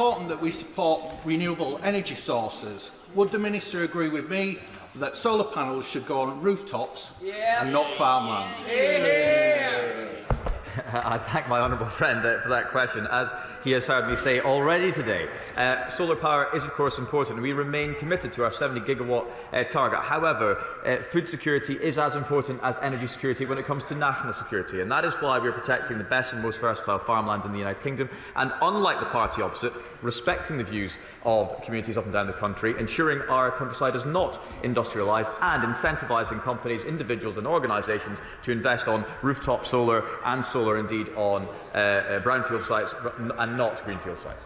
important that we support renewable energy sources, would the Minister agree with me that solar panels should go on rooftops and not farmland? I thank my honourable friend for that question. As he has heard me say already today, solar power is of course important and we remain committed to our 70 gigawatt target. However, food security is as important as energy security when it comes to national security, and that is why we are protecting the best and most versatile farmland in the United Kingdom, and unlike the party opposite, respecting the views of communities up and down the country, ensuring our countryside is not industrialised, and incentivising companies, individuals and organisations to invest on rooftop solar and solar indeed on brownfield sites and not greenfield sites.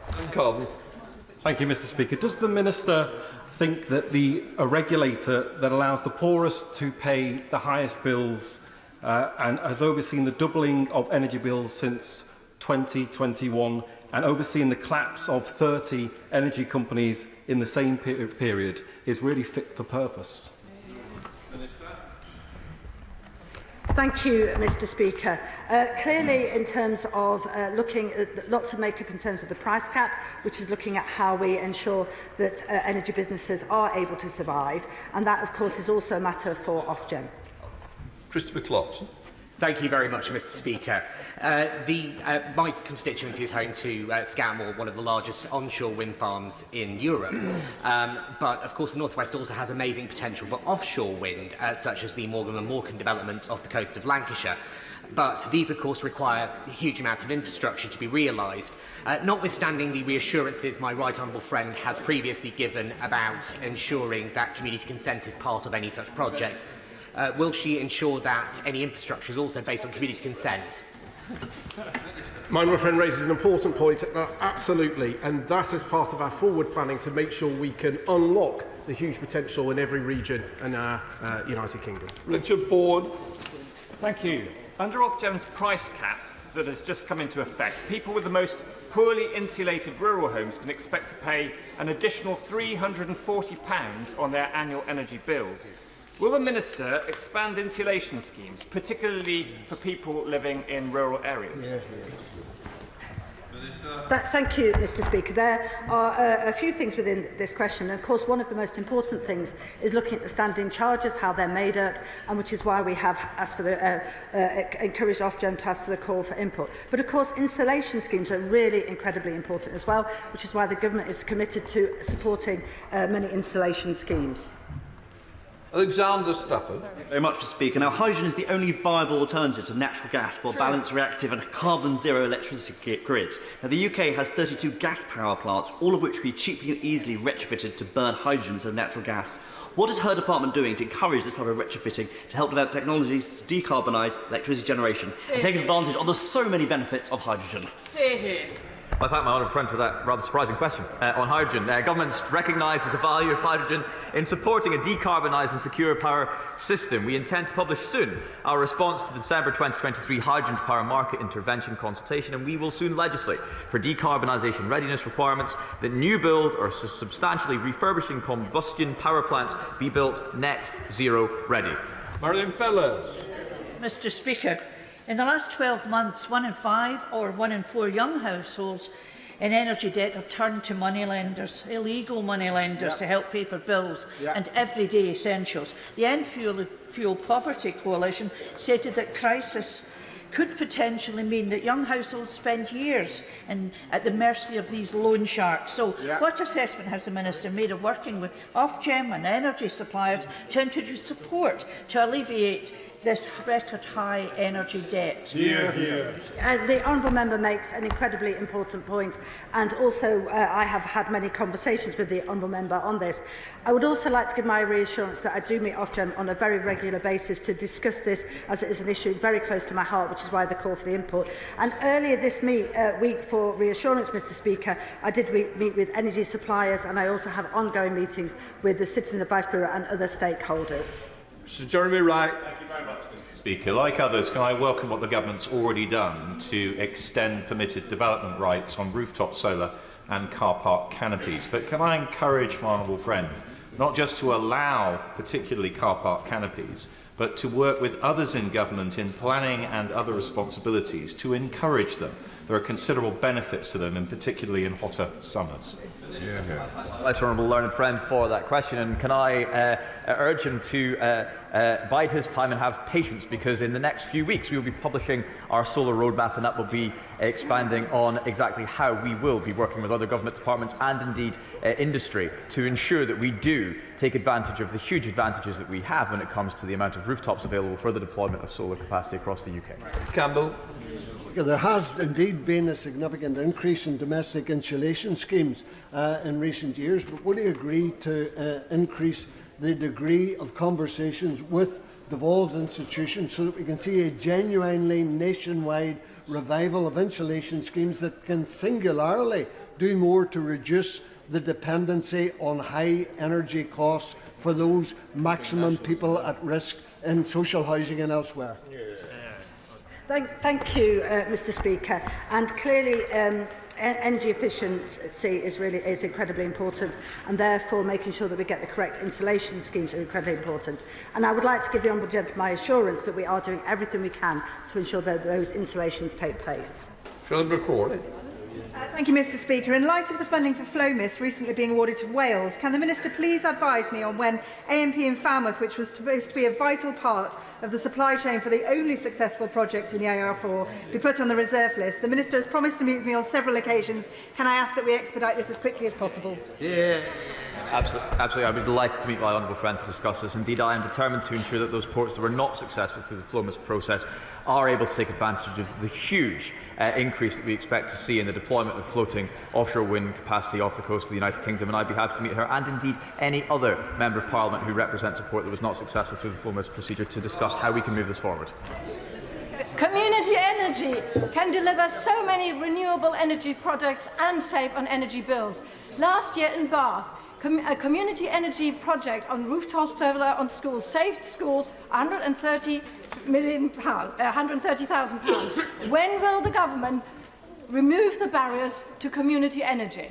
Thank you, Mr. Speaker. Does the Minister think that a regulator that allows the poorest to pay the highest bills and has overseen the doubling of energy bills since 2021 and overseen the collapse of 30 energy companies in the same period is really fit for purpose? Thank you, Mr. Speaker. Clearly, in terms of looking at lots of make-up in terms of the price cap, which is looking at how we ensure that energy businesses are able to survive, and that, of course, is also a matter for Ofgem. Christopher Clott. Thank you very much, Mr. Speaker. My constituency is home to Scanmore, one of the largest onshore wind farms in Europe. But, of course, the North West also has amazing potential for offshore wind, such as the Morgan and Morecambe developments off the coast of Lancashire. But these, of course, require huge amounts of infrastructure to be realised, notwithstanding the reassurances my right honourable friend has previously given about ensuring that community consent is part of any such project. Will she ensure that any infrastructure is also based on community consent? My friend raises an important point. Absolutely, and that is part of our forward planning to make sure we can unlock the huge potential in every region in our United Kingdom. Richard Ford. Thank you. Under Ofgem's price cap that has just come into effect, people with the most poorly insulated rural homes can expect to pay an additional £340 on their annual energy bills. Will the Minister expand insulation schemes, particularly for people living in rural areas? Thank you, Mr. Speaker. There are a few things within this question. Of course, one of the most important things is looking at the standing charges, how they're made up, and which is why we have asked for encouraged Ofgem to ask for the call for input. But of course, insulation schemes are really incredibly important as well, which is why the government is committed to supporting many insulation schemes. Alexander Stafford. Thank you very much, Mr. Speaker. Now, hydrogen is the only viable alternative to natural gas for balanced, reactive and carbon-zero electricity grids. Now, the UK has 32 gas power plants, all of which can be cheaply and easily retrofitted to burn hydrogen instead of natural gas. What is her department doing to encourage this type of retrofitting to help develop technologies to decarbonise electricity generation and take advantage of the so many benefits of hydrogen? I thank my honourable friend for that rather surprising question on hydrogen. Government recognises the value of hydrogen in supporting a decarbonised and secure power system. We intend to publish soon our response to the December 2023 Hydrogen to Power Market Intervention consultation, and we will soon legislate for decarbonisation readiness requirements that new build or substantially refurbishing combustion power plants be built net zero ready. Marilyn Fellers. Mr. Speaker, in the last 12 months, 1 in 5 or 1 in 4 young households in energy debt have turned to moneylenders, illegal moneylenders, to help pay for bills and everyday essentials. The End Fuel Poverty Coalition stated that crisis could potentially mean that young households spend years at the mercy of these loan sharks. So what assessment has the Minister made of working with Ofgem and energy suppliers to introduce support to alleviate this record high energy debt? The honourable member makes an incredibly important point, and also I have had many conversations with the honourable member on this. I would also like to give my reassurance that I do meet Ofgem on a very regular basis to discuss this, as it is an issue very close to my heart, which is why the call for the input. And earlier this week, for reassurance, Mr. Speaker, I did meet with energy suppliers, and I also have ongoing meetings with the Citizen Advice Bureau and other stakeholders. Sir Jeremy Wright. Thank you very much, Mr. Speaker. Like others, can I welcome what the government's already done to extend permitted development rights on rooftop solar and car park canopies. But can I encourage my honourable friend not just to allow particularly car park canopies, but to work with others in government in planning and other responsibilities to encourage them. There are considerable benefits to them, and particularly in hotter summers. Thanks, Honourable Learned Friend, for that question. And can I urge him to bide his time and have patience, because in the next few weeks we will be publishing our solar roadmap, and that will be expanding on exactly how we will be working with other government departments and indeed industry to ensure that we do take advantage of the huge advantages that we have when it comes to the amount of rooftops available for the deployment of solar capacity across the UK. Campbell. There has indeed been a significant increase in domestic insulation schemes in recent years, but would you agree to increase the degree of conversations with devolved institutions so that we can see a genuinely nationwide revival of insulation schemes that can singularly do more to reduce the dependency on high energy costs for those maximum people at risk in social housing and elsewhere? Thank you, Mr. Speaker. And clearly, energy efficiency is incredibly important, and therefore making sure that we get the correct installation schemes are incredibly important. And I would like to give the Honourable Gentleman my assurance that we are doing everything we can to ensure that those installations take place. Thank you, Mr. Speaker. In light of the funding for Flow Mist recently being awarded to Wales, can the Minister please advise me on when AMP in Falmouth, which was supposed to be a vital part of the supply chain for the only successful project in the AR4, be put on the reserve list? The Minister has promised to meet with me on several occasions. Can I ask that we expedite this as quickly as possible? Absolutely. I'd be delighted to meet my honourable friend to discuss this. Indeed, I am determined to ensure that those ports that were not successful through the Flow Mist process are able to take advantage of the huge increase that we expect to see in the deployment of floating offshore wind capacity off the coast of the United Kingdom. And I'd be happy to meet her and indeed any other Member of Parliament who represents a port that was not successful through the Flow Mist procedure to discuss how we can move this forward. Community energy can deliver so many renewable energy products and save on energy bills. Last year in Bath, a community energy project on rooftop solar on schools saved schools £130,000. When will the government remove the barriers to community energy?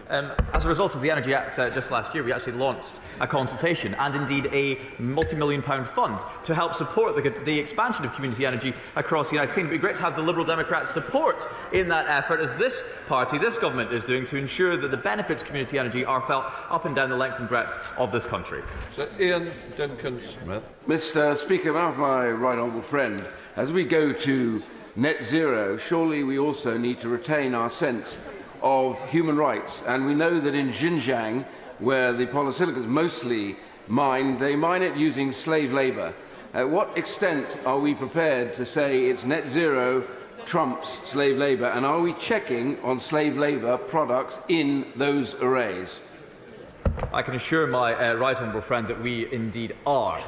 As a result of the Energy Act just last year, we actually launched a consultation and indeed a multi-million-pound fund to help support the expansion of community energy across the United Kingdom. It would be great to have the Liberal Democrats' support in that effort, as this party, this government, is doing to ensure that the benefits of community energy are felt up and down the length and breadth of this country. Sir Ian Duncan-Smith. Mr. Speaker, I have my right honourable friend. As we go to net zero, surely we also need to retain our sense of human rights. And we know that in Xinjiang, where the polysilicon is mostly mined, they mine it using slave labour. At what extent are we prepared to say it's net zero trumps slave labour, and are we checking on slave labour products in those arrays? I can assure my right honourable friend that we indeed are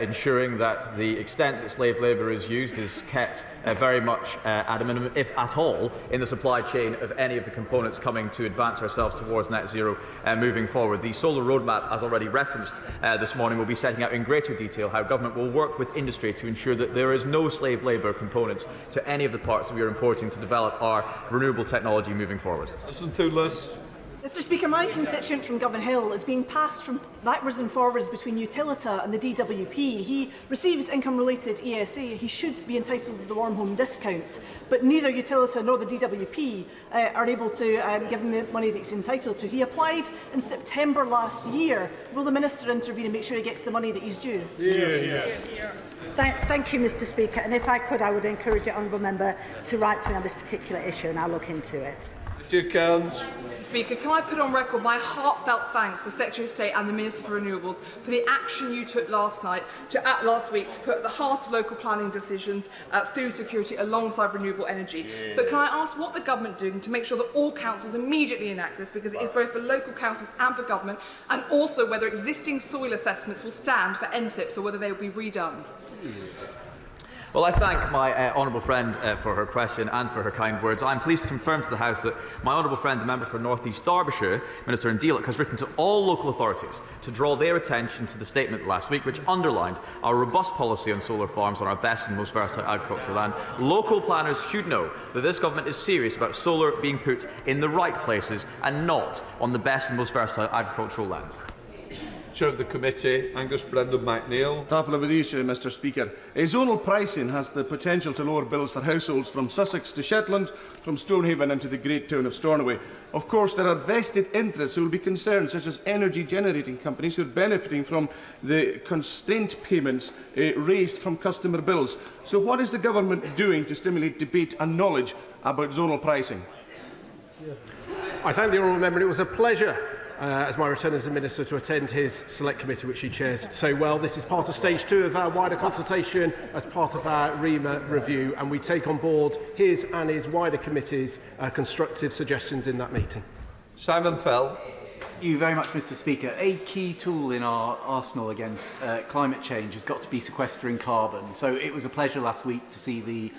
ensuring that the extent that slave labour is used is kept very much at a minimum, if at all, in the supply chain of any of the components coming to advance ourselves towards net zero moving forward. The solar roadmap, as already referenced this morning, will be setting out in greater detail how government will work with industry to ensure that there is no slave labour components to any of the parts that we are importing to develop our renewable technology moving forward. Mr. Speaker, my constituent from Govan Hill is being passed from backwards and forwards between Utilita and the DWP. He receives income-related ESA. He should be entitled to the warm home discount, but neither Utilita nor the DWP are able to give him the money that he's entitled to. He applied in September last year. Will the Minister intervene and make sure he gets the money that he's due? Thank you, Mr. Speaker. And if I could, I would encourage the honourable member to write to me on this particular issue, and I'll look into it. Mr. Speaker, can I put on record my heartfelt thanks to the Secretary of State and the Minister for Renewables for the action you took last week to put at the heart of local planning decisions food security alongside renewable energy. But can I ask what the government is doing to make sure that all councils immediately enact this, because it is both for local councils and for government, and also whether existing soil assessments will stand for NSIPs or whether they will be redone? Well, I thank my honourable friend for her question and for her kind words. I'm pleased to confirm to the House that my honourable friend, the member for North East Derbyshire, Minister Ndiluk, has written to all local authorities to draw their attention to the statement last week, which underlined our robust policy on solar farms on our best and most versatile agricultural land. Local planners should know that this government is serious about solar being put in the right places and not on the best and most versatile agricultural land. Chair of the Committee, Angus Brendan MacNeill. Tapal of Mr. Speaker. Zonal pricing has the potential to lower bills for households from Sussex to Shetland, from Stonehaven into the great town of Stornoway. Of course, there are vested interests who will be concerned, such as energy generating companies who are benefiting from the constraint payments raised from customer bills. So what is the government doing to stimulate debate and knowledge about zonal pricing? I thank the honourable member. It was a pleasure as my return as a Minister to attend his select committee, which he chairs so well. This is part of stage 2 of our wider consultation as part of our REMA review, and we take on board his and his wider committee's constructive suggestions in that meeting. Simon Fell. Thank you very much, Mr. Speaker. A key tool in our arsenal against climate change has got to be sequestering carbon. So it was a pleasure last week to see the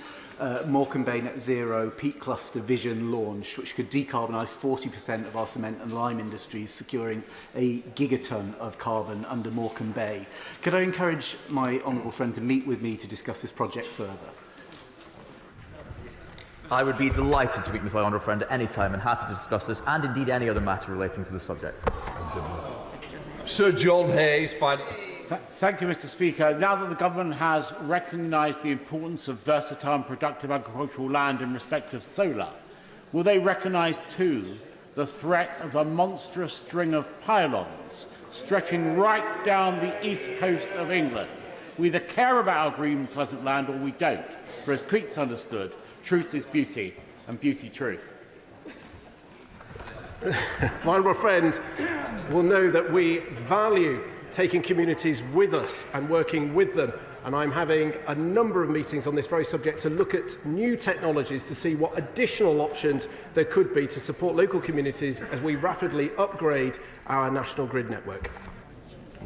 Morecambe Bay Net Zero Peak Cluster Vision launched, which could decarbonise 40% of our cement and lime industries, securing a gigaton of carbon under Morecambe Bay. Could I encourage my honourable friend to meet with me to discuss this project further? I would be delighted to meet with my honourable friend at any time and happy to discuss this and indeed any other matter relating to the subject. Sir John Hayes, final. Thank you, Mr. Speaker. Now that the government has recognised the importance of versatile and productive agricultural land in respect of solar, will they recognise too the threat of a monstrous string of pylons stretching right down the east coast of England? We either care about our green, pleasant land or we don't. For as Keats understood, truth is beauty and beauty truth. My honourable friend will know that we value taking communities with us and working with them, and I'm having a number of meetings on this very subject to look at new technologies to see what additional options there could be to support local communities as we rapidly upgrade our national grid network.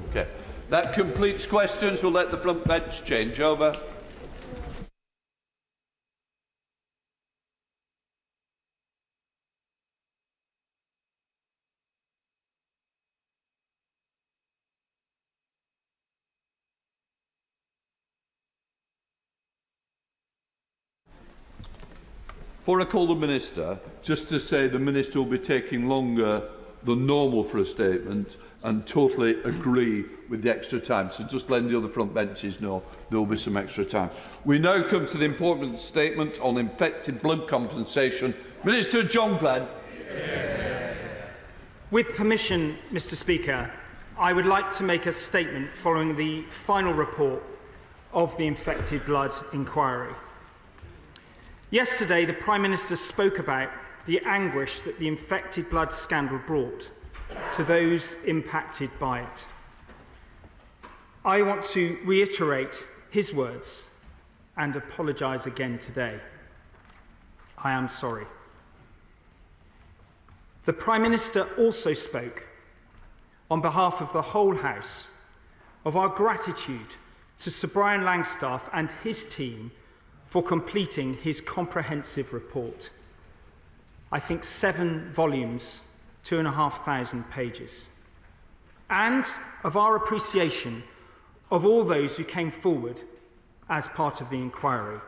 Okay. That completes questions. We'll let the front bench change over. Before I call the Minister, just to say the Minister will be taking longer than normal for a statement and totally agree with the extra time. So just letting the other front benches know there will be some extra time. We now come to the important statement on infected blood compensation. Minister John Glen. With permission, Mr. Speaker, I would like to make a statement following the final report of the infected blood inquiry. Yesterday, the Prime Minister spoke about the anguish that the infected blood scandal brought to those impacted by it. I want to reiterate his words and apologise again today. I am sorry. The Prime Minister also spoke, on behalf of the whole House, of our gratitude to Sir Brian Langstaff and his team for completing his comprehensive report. I think 7 volumes, 2,500 pages. And of our appreciation of all those who came forward as part of the inquiry.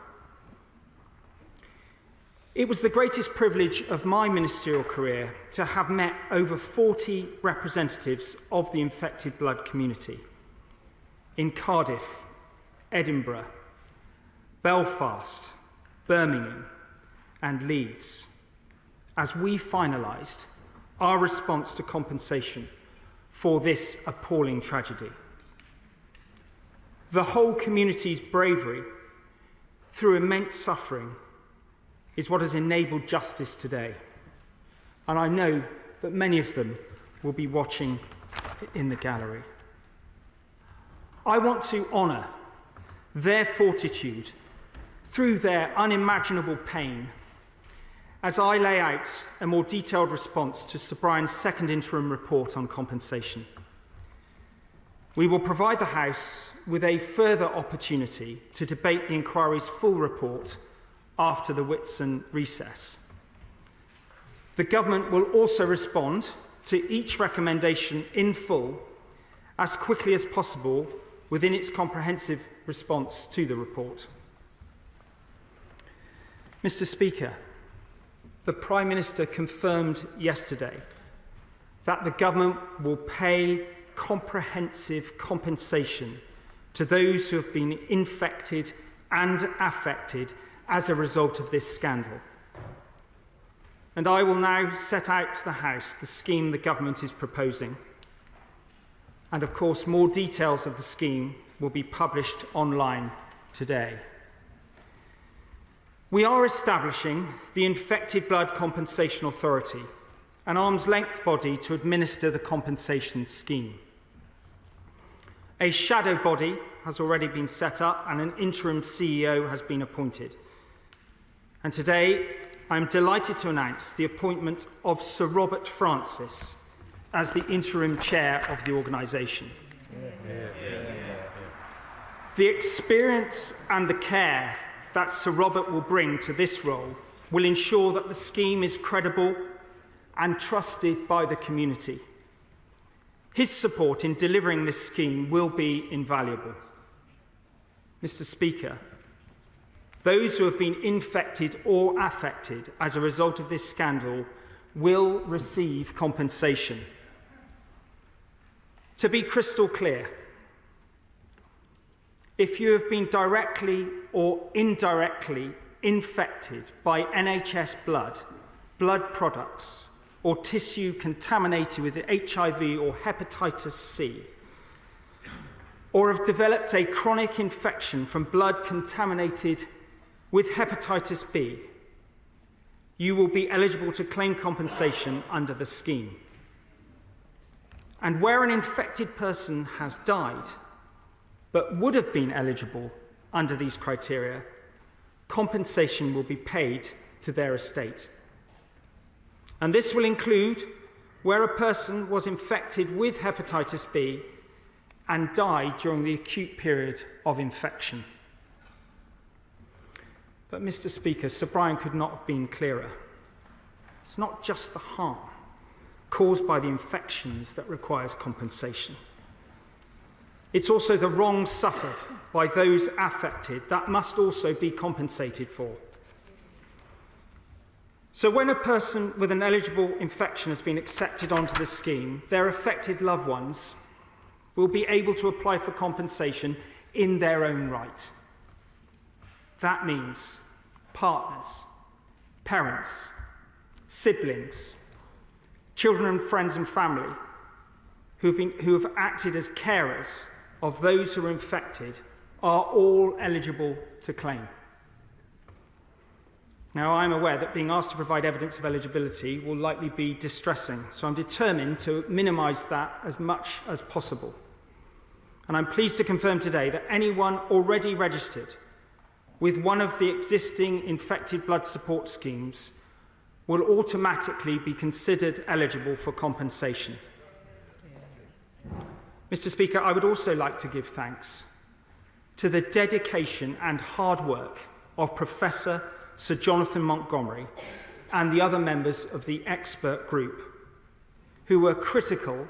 It was the greatest privilege of my ministerial career to have met over 40 representatives of the infected blood community in Cardiff, Edinburgh, Belfast, Birmingham and Leeds, as we finalised our response to compensation for this appalling tragedy. The whole community's bravery through immense suffering is what has enabled justice today, and I know that many of them will be watching in the gallery. I want to honour their fortitude through their unimaginable pain as I lay out a more detailed response to Sir Brian's second interim report on compensation. We will provide the House with a further opportunity to debate the inquiry's full report after the Whitsun recess. The Government will also respond to each recommendation in full as quickly as possible within its comprehensive response to the report. Mr. Speaker, the Prime Minister confirmed yesterday that the Government will pay comprehensive compensation to those who have been infected and affected as a result of this scandal. And I will now set out to the House the scheme the government is proposing. And of course, more details of the scheme will be published online today. We are establishing the Infected Blood Compensation Authority, an arm's-length body to administer the compensation scheme. A shadow body has already been set up and an interim CEO has been appointed. And today, I'm delighted to announce the appointment of Sir Robert Francis as the interim chair of the organisation. The experience and the care that Sir Robert will bring to this role will ensure that the scheme is credible and trusted by the community. His support in delivering this scheme will be invaluable. Mr. Speaker, those who have been infected or affected as a result of this scandal will receive compensation. To be crystal clear, if you have been directly or indirectly infected by NHS blood, blood products, or tissue contaminated with HIV or hepatitis C, or have developed a chronic infection from blood contaminated with hepatitis B, you will be eligible to claim compensation under the scheme. And where an infected person has died, but would have been eligible under these criteria, compensation will be paid to their estate. And this will include where a person was infected with hepatitis B and died during the acute period of infection. But, Mr. Speaker, Sir Brian could not have been clearer. It's not just the harm caused by the infections that requires compensation. It's also the wrong suffered by those affected that must also be compensated for. So when a person with an eligible infection has been accepted onto the scheme, their affected loved ones will be able to apply for compensation in their own right. That means partners, parents, siblings, children and friends and family who have acted as carers of those who are infected are all eligible to claim. Now, I'm aware that being asked to provide evidence of eligibility will likely be distressing, so I'm determined to minimise that as much as possible. And I'm pleased to confirm today that anyone already registered with one of the existing infected blood support schemes will automatically be considered eligible for compensation. Mr. Speaker, I would also like to give thanks to the dedication and hard work of Professor Sir Jonathan Montgomery and the other members of the expert group who were critical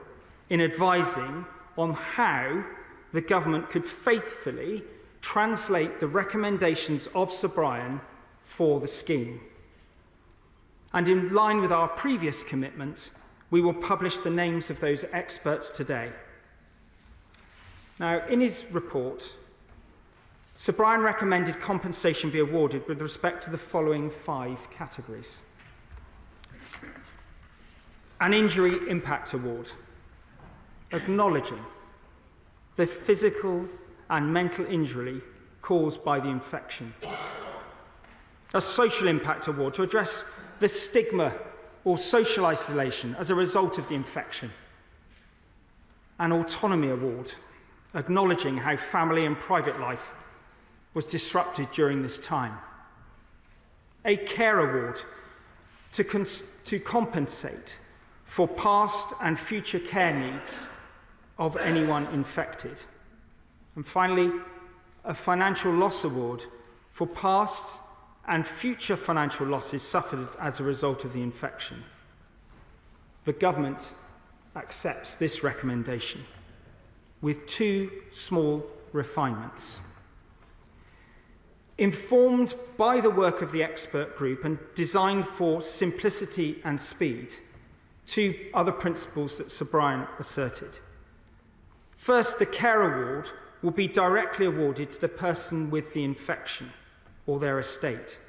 in advising on how the government could faithfully translate the recommendations of Sir Brian for the scheme. And in line with our previous commitment, we will publish the names of those experts today. Now, in his report, Sir Brian recommended compensation be awarded with respect to the following 5 categories. An injury impact award, acknowledging the physical and mental injury caused by the infection. A social impact award to address the stigma or social isolation as a result of the infection. An autonomy award, acknowledging how family and private life was disrupted during this time. A care award to compensate for past and future care needs of anyone infected. And finally, a financial loss award for past and future financial losses suffered as a result of the infection. The government accepts this recommendation with 2 small refinements. Informed by the work of the expert group and designed for simplicity and speed, 2 other principles that Sir Brian asserted. First, the care award will be directly awarded to the person with the infection or their estate.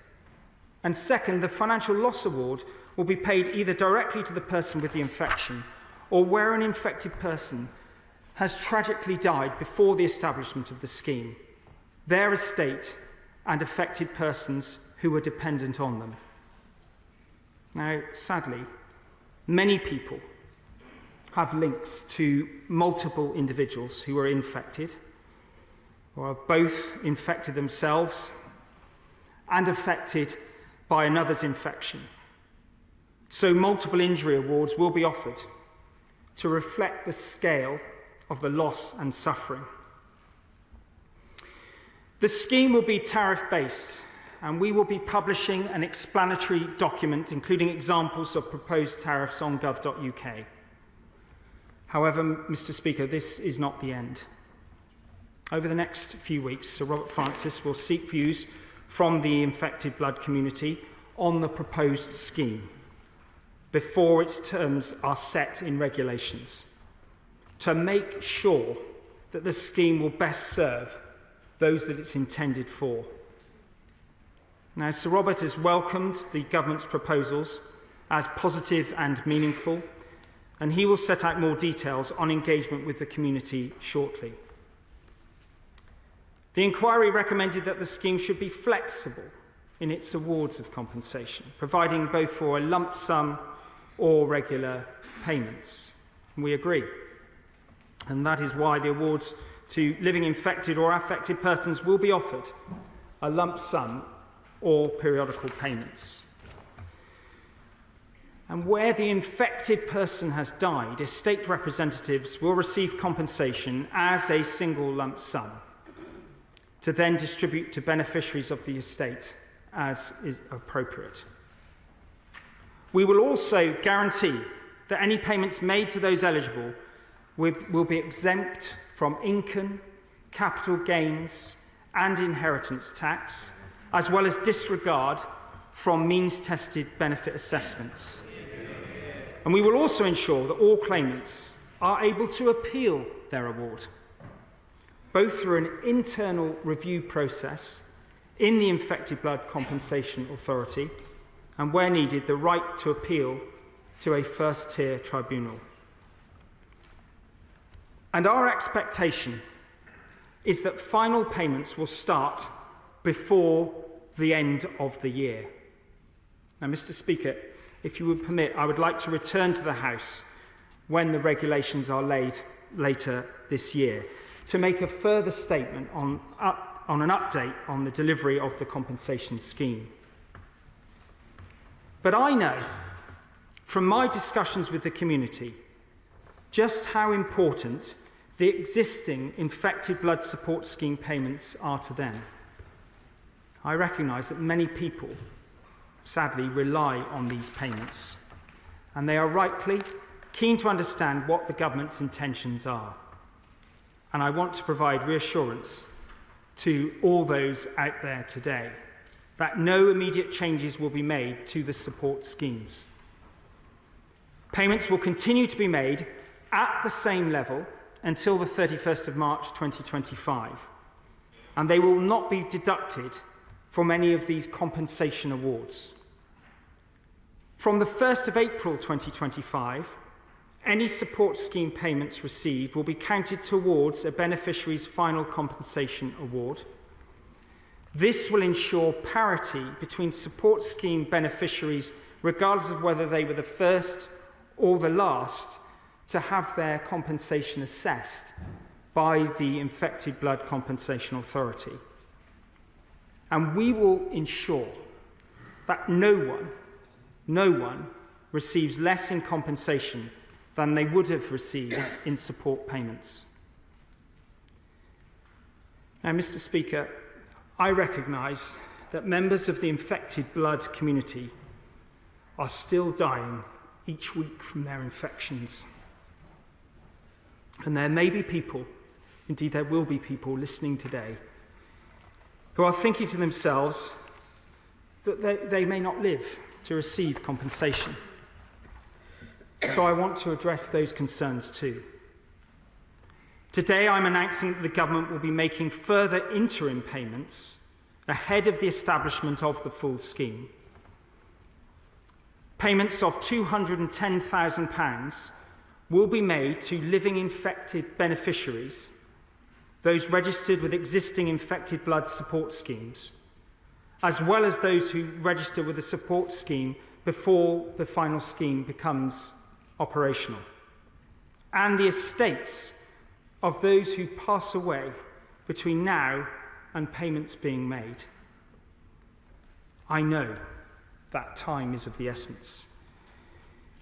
And second, the financial loss award will be paid either directly to the person with the infection or where an infected person has tragically died before the establishment of the scheme, their estate and affected persons who were dependent on them. Now, sadly, many people have links to multiple individuals who are infected, or are both infected themselves and affected by another's infection. So multiple injury awards will be offered to reflect the scale of the loss and suffering. The scheme will be tariff-based, and we will be publishing an explanatory document including examples of proposed tariffs on gov.uk. However, Mr. Speaker, this is not the end. Over the next few weeks, Sir Robert Francis will seek views from the infected blood community on the proposed scheme before its terms are set in regulations to make sure that the scheme will best serve those that it's intended for. Now, Sir Robert has welcomed the government's proposals as positive and meaningful, and he will set out more details on engagement with the community shortly. The inquiry recommended that the scheme should be flexible in its awards of compensation, providing both for a lump sum or regular payments. And we agree. And that is why the awards to living infected or affected persons will be offered a lump sum or periodical payments. And where the infected person has died, estate representatives will receive compensation as a single lump sum to then distribute to beneficiaries of the estate as is appropriate. We will also guarantee that any payments made to those eligible will be exempt from income, capital gains and inheritance tax, as well as disregard from means-tested benefit assessments. And we will also ensure that all claimants are able to appeal their award, both through an internal review process in the Infected Blood Compensation Authority and, where needed, the right to appeal to a first-tier tribunal. And our expectation is that final payments will start before the end of the year. Now, Mr. Speaker, if you would permit, I would like to return to the House when the regulations are laid later this year to make a further statement on an update on the delivery of the compensation scheme. But I know from my discussions with the community just how important the existing infected blood support scheme payments are to them. I recognise that many people, sadly, rely on these payments, and they are rightly keen to understand what the government's intentions are. And I want to provide reassurance to all those out there today that no immediate changes will be made to the support schemes. Payments will continue to be made at the same level until the 31st of March 2025, and they will not be deducted from any of these compensation awards. From the 1st of April 2025, any support scheme payments received will be counted towards a beneficiary's final compensation award. This will ensure parity between support scheme beneficiaries, regardless of whether they were the first or the last to have their compensation assessed by the Infected Blood Compensation Authority. And we will ensure that no one receives less in compensation than they would have received in support payments. Now, Mr. Speaker, I recognise that members of the infected blood community are still dying each week from their infections. And there may be people, indeed there will be people listening today, who are thinking to themselves that they may not live to receive compensation. So I want to address those concerns too. Today I'm announcing that the government will be making further interim payments ahead of the establishment of the full scheme. Payments of £210,000 will be made to living infected beneficiaries, those registered with existing infected blood support schemes, as well as those who register with a support scheme before the final scheme becomes operational, and the estates of those who pass away between now and payments being made. I know that time is of the essence,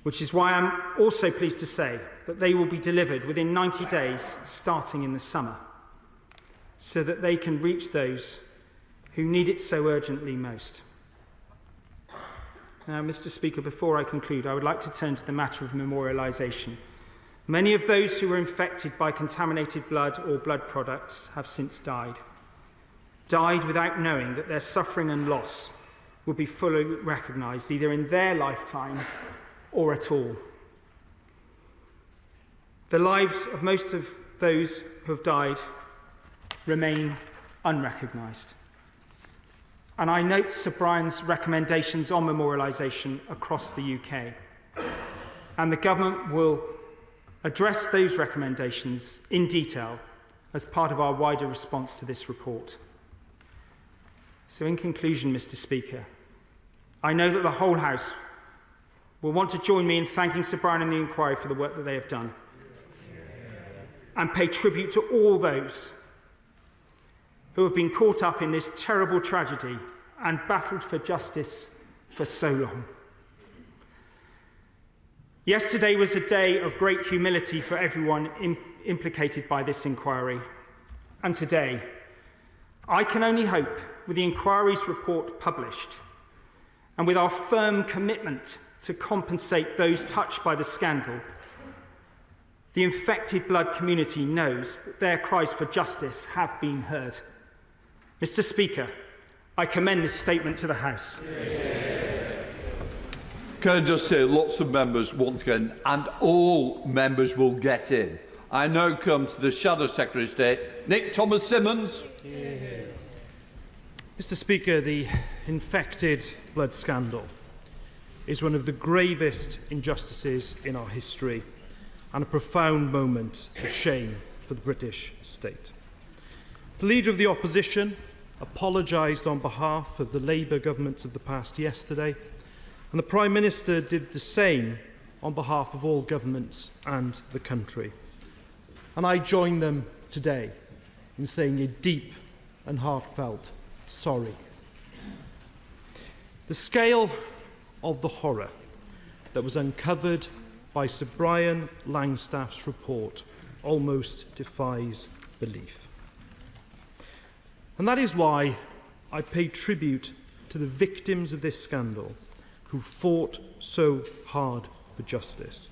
which is why I'm also pleased to say that they will be delivered within 90 days, starting in the summer, so that they can reach those who need it so urgently most. Now, Mr. Speaker, before I conclude, I would like to turn to the matter of memorialisation. Many of those who were infected by contaminated blood or blood products have since died without knowing that their suffering and loss will be fully recognised, either in their lifetime or at all. The lives of most of those who have died remain unrecognised. And I note Sir Brian's recommendations on memorialisation across the UK. And the government will address those recommendations in detail as part of our wider response to this report. So in conclusion, Mr. Speaker, I know that the whole House will want to join me in thanking Sir Brian and the inquiry for the work that they have done, and pay tribute to all those who have been caught up in this terrible tragedy and battled for justice for so long. Yesterday was a day of great humility for everyone implicated by this inquiry, and today I can only hope, with the inquiry's report published, and with our firm commitment to compensate those touched by the scandal, the infected blood community knows that their cries for justice have been heard. Mr. Speaker, I commend this statement to the House. Can I just say, lots of members want to get in, and all members will get in. I now come to the Shadow Secretary of State, Nick Thomas-Symonds. Mr. Speaker, the infected blood scandal is one of the gravest injustices in our history and a profound moment of shame for the British state. The Leader of the Opposition apologised on behalf of the Labour governments of the past yesterday, and the Prime Minister did the same on behalf of all governments and the country. And I join them today in saying a deep and heartfelt sorry. The scale of the horror that was uncovered by Sir Brian Langstaff's report almost defies belief. And that is why I pay tribute to the victims of this scandal who fought so hard for justice.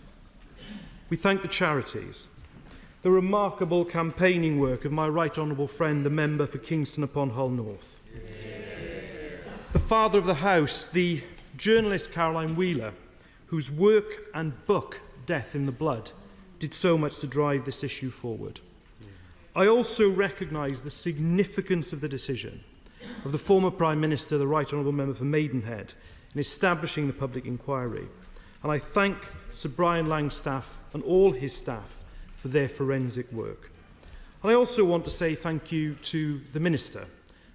We thank the charities, the remarkable campaigning work of my right honourable friend, the member for Kingston upon Hull North, the Father of the House, the journalist Caroline Wheeler, whose work and book, Death in the Blood, did so much to drive this issue forward. I also recognise the significance of the decision of the former Prime Minister, the Right Honourable Member for Maidenhead, in establishing the public inquiry. And I thank Sir Brian Langstaff and all his staff for their forensic work. And I also want to say thank you to the Minister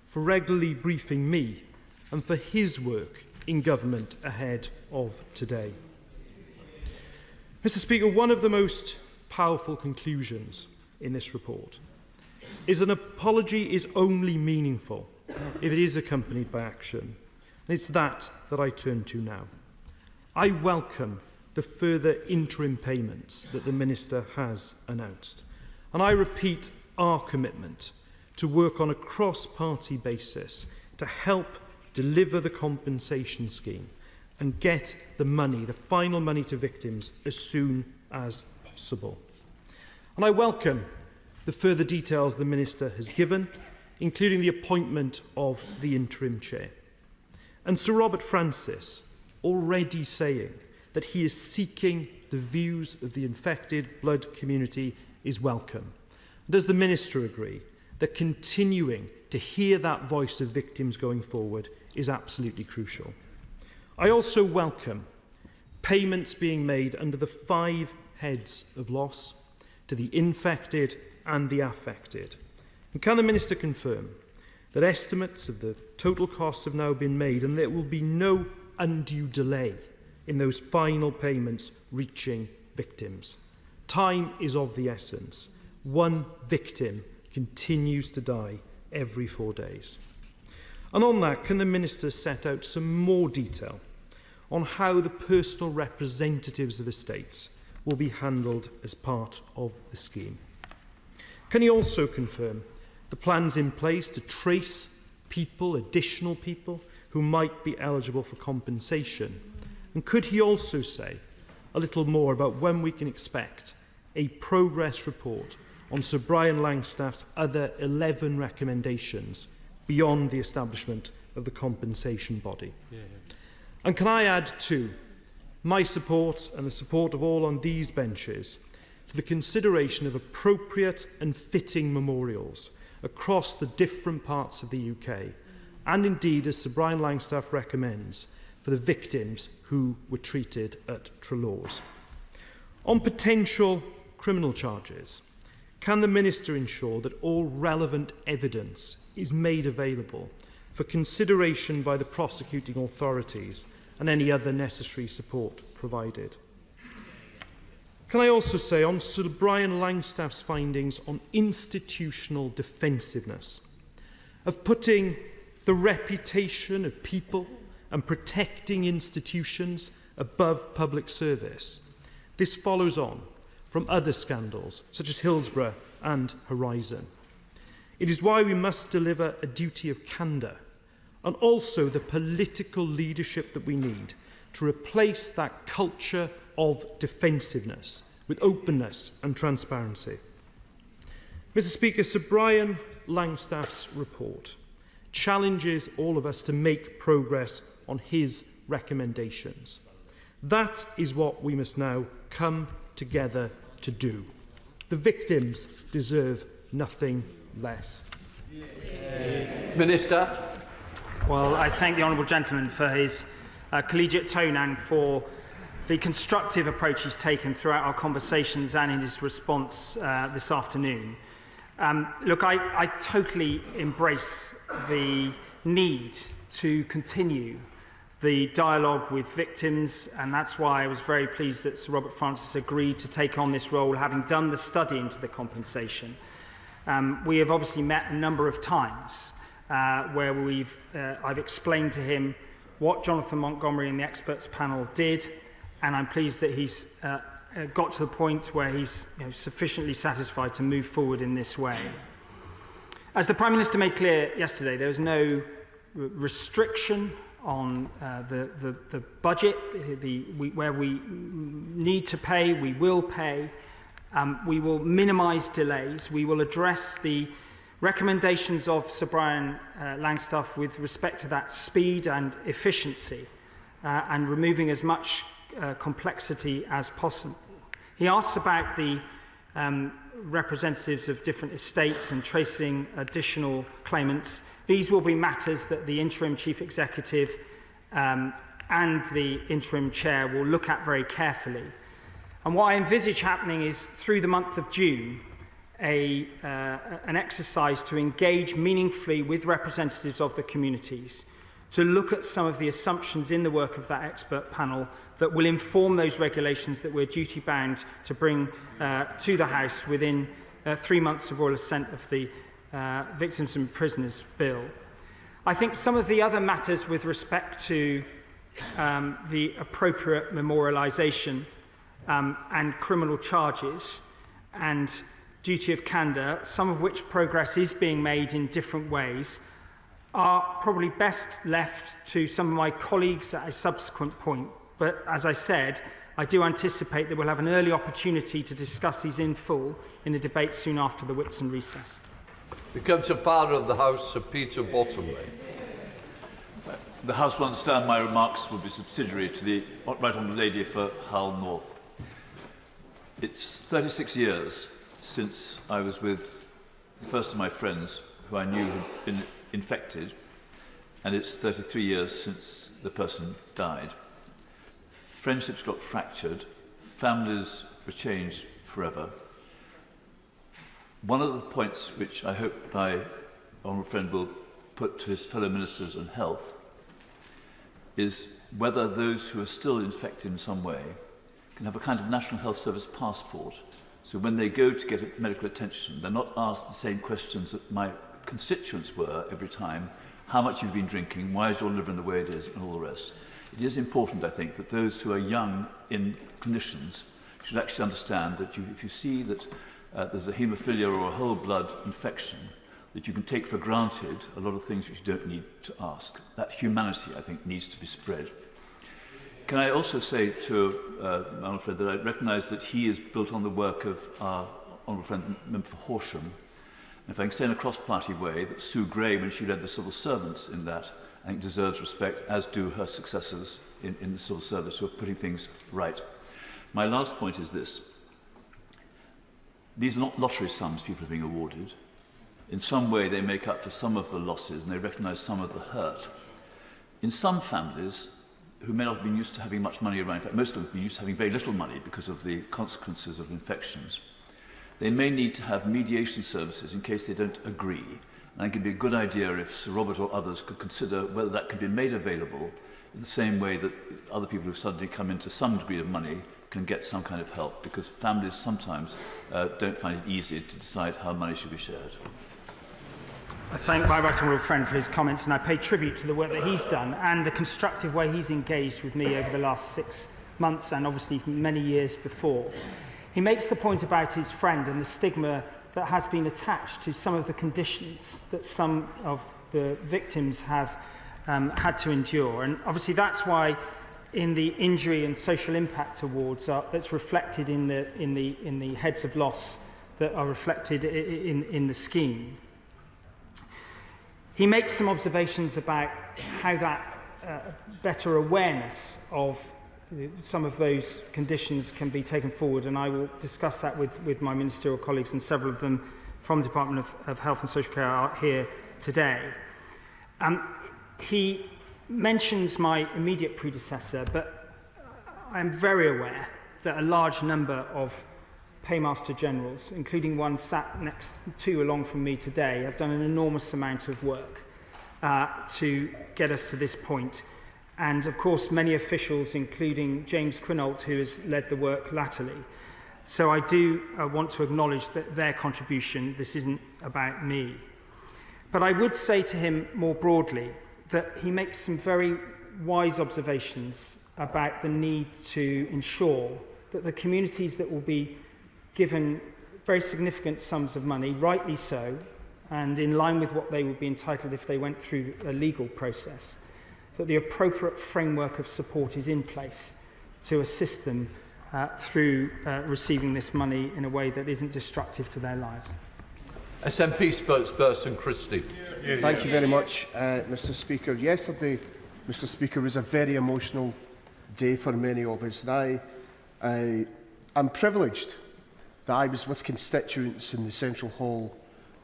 for regularly briefing me and for his work in government ahead of today. Mr. Speaker, one of the most powerful conclusions in this report is an apology is only meaningful if it is accompanied by action. And it's that I turn to now. I welcome the further interim payments that the Minister has announced. And I repeat our commitment to work on a cross-party basis to help deliver the compensation scheme and get the money, the final money to victims as soon as possible. And I welcome the further details the Minister has given, including the appointment of the interim chair. And Sir Robert Francis already saying that he is seeking the views of the infected blood community is welcome. Does the Minister agree that continuing to hear that voice of victims going forward is absolutely crucial? I also welcome payments being made under the 5 heads of loss to the infected and the affected. And can the Minister confirm that estimates of the total costs have now been made and there will be no undue delay in those final payments reaching victims? Time is of the essence. One victim continues to die every 4 days. And on that, can the Minister set out some more detail on how the personal representatives of estates will be handled as part of the scheme? Can he also confirm the plans in place to trace people, additional people, who might be eligible for compensation? And could he also say a little more about when we can expect a progress report on Sir Brian Langstaff's other 11 recommendations beyond the establishment of the compensation body? And can I add too my support and the support of all on these benches to the consideration of appropriate and fitting memorials across the different parts of the UK, and indeed, as Sir Brian Langstaff recommends, for the victims who were treated at Trelaws. On potential criminal charges, can the Minister ensure that all relevant evidence is made available for consideration by the prosecuting authorities and any other necessary support provided? Can I also say on Sir Brian Langstaff's findings on institutional defensiveness, of putting the reputation of people and protecting institutions above public service? This follows on from other scandals such as Hillsborough and Horizon. It is why we must deliver a duty of candour and also the political leadership that we need to replace that culture of defensiveness with openness and transparency. Mr. Speaker, Sir Brian Langstaff's report challenges all of us to make progress on his recommendations. That is what we must now come together to do. The victims deserve nothing less. Minister. Well, I thank the honourable gentleman for his collegiate tone and for the constructive approach he's taken throughout our conversations and in his response this afternoon. Look, I totally embrace the need to continue the dialogue with victims, and that's why I was very pleased that Sir Robert Francis agreed to take on this role, having done the study into the compensation. We have obviously met a number of times where I've explained to him what Jonathan Montgomery and the experts panel did, and I'm pleased that he's got to the point where he's sufficiently satisfied to move forward in this way. As the Prime Minister made clear yesterday, there was no restriction on the budget. Where we need to pay, we will pay. We will minimise delays. We will address the recommendations of Sir Brian Langstaff with respect to that speed and efficiency and removing as much complexity as possible. He asks about the representatives of different estates and tracing additional claimants. These will be matters that the interim chief executive and the interim chair will look at very carefully. And what I envisage happening is, through the month of June, an exercise to engage meaningfully with representatives of the communities, to look at some of the assumptions in the work of that expert panel that will inform those regulations that we're duty-bound to bring to the House within 3 months of royal assent of the Victims and Prisoners Bill. I think some of the other matters with respect to the appropriate memorialisation and criminal charges and duty of candour, some of which progress is being made in different ways, are probably best left to some of my colleagues at a subsequent point. But as I said, I do anticipate that we'll have an early opportunity to discuss these in full in a debate soon after the Whitsun recess. We come to Father of the House, Sir Peter Bottomley. The House will understand my remarks will be subsidiary to the Right Honourable Lady for Hull North. It's 36 years since I was with the first of my friends who I knew had been infected, and it's 33 years since the person died. Friendships got fractured, families were changed forever. One of the points which I hope my honourable friend will put to his fellow ministers on health is whether those who are still infected in some way can have a kind of National Health Service passport. So when they go to get medical attention, they're not asked the same questions that my constituents were every time. How much you've been drinking, why is your liver in the way it is, and all the rest. It is important, I think, that those who are young in clinicians should actually understand that if you see that there's a haemophilia or a whole blood infection, that you can take for granted a lot of things which you don't need to ask. That humanity, I think, needs to be spread. Can I also say to my honourable friend that I recognise that he is built on the work of our honourable friend, the member for Horsham. And if I can say in a cross-party way that Sue Gray, when she led the civil servants in that, I think deserves respect, as do her successors in the civil service who are putting things right. My last point is this. These are not lottery sums people are being awarded. In some way, they make up for some of the losses and they recognise some of the hurt. In some families, who may not have been used to having much money around, in fact, most of them have been used to having very little money because of the consequences of infections, they may need to have mediation services in case they don't agree. And I think it'd be a good idea if Sir Robert or others could consider whether that could be made available in the same way that other people who suddenly come into some degree of money can get some kind of help, because families sometimes don't find it easy to decide how money should be shared. I thank my right honourable friend for his comments, and I pay tribute to the work that he's done and the constructive way he's engaged with me over the last 6 months and obviously many years before. He makes the point about his friend and the stigma that has been attached to some of the conditions that some of the victims have had to endure. And obviously that's why in the Injury and Social Impact Awards that's reflected in the heads of loss that are reflected in the scheme. He makes some observations about how that better awareness of some of those conditions can be taken forward, and I will discuss that with my ministerial colleagues, and several of them from the Department of Health and Social Care are here today. He mentions my immediate predecessor, but I am very aware that a large number of Paymaster Generals, including one sat next to along from me today, have done an enormous amount of work to get us to this point. And of course, many officials, including James Quinault, who has led the work latterly. So I do want to acknowledge that their contribution, this isn't about me. But I would say to him more broadly that he makes some very wise observations about the need to ensure that the communities that will be given very significant sums of money, rightly so, and in line with what they would be entitled if they went through a legal process, that the appropriate framework of support is in place to assist them through receiving this money in a way that isn't destructive to their lives. SNP spokesperson Christie. Thank you very much, Mr. Speaker. Yesterday, Mr. Speaker, was a very emotional day for many of us. And I'm privileged that I was with constituents in the Central Hall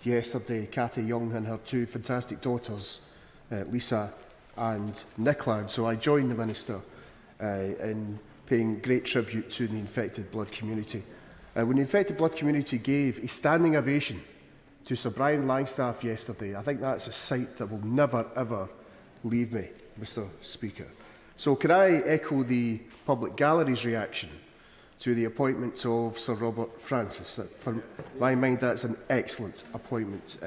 yesterday, Cathy Young and her two fantastic daughters, Lisa and Nicola. And so I joined the Minister in paying great tribute to the infected blood community. When the infected blood community gave a standing ovation to Sir Brian Langstaff yesterday, I think that's a sight that will never, ever leave me, Mr. Speaker. So can I echo the public gallery's reaction to the appointment of Sir Robert Francis? For my mind, that's an excellent appointment.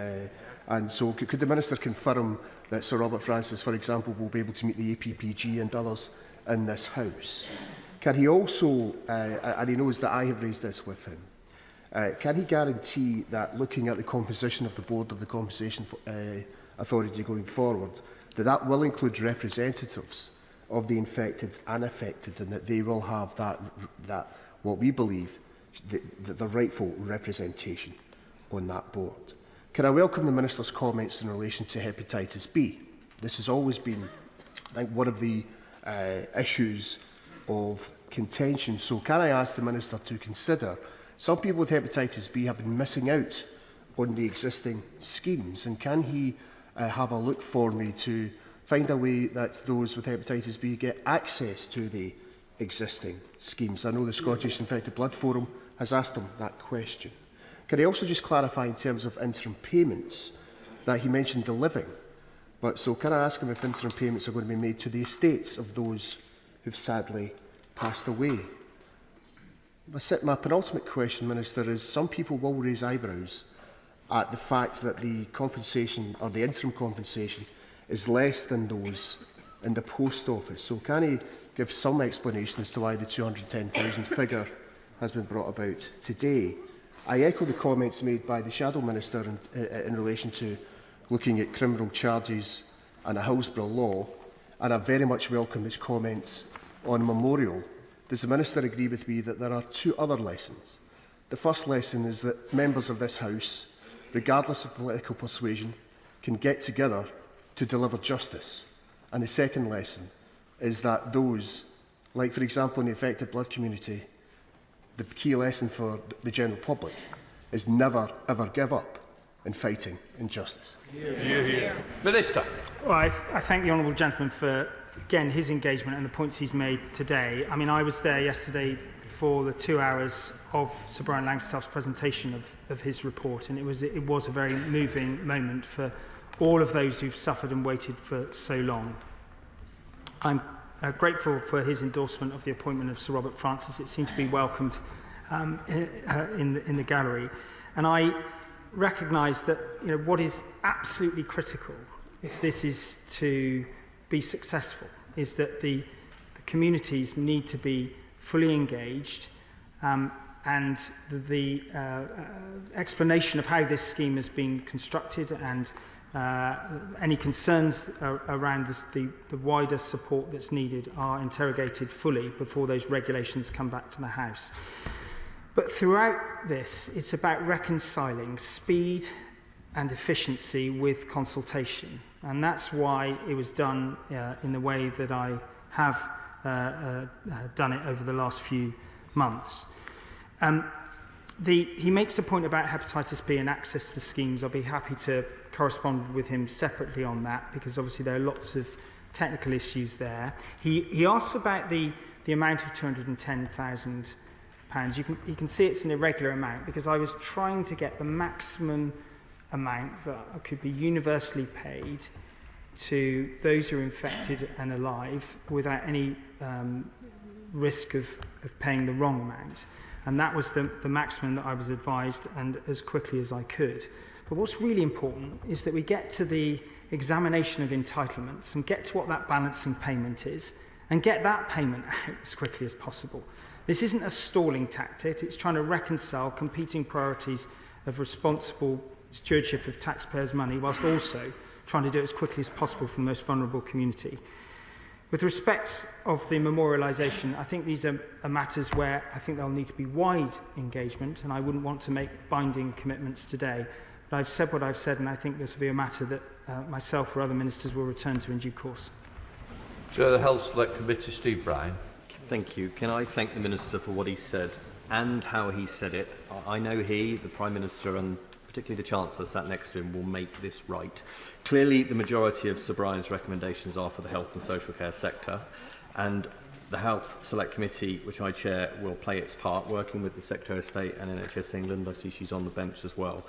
And so could the Minister confirm that Sir Robert Francis, for example, will be able to meet the APPG and others in this House? Can he also, and he knows that I have raised this with him, can he guarantee that looking at the composition of the Board of the Compensation Authority going forward, that will include representatives of the infected and affected, and that they will have that what we believe, the rightful representation on that board? Can I welcome the Minister's comments in relation to hepatitis B? This has always been, I think, one of the issues of contention. So can I ask the Minister to consider, some people with hepatitis B have been missing out on the existing schemes? And can he have a look for me to find a way that those with hepatitis B get access to the existing schemes? I know the Scottish Infected Blood Forum has asked him that question. Can he also just clarify in terms of interim payments that he mentioned the living? But so can I ask him if interim payments are going to be made to the estates of those who've sadly passed away? My penultimate question, Minister, is some people will raise eyebrows at the fact that the compensation, or the interim compensation, is less than those in the post office. So can he give some explanation as to why the 210,000 figure has been brought about today? I echo the comments made by the Shadow Minister in relation to looking at criminal charges and a Hillsborough law, and I very much welcome his comments on memorial. Does the Minister agree with me that there are two other lessons? The first lesson is that members of this House, regardless of political persuasion, can get together to deliver justice. And the second lesson is that those, like for example in the affected blood community, the key lesson for the general public is never ever give up in fighting injustice. Minister. Well, I thank the honourable gentleman for, again, his engagement and the points he's made today. I mean, I was there yesterday for the 2 hours of Sir Brian Langstaff's presentation of his report, and it was a very moving moment for all of those who've suffered and waited for so long. I'm grateful for his endorsement of the appointment of Sir Robert Francis. It seemed to be welcomed in the gallery. And I recognise that what is absolutely critical, if this is to be successful, is that the communities need to be fully engaged, and the explanation of how this scheme has been constructed and any concerns around the wider support that's needed are interrogated fully before those regulations come back to the House. But throughout this, it's about reconciling speed and efficiency with consultation. And that's why it was done in the way that I have done it over the last few months. He makes a point about hepatitis B and access to the schemes. I'll be happy to correspond with him separately on that, because obviously there are lots of technical issues there. He asks about the amount of £210,000. You can see it's an irregular amount, because I was trying to get the maximum amount that could be universally paid to those who are infected and alive without any risk of paying the wrong amount. And that was the maximum that I was advised, and as quickly as I could. But what's really important is that we get to the examination of entitlements and get to what that balancing payment is and get that payment out as quickly as possible. This isn't a stalling tactic. It's trying to reconcile competing priorities of responsible stewardship of taxpayers' money, whilst also trying to do it as quickly as possible for the most vulnerable community. With respect of the memorialisation, I think these are matters where I think there'll need to be wide engagement, and I wouldn't want to make binding commitments today. But I've said what I've said, and I think this will be a matter that myself or other ministers will return to in due course. Chair of the Health Select Committee, Steve Bryan. Thank you. Can I thank the Minister for what he said and how he said it? I know he, the Prime Minister, and particularly the Chancellor sat next to him, will make this right. Clearly, the majority of Sir Brian's recommendations are for the health and social care sector, and the Health Select Committee, which I chair, will play its part, working with the Secretary of State and NHS England, I see she's on the bench as well,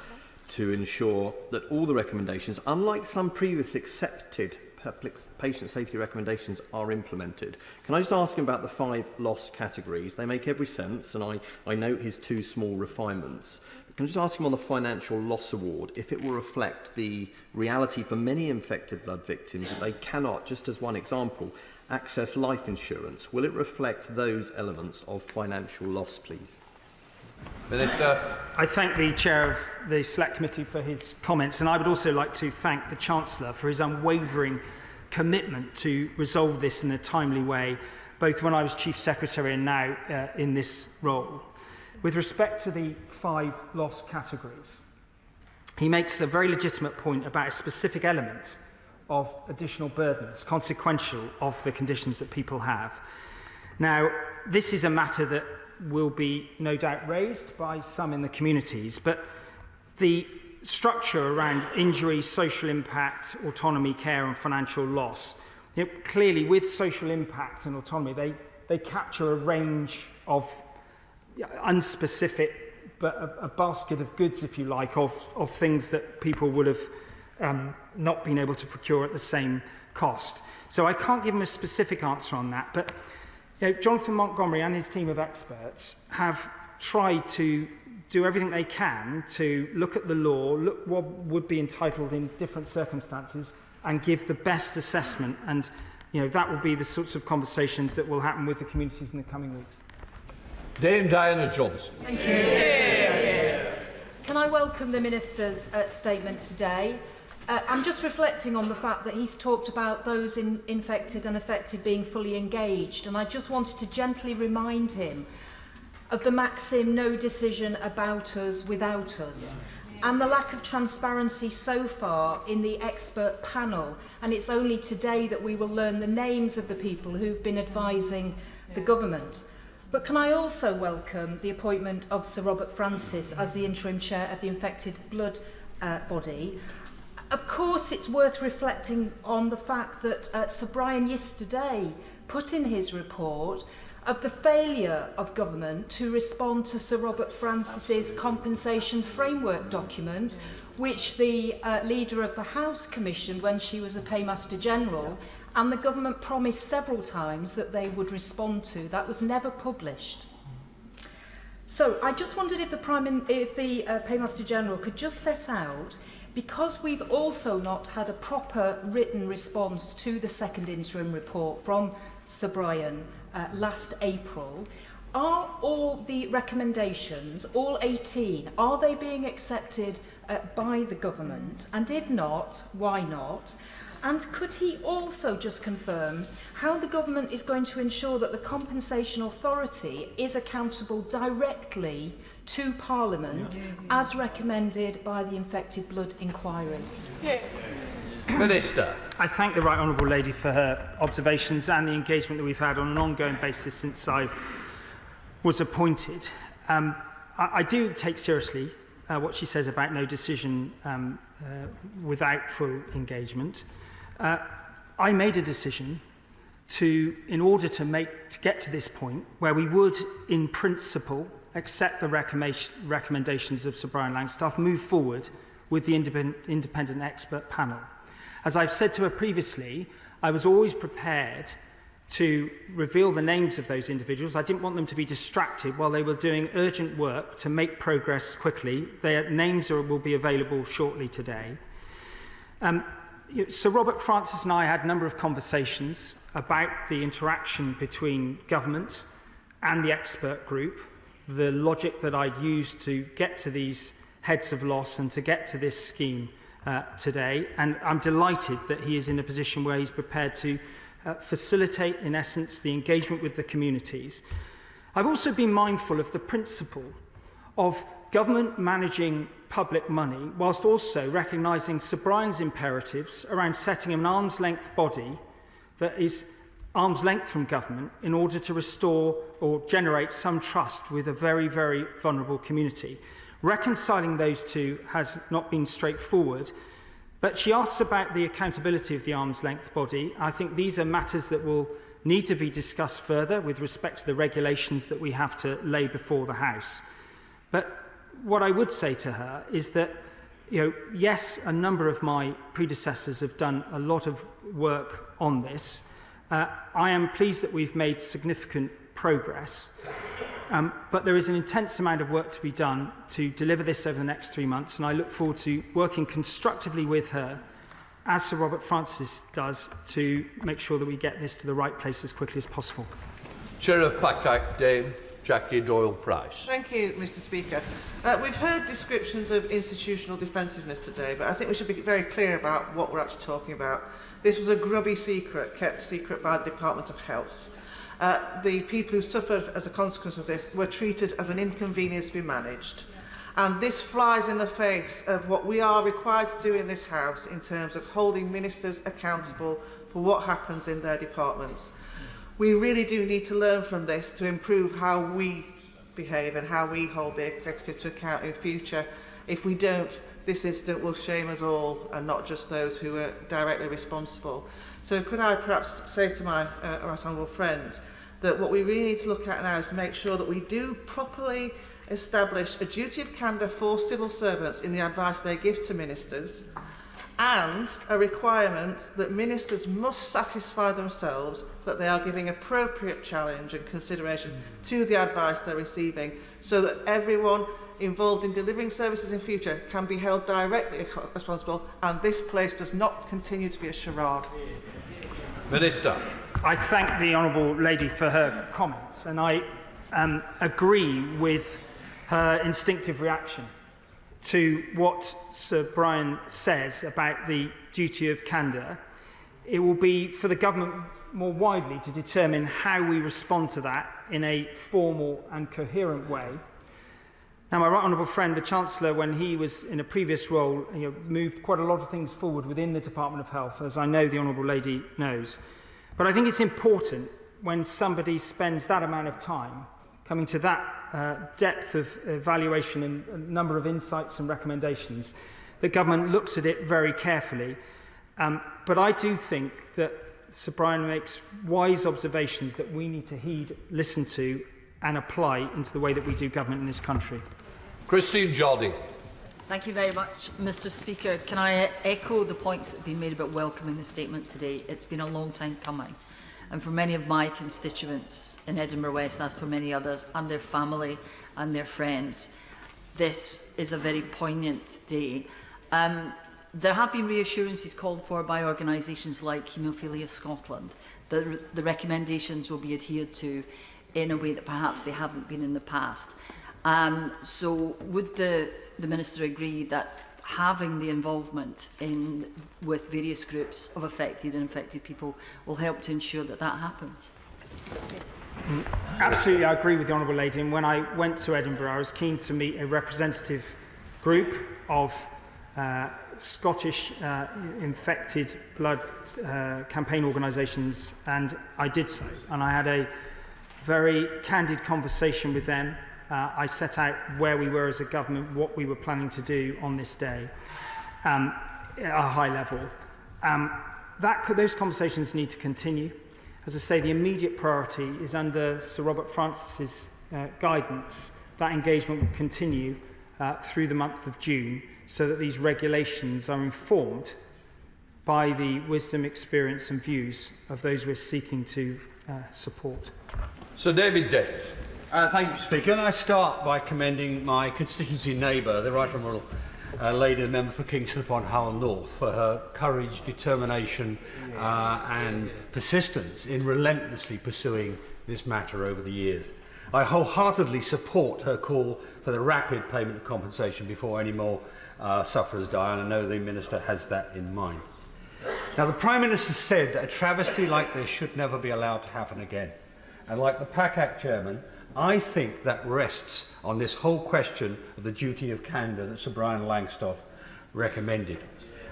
to ensure that all the recommendations, unlike some previous accepted patient safety recommendations, are implemented. Can I just ask him about the 5 loss categories? They make every sense, and I note his 2 small refinements. Can I just ask him on the financial loss award, if it will reflect the reality for many infected blood victims that they cannot, just as one example, access life insurance? Will it reflect those elements of financial loss, please? Minister. I thank the Chair of the Select Committee for his comments, and I would also like to thank the Chancellor for his unwavering commitment to resolve this in a timely way, both when I was Chief Secretary and now in this role. With respect to the 5 loss categories, he makes a very legitimate point about a specific element of additional burdens, consequential of the conditions that people have. Now, this is a matter that will be no doubt raised by some in the communities, but the structure around injury, social impact, autonomy, care and financial loss. Clearly, with social impact and autonomy, they capture a range of unspecific, but a basket of goods, if you like, of things that people would have not been able to procure at the same cost. So I can't give him a specific answer on that, but Jonathan Montgomery and his team of experts have tried to do everything they can to look at the law, look what would be entitled in different circumstances, and give the best assessment. And that will be the sorts of conversations that will happen with the communities in the coming weeks. Dame Diana Johnson. Thank you, Mr. Speaker. Can I welcome the Minister's statement today? I'm just reflecting on the fact that he's talked about those infected and affected being fully engaged, and I just wanted to gently remind him of the maxim, no decision about us without us, and the lack of transparency so far in the expert panel, and it's only today that we will learn the names of the people who've been advising the government. But can I also welcome the appointment of Sir Robert Francis as the interim chair of the Infected Blood body. Of course, it's worth reflecting on the fact that Sir Brian yesterday put in his report of the failure of government to respond to Sir Robert Francis's compensation framework document, which the leader of the House commissioned when she was a Paymaster General, and the government promised several times that they would respond to. That was never published. So I just wondered if the Paymaster General could just set out, because we've also not had a proper written response to the second interim report from Sir Brian last April, are all the recommendations, all 18, are they being accepted by the government? And if not, why not? And could he also just confirm how the government is going to ensure that the Compensation Authority is accountable directly to Parliament as recommended by the Infected Blood Inquiry? Minister. I thank the Right Honourable Lady for her observations and the engagement that we've had on an ongoing basis since I was appointed. I do take seriously what she says about no decision without full engagement. I made a decision in order to get to this point where we would, in principle, accept the recommendations of Sir Brian Langstaff, move forward with the independent expert panel. As I've said to her previously, I was always prepared to reveal the names of those individuals. I didn't want them to be distracted while they were doing urgent work to make progress quickly. Their names will be available shortly today. Sir Robert Francis and I had a number of conversations about the interaction between government and the expert group, the logic that I'd used to get to these heads of loss and to get to this scheme today. And I'm delighted that he is in a position where he's prepared to facilitate, in essence, the engagement with the communities. I've also been mindful of the principle of government managing public money, whilst also recognising Sir Brian's imperatives around setting an arm's length body that is arm's length from government in order to restore or generate some trust with a very, very vulnerable community. Reconciling those two has not been straightforward, but she asks about the accountability of the arm's length body. I think these are matters that will need to be discussed further with respect to the regulations that we have to lay before the House. But what I would say to her is that, yes, a number of my predecessors have done a lot of work on this. I am pleased that we've made significant progress, but there is an intense amount of work to be done to deliver this over the next 3 months, and I look forward to working constructively with her, as Sir Robert Francis does, to make sure that we get this to the right place as quickly as possible. Chair of PACAC, Dame Jackie Doyle-Price. Thank you, Mr. Speaker. We've heard descriptions of institutional defensiveness today, but I think we should be very clear about what we're actually talking about. This was a grubby secret, kept secret by the Department of Health. The people who suffered as a consequence of this were treated as an inconvenience to be managed. And this flies in the face of what we are required to do in this House in terms of holding ministers accountable for what happens in their departments. We really do need to learn from this to improve how we behave and how we hold the executive to account in future. If we don't, this incident will shame us all and not just those who are directly responsible. So could I perhaps say to my right honourable friend that what we really need to look at now is make sure that we do properly establish a duty of candour for civil servants in the advice they give to ministers, and a requirement that ministers must satisfy themselves that they are giving appropriate challenge and consideration to the advice they're receiving, so that everyone involved in delivering services in future can be held directly responsible and this place does not continue to be a charade. Minister. I thank the Honourable Lady for her comments, and I agree with her instinctive reaction to what Sir Brian says about the duty of candour. It will be for the government more widely to determine how we respond to that in a formal and coherent way. Now, my right honourable friend, the Chancellor, when he was in a previous role, moved quite a lot of things forward within the Department of Health, as I know the Honourable Lady knows. But I think it's important when somebody spends that amount of time coming to that depth of evaluation and a number of insights and recommendations, the government looks at it very carefully. But I do think that Sir Brian makes wise observations that we need to heed, listen to and apply into the way that we do government in this country. Christine Jolly. Thank you very much, Mr Speaker. Can I echo the points that have been made about welcoming the statement today? It's been a long time coming. And for many of my constituents in Edinburgh West, as for many others, and their family and their friends, this is a very poignant day. There have been reassurances called for by organisations like Haemophilia Scotland that the recommendations will be adhered to in a way that perhaps they haven't been in the past. So would the Minister agree that having the involvement with various groups of affected and infected people will help to ensure that that happens? Absolutely, I agree with the Honourable Lady. And when I went to Edinburgh, I was keen to meet a representative group of Scottish infected blood campaign organisations, and I did so. And I had a very candid conversation with them. I set out where we were as a government, what we were planning to do on this day at a high level. Those conversations need to continue. As I say, the immediate priority is under Sir Robert Francis's guidance. That engagement will continue through the month of June so that these regulations are informed by the wisdom, experience and views of those we're seeking to support. Sir David Dent. Thank you, Speaker. And I start by commending my constituency neighbour, the Right Honourable Lady, the member for Kingston upon Hull North, for her courage, determination and persistence in relentlessly pursuing this matter over the years. I wholeheartedly support her call for the rapid payment of compensation before any more sufferers die, and I know the Minister has that in mind. Now, the Prime Minister said that a travesty like this should never be allowed to happen again. And like the PACAC chairman, I think that rests on this whole question of the duty of candour that Sir Brian Langstoff recommended.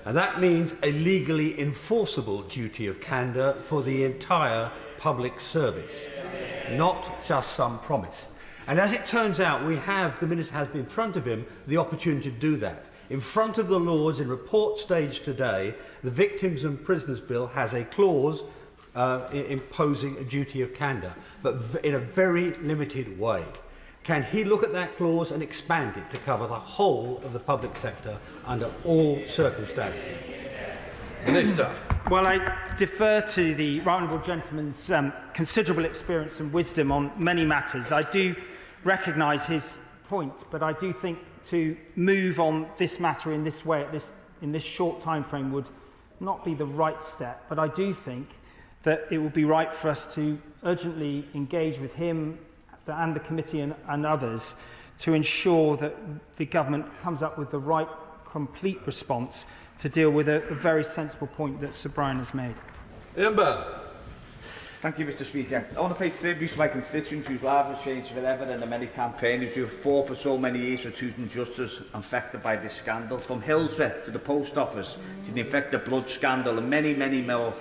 And that means a legally enforceable duty of candour for the entire public service, not just some promise. And as it turns out, the Minister has in front of him the opportunity to do that. In front of the Lords, in report stage today, the Victims and Prisoners Bill has a clause imposing a duty of candour, but in a very limited way. Can he look at that clause and expand it to cover the whole of the public sector under all circumstances? Minister. Well, I defer to the right honourable gentleman's considerable experience and wisdom on many matters. I do recognise his point, but I do think to move on this matter in this way, in this short time frame, would not be the right step. But I do think that it will be right for us to urgently engage with him and the committee and others to ensure that the government comes up with the right complete response to deal with a very sensible point that Sir Brian has made. Ian Byrne. Thank you, Mr Speaker. I want to pay tribute to my constituents whose lives have changed forever and the many campaigners who have fought for so many years for truth and justice affected by this scandal. From Hillsborough to the post office to the infected blood scandal and many, many more.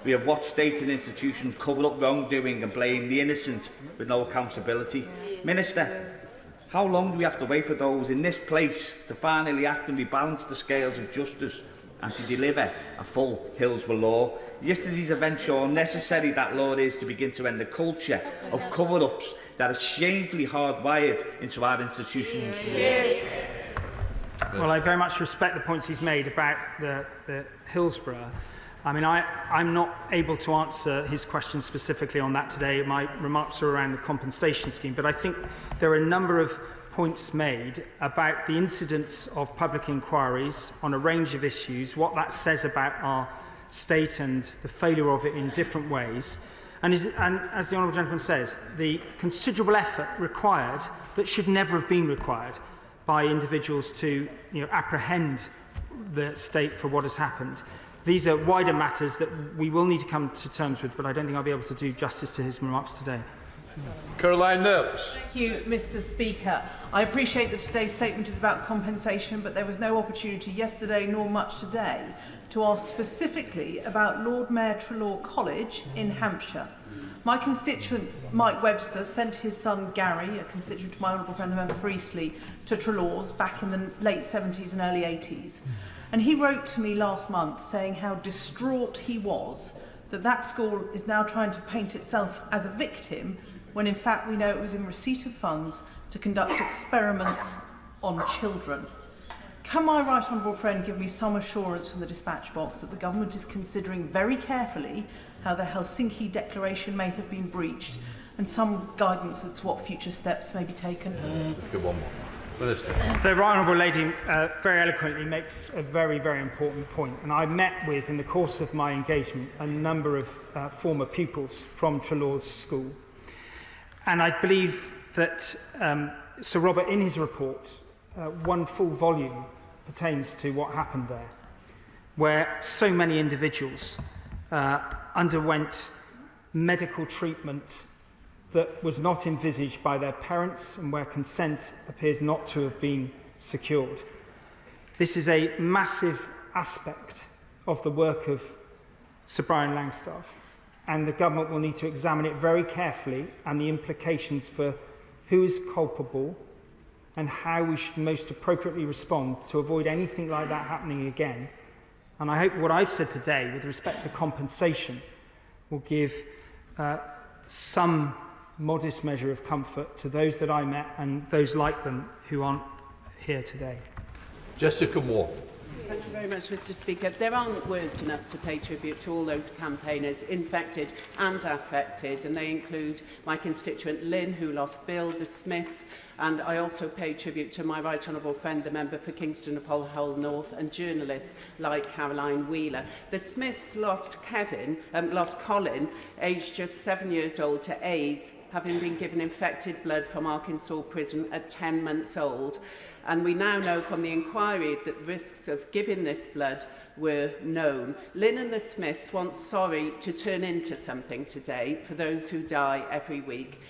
We have watched states and institutions cover up wrongdoing and blame the innocent with no accountability. Minister, How long do we have to wait for those in this place to finally act and rebalance the scales of justice and to deliver a full Hillsborough law? Yesterday's event show how necessary that law is to begin to end the culture of cover-ups that is shamefully hardwired into our institutions. Well, I very much respect the points he's made about the Hillsborough. I mean, I'm not able to answer his question specifically on that today. My remarks are around the compensation scheme, but I think there are a number of points made about the incidence of public inquiries on a range of issues, what that says about our state and the failure of it in different ways. And as the Honourable Gentleman says, the considerable effort required that should never have been required by individuals to apprehend the state for what has happened. These are wider matters that we will need to come to terms with, but I don't think I'll be able to do justice to his remarks today. Caroline Knowles. Thank you, Mr. Speaker. I appreciate that today's statement is about compensation, but there was no opportunity yesterday nor much today to ask specifically about Lord Mayor Treloar College in Hampshire. My constituent, Mike Webster, sent his son Gary, a constituent of my honourable friend, the member for Eastleigh, to Treloar's back in the late 70s and early 80s. And he wrote to me last month saying how distraught he was that that school is now trying to paint itself as a victim when in fact we know it was in receipt of funds to conduct experiments on children. Can my right honourable friend give me some assurance from the dispatch box that the government is considering very carefully how the Helsinki Declaration may have been breached and some guidance as to what future steps may be taken? Good one. Minister. The right honourable lady very eloquently makes a very, very important point. And I met with, in the course of my engagement, a number of former pupils from Treloar's school. And I believe that Sir Robert, in his report, one full volume pertains to what happened there, where so many individuals underwent medical treatment that was not envisaged by their parents and where consent appears not to have been secured. This is a massive aspect of the work of Sir Brian Langstaff, and the government will need to examine it very carefully and the implications for who is culpable and how we should most appropriately respond to avoid anything like that happening again. And I hope what I've said today with respect to compensation will give some modest measure of comfort to those that I met and those like them who aren't here today. Jessica Moore. Thank you very much, Mr. Speaker. There aren't words enough to pay tribute to all those campaigners infected and affected, and they include my constituent Lynn, who lost Bill, the Smiths, and I also pay tribute to my right honourable friend, the member for Kingston-upon Hull North, and journalists like Caroline Wheeler. The Smiths lost Colin, aged just 7 years old, to AIDS, having been given infected blood from Arkansas prison at 10 months old. And we now know from the inquiry that risks of giving this blood were known. Lynn and the Smiths want sorry to turn into something today for those who die every week.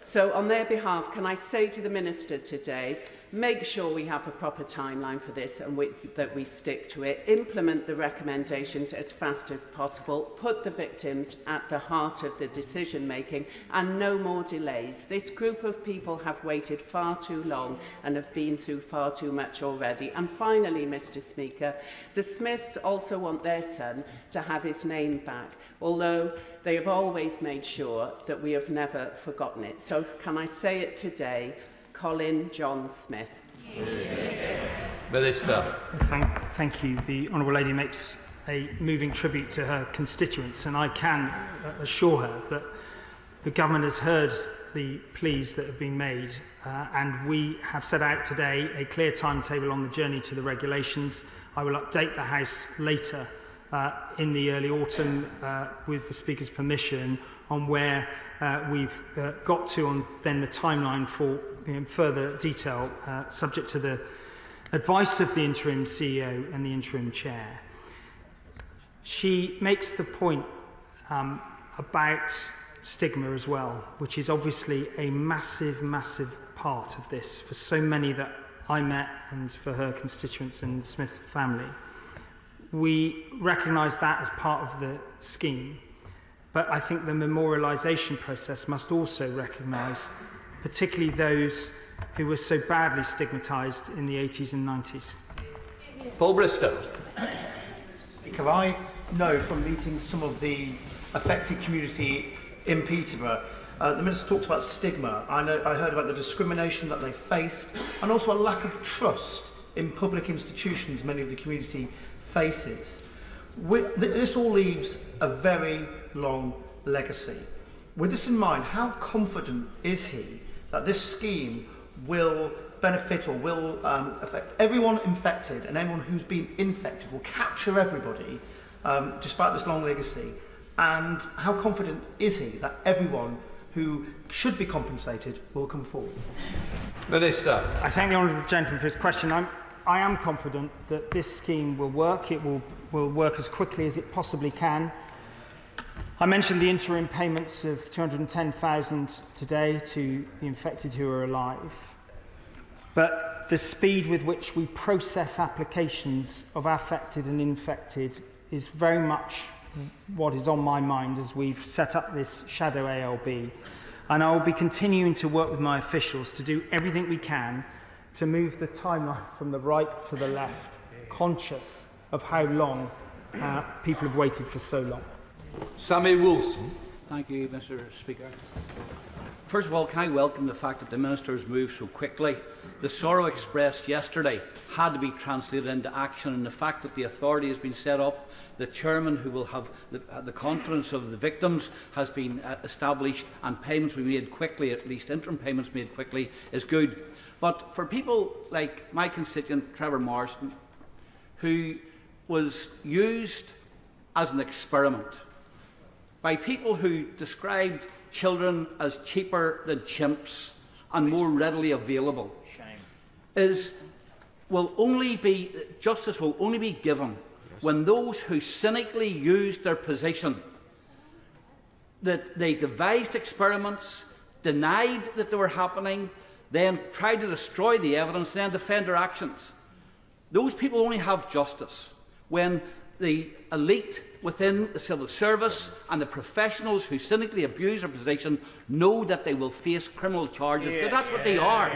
So on their behalf, can I say to the Minister today, make sure we have a proper timeline for this and that we stick to it, implement the recommendations as fast as possible, put the victims at the heart of the decision making, and no more delays. This group of people have waited far too long and have been through far too much already. And finally, Mr. Speaker, the Smiths also want their son to have his name back, although they have always made sure that we have never forgotten it. So can I say it today? Colin John Smith. Minister. Thank you. The Honourable Lady makes a moving tribute to her constituents, and I can assure her that the government has heard the pleas that have been made, and we have set out today a clear timetable on the journey to the regulations. I will update the House later in the early autumn with the Speaker's permission on where we've got to on then the timeline for further detail, subject to the advice of the interim CEO and the interim chair. She makes the point about stigma as well, which is obviously a massive, massive part of this for so many that I met and for her constituents and the Smith family. We recognise that as part of the scheme, but I think the memorialisation process must also recognise particularly those who were so badly stigmatised in the 80s and 90s. Paul Bristow. Because I know from meeting some of the affected community in Peterborough, the Minister talked about stigma. I heard about the discrimination that they faced and also a lack of trust in public institutions many of the community faces. This all leaves a very long legacy. With this in mind, how confident is he that this scheme will benefit or will affect everyone infected, and anyone who's been infected will capture everybody despite this long legacy? And how confident is he that everyone who should be compensated will come forward? Minister. I thank the honourable gentleman for his question. I am confident that this scheme will work. It will work as quickly as it possibly can. I mentioned the interim payments of $210,000 today to the infected who are alive. But the speed with which we process applications of affected and infected is very much what is on my mind as we've set up this shadow ALB. And I will be continuing to work with my officials to do everything we can to move the timeline from the right to the left, conscious of how long people have waited for so long. Sammy Wilson. Thank you, Mr. Speaker. First of all, can I welcome the fact that the Minister has moved so quickly. The sorrow expressed yesterday had to be translated into action, and the fact that the authority has been set up, the chairman who will have the confidence of the victims has been established, and payments will be made quickly, at least interim payments made quickly, is good. But for people like my constituent Trevor Morrison, who was used as an experiment by people who described children as cheaper than chimps and more readily available, justice will only be given when those who cynically used their position, that they devised experiments, denied that they were happening, then tried to destroy the evidence, then defend their actions. Those people only have justice when the elite within the civil service and the professionals who cynically abuse their position know that they will face criminal charges, because that's what they are,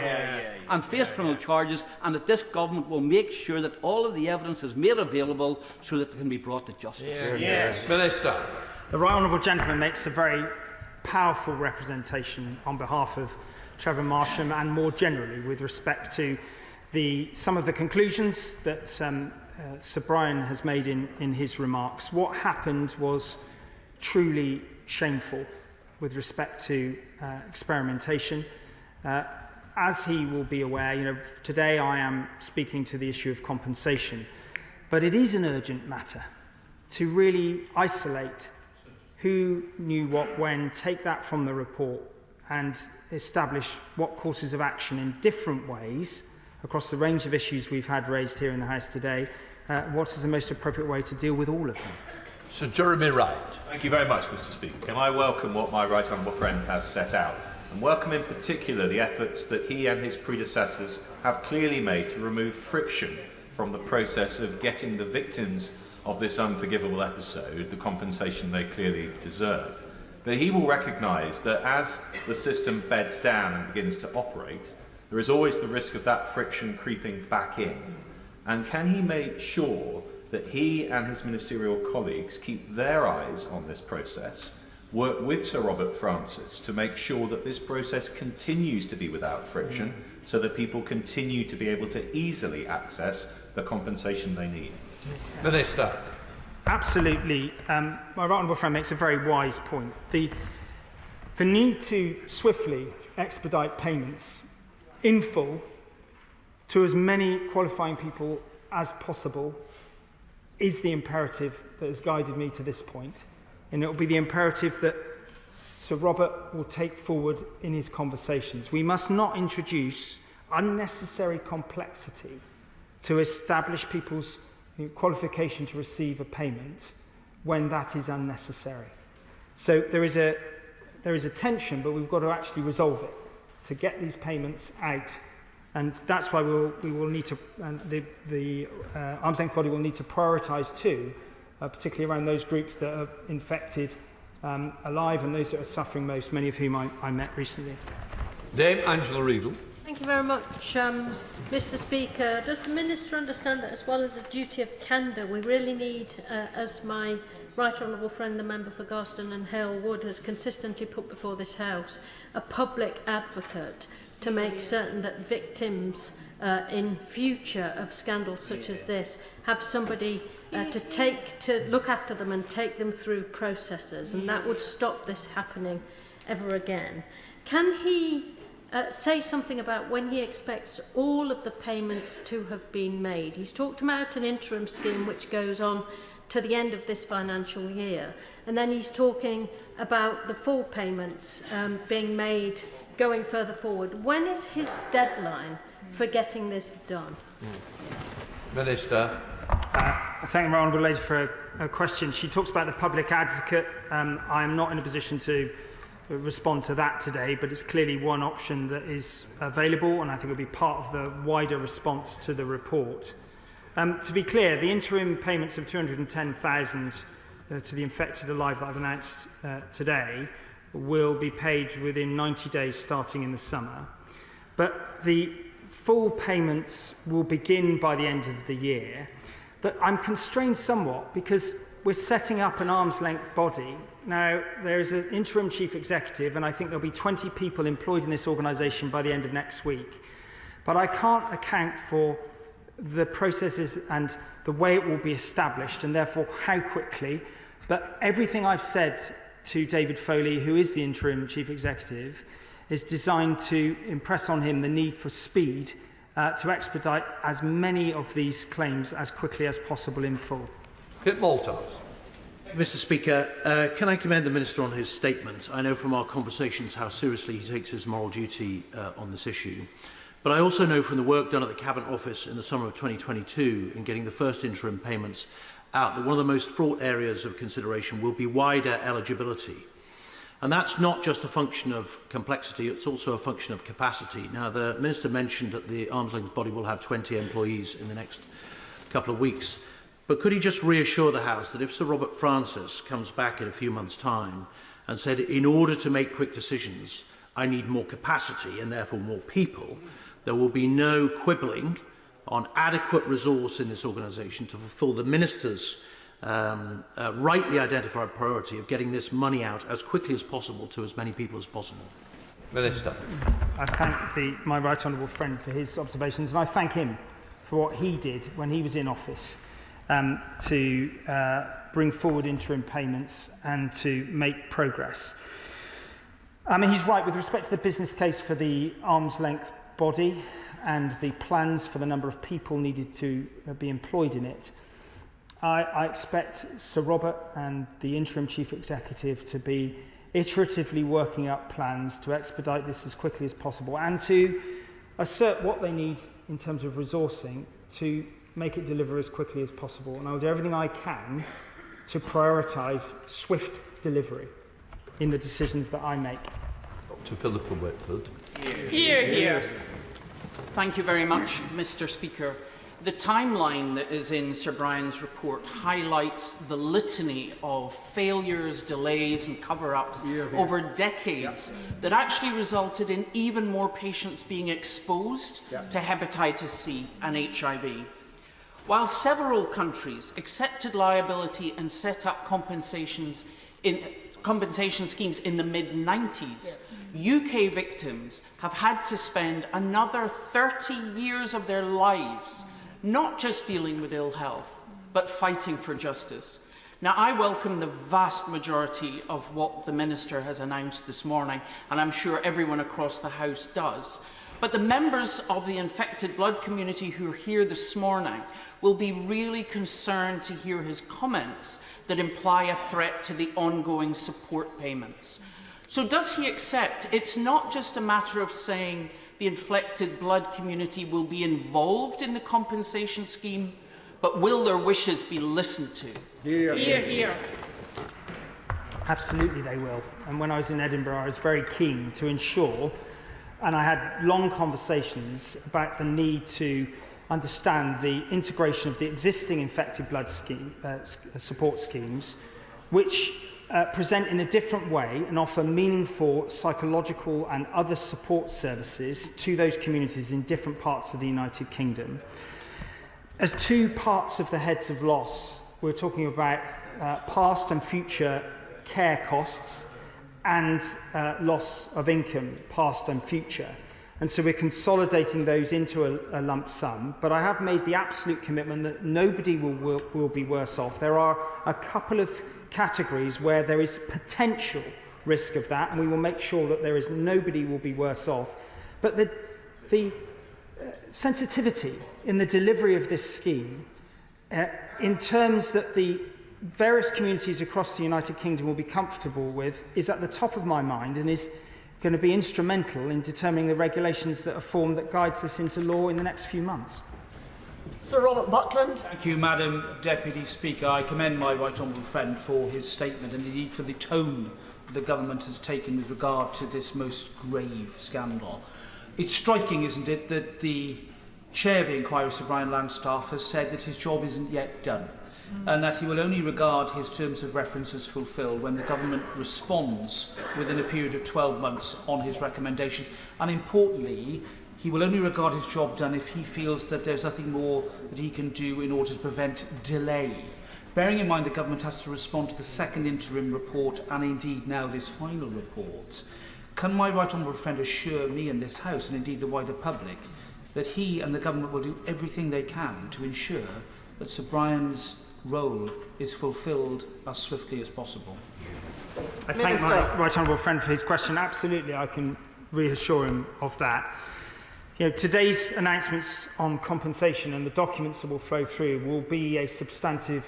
and face criminal charges, and that this government will make sure that all of the evidence is made available so that they can be brought to justice. Minister. The right honourable gentleman makes a very powerful representation on behalf of Trevor Marsham and more generally with respect to some of the conclusions that Sir Brian has made in his remarks. What happened was truly shameful with respect to experimentation. As he will be aware, today I am speaking to the issue of compensation, but it is an urgent matter to really isolate who knew what when, take that from the report and establish what courses of action in different ways across the range of issues we've had raised here in the House today. What is the most appropriate way to deal with all of them? Sir Jeremy Wright. Thank you very much, Mr. Speaker. Can I welcome what my right honourable friend has set out, and welcome in particular the efforts that he and his predecessors have clearly made to remove friction from the process of getting the victims of this unforgivable episode the compensation they clearly deserve. But he will recognise that as the system beds down and begins to operate, there is always the risk of that friction creeping back in. And can he make sure that he and his ministerial colleagues keep their eyes on this process, work with Sir Robert Francis to make sure that this process continues to be without friction, so that people continue to be able to easily access the compensation they need? Minister. Absolutely. My right honourable friend makes a very wise point. The need to swiftly expedite payments in full to as many qualifying people as possible is the imperative that has guided me to this point, and it will be the imperative that Sir Robert will take forward in his conversations. We must not introduce unnecessary complexity to establish people's qualification to receive a payment when that is unnecessary. So there is a tension, but we've got to actually resolve it to get these payments out. And that's why we will need to, the arm's length body will need to prioritise too, particularly around those groups that are infected alive and those that are suffering most, many of whom I met recently. Dame Angela Riedel. Thank Thank you very much, Mr. Speaker. Does the Minister understand that as well as a duty of candour, we really need, as my right honourable friend, the member for Garston and Hale Wood, has consistently put before this House, a public advocate to make certain that victims in future of scandals such as this have somebody to look after them and take them through processes, and that would stop this happening ever again. Can he say something about when he expects all of the payments to have been made? He's talked about an interim scheme which goes on to the end of this financial year, and then he's talking about the full payments being made going further forward. When is his deadline for getting this done? Minister. I thank the Honourable Lady for a question. She talks about the public advocate. I am not in a position to respond to that today, but it's clearly one option that is available, and I think will be part of the wider response to the report. To be clear, the interim payments of £210,000 to the infected alive that I've announced today will be paid within 90 days starting in the summer. But the full payments will begin by the end of the year. But I'm constrained somewhat because we're setting up an arm's length body. Now, there is an interim chief executive, and I think there'll be 20 people employed in this organisation by the end of next week. But I can't account for the processes and the way it will be established, and therefore how quickly. But everything I've said to David Foley, who is the interim chief executive, is designed to impress on him the need for speed to expedite as many of these claims as quickly as possible in full. Kit Malthouse. Mr. Speaker, can I commend the Minister on his statement? I know from our conversations how seriously he takes his moral duty on this issue. But I also know from the work done at the Cabinet Office in the summer of 2022 in getting the first interim payments out that one of the most fraught areas of consideration will be wider eligibility. And that's not just a function of complexity, it's also a function of capacity. Now, the Minister mentioned that the arm's length body will have 20 employees in the next couple of weeks. But could he just reassure the House that if Sir Robert Francis comes back in a few months' time and said, in order to make quick decisions, I need more capacity and therefore more people, there will be no quibbling on adequate resource in this organisation to fulfil the Minister's rightly identified priority of getting this money out as quickly as possible to as many people as possible. Minister. I thank my right honourable friend for his observations, and I thank him for what he did when he was in office to bring forward interim payments and to make progress. I mean, he's right with respect to the business case for the arm's length body and the plans for the number of people needed to be employed in it. I expect Sir Robert and the interim chief executive to be iteratively working up plans to expedite this as quickly as possible and to assert what they need in terms of resourcing to make it deliver as quickly as possible. And I'll do everything I can to prioritise swift delivery in the decisions that I make. To Philippa Whitford. Hear, hear. Thank you very much, Mr. Speaker. The timeline that is in Sir Brian's report highlights the litany of failures, delays and cover-ups over decades that actually resulted in even more patients being exposed to hepatitis C and HIV. While several countries accepted liability and set up compensation schemes in the mid-90s, UK victims have had to spend another 30 years of their lives not just dealing with ill health, but fighting for justice. Now, I welcome the vast majority of what the Minister has announced this morning, and I'm sure everyone across the House does. But the members of the infected blood community who are here this morning will be really concerned to hear his comments that imply a threat to the ongoing support payments. So does he accept it's not just a matter of saying the infected blood community will be involved in the compensation scheme, but will their wishes be listened to? Hear, hear, hear. Absolutely they will. And when I was in Edinburgh, I was very keen to ensure, and I had long conversations about the need to understand the integration of the existing infected blood scheme, support schemes, which present in a different way and offer meaningful psychological and other support services to those communities in different parts of the United Kingdom. As two parts of the heads of loss, we're talking about past and future care costs and loss of income, past and future. And so we're consolidating those into a lump sum, but I have made the absolute commitment that nobody will be worse off. There are a couple of categories where there is potential risk of that, and we will make sure that nobody will be worse off. But the sensitivity in the delivery of this scheme, in terms that the various communities across the United Kingdom will be comfortable with, is at the top of my mind and is going to be instrumental in determining the regulations that are formed that guides this into law in the next few months. Sir Robert Buckland. Thank you, Madam Deputy Speaker. I commend my right honourable friend for his statement and indeed for the tone the government has taken with regard to this most grave scandal. It's striking, isn't it, that the chair of the inquiry, Sir Brian Langstaff, has said that his job isn't yet done and that he will only regard his terms of reference as fulfilled when the government responds within a period of 12 months on his recommendations. And importantly, he will only regard his job done if he feels that there's nothing more that he can do in order to prevent delay. Bearing in mind the government has to respond to the second interim report and indeed now this final report, can my right honourable friend assure me and this House and indeed the wider public that he and the government will do everything they can to ensure that Sir Brian's role is fulfilled as swiftly as possible? I thank my right honourable friend for his question. Absolutely, I can reassure him of that. Today's announcements on compensation and the documents that will flow through will be a substantive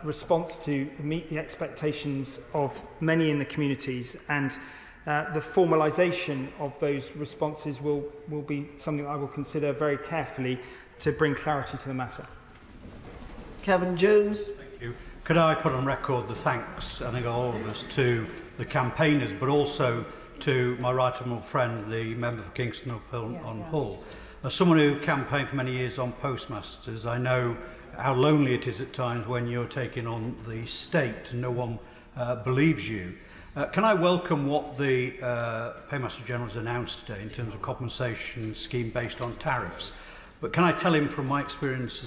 response to meet the expectations of many in the communities, and the formalisation of those responses will be something I will consider very carefully to bring clarity to the matter. Kevin Jones. Thank you. Could I put on record the thanks, I think, of all of us to the campaigners, but also to my right honourable friend, the member for Kingston upon Hull. As someone who campaigned for many years on postmasters, I know how lonely it is at times when you're taking on the state and no one believes you. Can I welcome what the Paymaster General has announced today in terms of compensation scheme based on tariffs? But can I tell him from my experience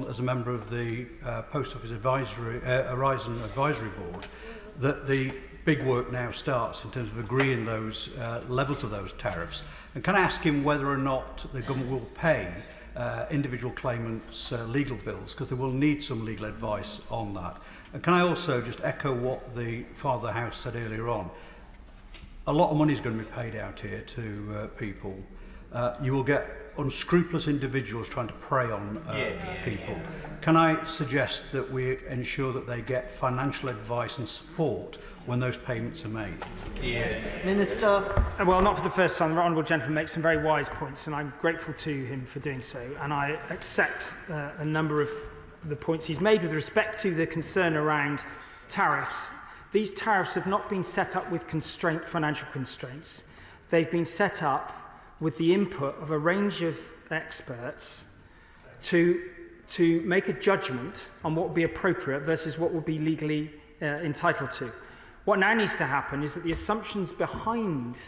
as a member of the Post Office Horizon Advisory Board that the big work now starts in terms of agreeing those levels of those tariffs. And can I ask him whether or not the government will pay individual claimants' legal bills, because they will need some legal advice on that. And can I also just echo what the Father of the House said earlier on? A lot of money is going to be paid out here to people. You will get unscrupulous individuals trying to prey on people. Can I suggest that we ensure that they get financial advice and support when those payments are made? Minister. Well, not for the first time. The honourable gentleman makes some very wise points, and I'm grateful to him for doing so. And I accept a number of the points he's made with respect to the concern around tariffs. These tariffs have not been set up with financial constraints. They've been set up with the input of a range of experts to make a judgment on what would be appropriate versus what would be legally entitled to. What now needs to happen is that the assumptions behind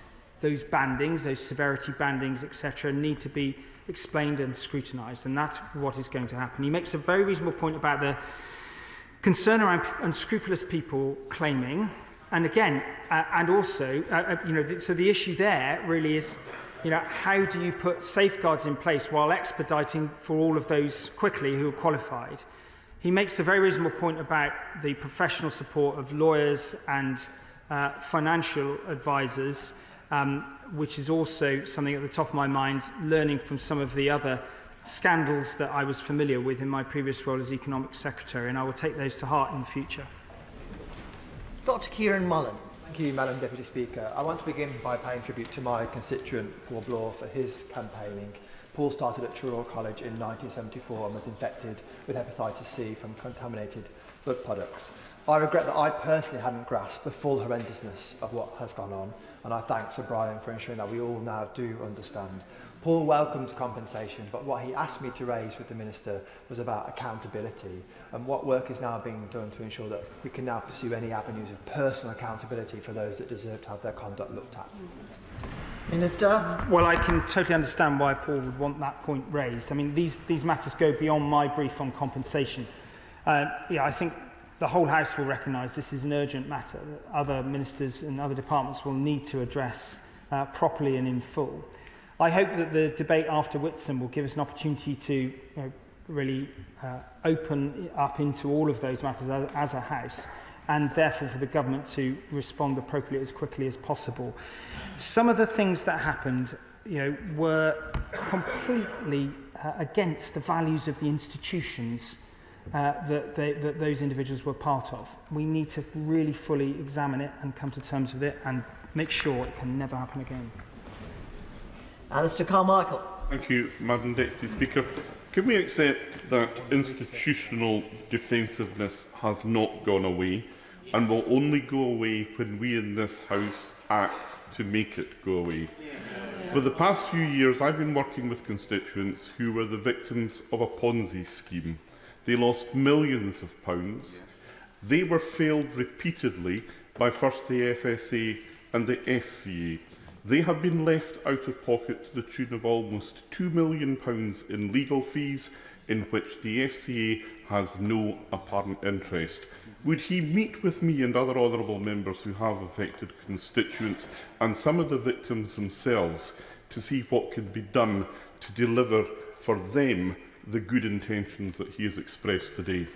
those bandings, those severity bandings, etc., need to be explained and scrutinised, and that's what is going to happen. He makes a very reasonable point about the concern around unscrupulous people claiming, and again, and also, so the issue there really is, how do you put safeguards in place while expediting for all of those quickly who are qualified? He makes a very reasonable point about the professional support of lawyers and financial advisors, which is also something at the top of my mind, learning from some of the other scandals that I was familiar with in my previous role as Economic Secretary, and I will take those to heart in the future. Dr. Kieran Mullen. Thank you, Madam Deputy Speaker. I want to begin by paying tribute to my constituent, Paul Bloor, for his campaigning. Paul started at Truro College in 1974 and was infected with hepatitis C from contaminated blood products. I regret that I personally hadn't grasped the full horrendousness of what has gone on, and I thank Sir Brian for ensuring that we all now do understand Paul welcomes compensation, but what he asked me to raise with the Minister was about accountability and what work is now being done to ensure that we can now pursue any avenues of personal accountability for those that deserve to have their conduct looked at. Minister? Well, I can totally understand why Paul would want that point raised. I mean, these matters go beyond my brief on compensation. I think the whole House will recognise this is an urgent matter that other ministers and other departments will need to address properly and in full. I hope that the debate after Whitsun will give us an opportunity to really open up into all of those matters as a House, and therefore for the government to respond appropriately as quickly as possible. Some of the things that happened were completely against the values of the institutions that those individuals were part of. We need to really fully examine it and come to terms with it and make sure it can never happen again. Alistair Carmichael. Thank you, Madam Deputy Speaker. Can we accept that institutional defensiveness has not gone away and will only go away when we in this House act to make it go away? For the past few years, I've been working with constituents who were the victims of a Ponzi scheme. They lost millions of pounds. They were failed repeatedly by first the FSA and the FCA. They have been left out of pocket to the tune of almost £2 million in legal fees, in which the FCA has no apparent interest. Would he meet with me and other honourable members who have affected constituents and some of the victims themselves to see what can be done to deliver for them the good intentions that he has expressed today?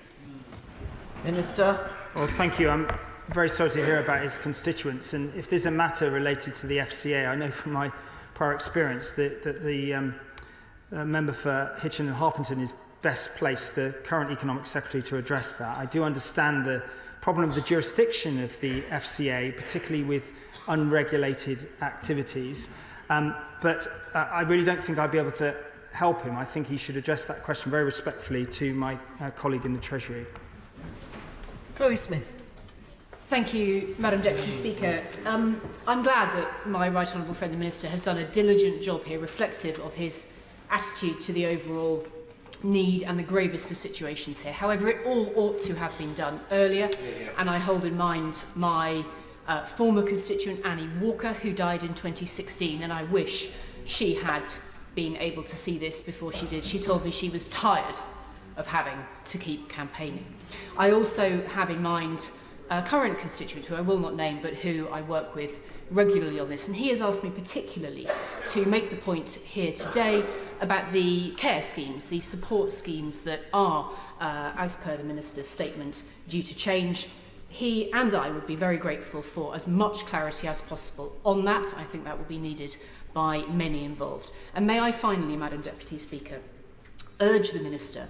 Minister? Well, thank you. I'm very sorry to hear about his constituents, and if there's a matter related to the FCA, I know from my prior experience that the member for Hitchin and Harpington is best placed, the current Economic Secretary, to address that. I do understand the problem of the jurisdiction of the FCA, particularly with unregulated activities, but I really don't think I'd be able to help him. I think he should address that question very respectfully to my colleague in the Treasury. Chloe Smith. Thank you, Madam Deputy Speaker. I'm glad that my right honourable friend the Minister has done a diligent job here, reflective of his attitude to the overall need and the gravest of situations here. However, it all ought to have been done earlier, and I hold in mind my former constituent Annie Walker, who died in 2016, and I wish she had been able to see this before she did. She told me she was tired of having to keep campaigning. I also have in mind a current constituent who I will not name, but who I work with regularly on this, and he has asked me particularly to make the point here today about the care schemes, the support schemes that are, as per the Minister's statement, due to change. He and I would be very grateful for as much clarity as possible on that. I think that will be needed by many involved. And may I finally, Madam Deputy Speaker, urge the Minister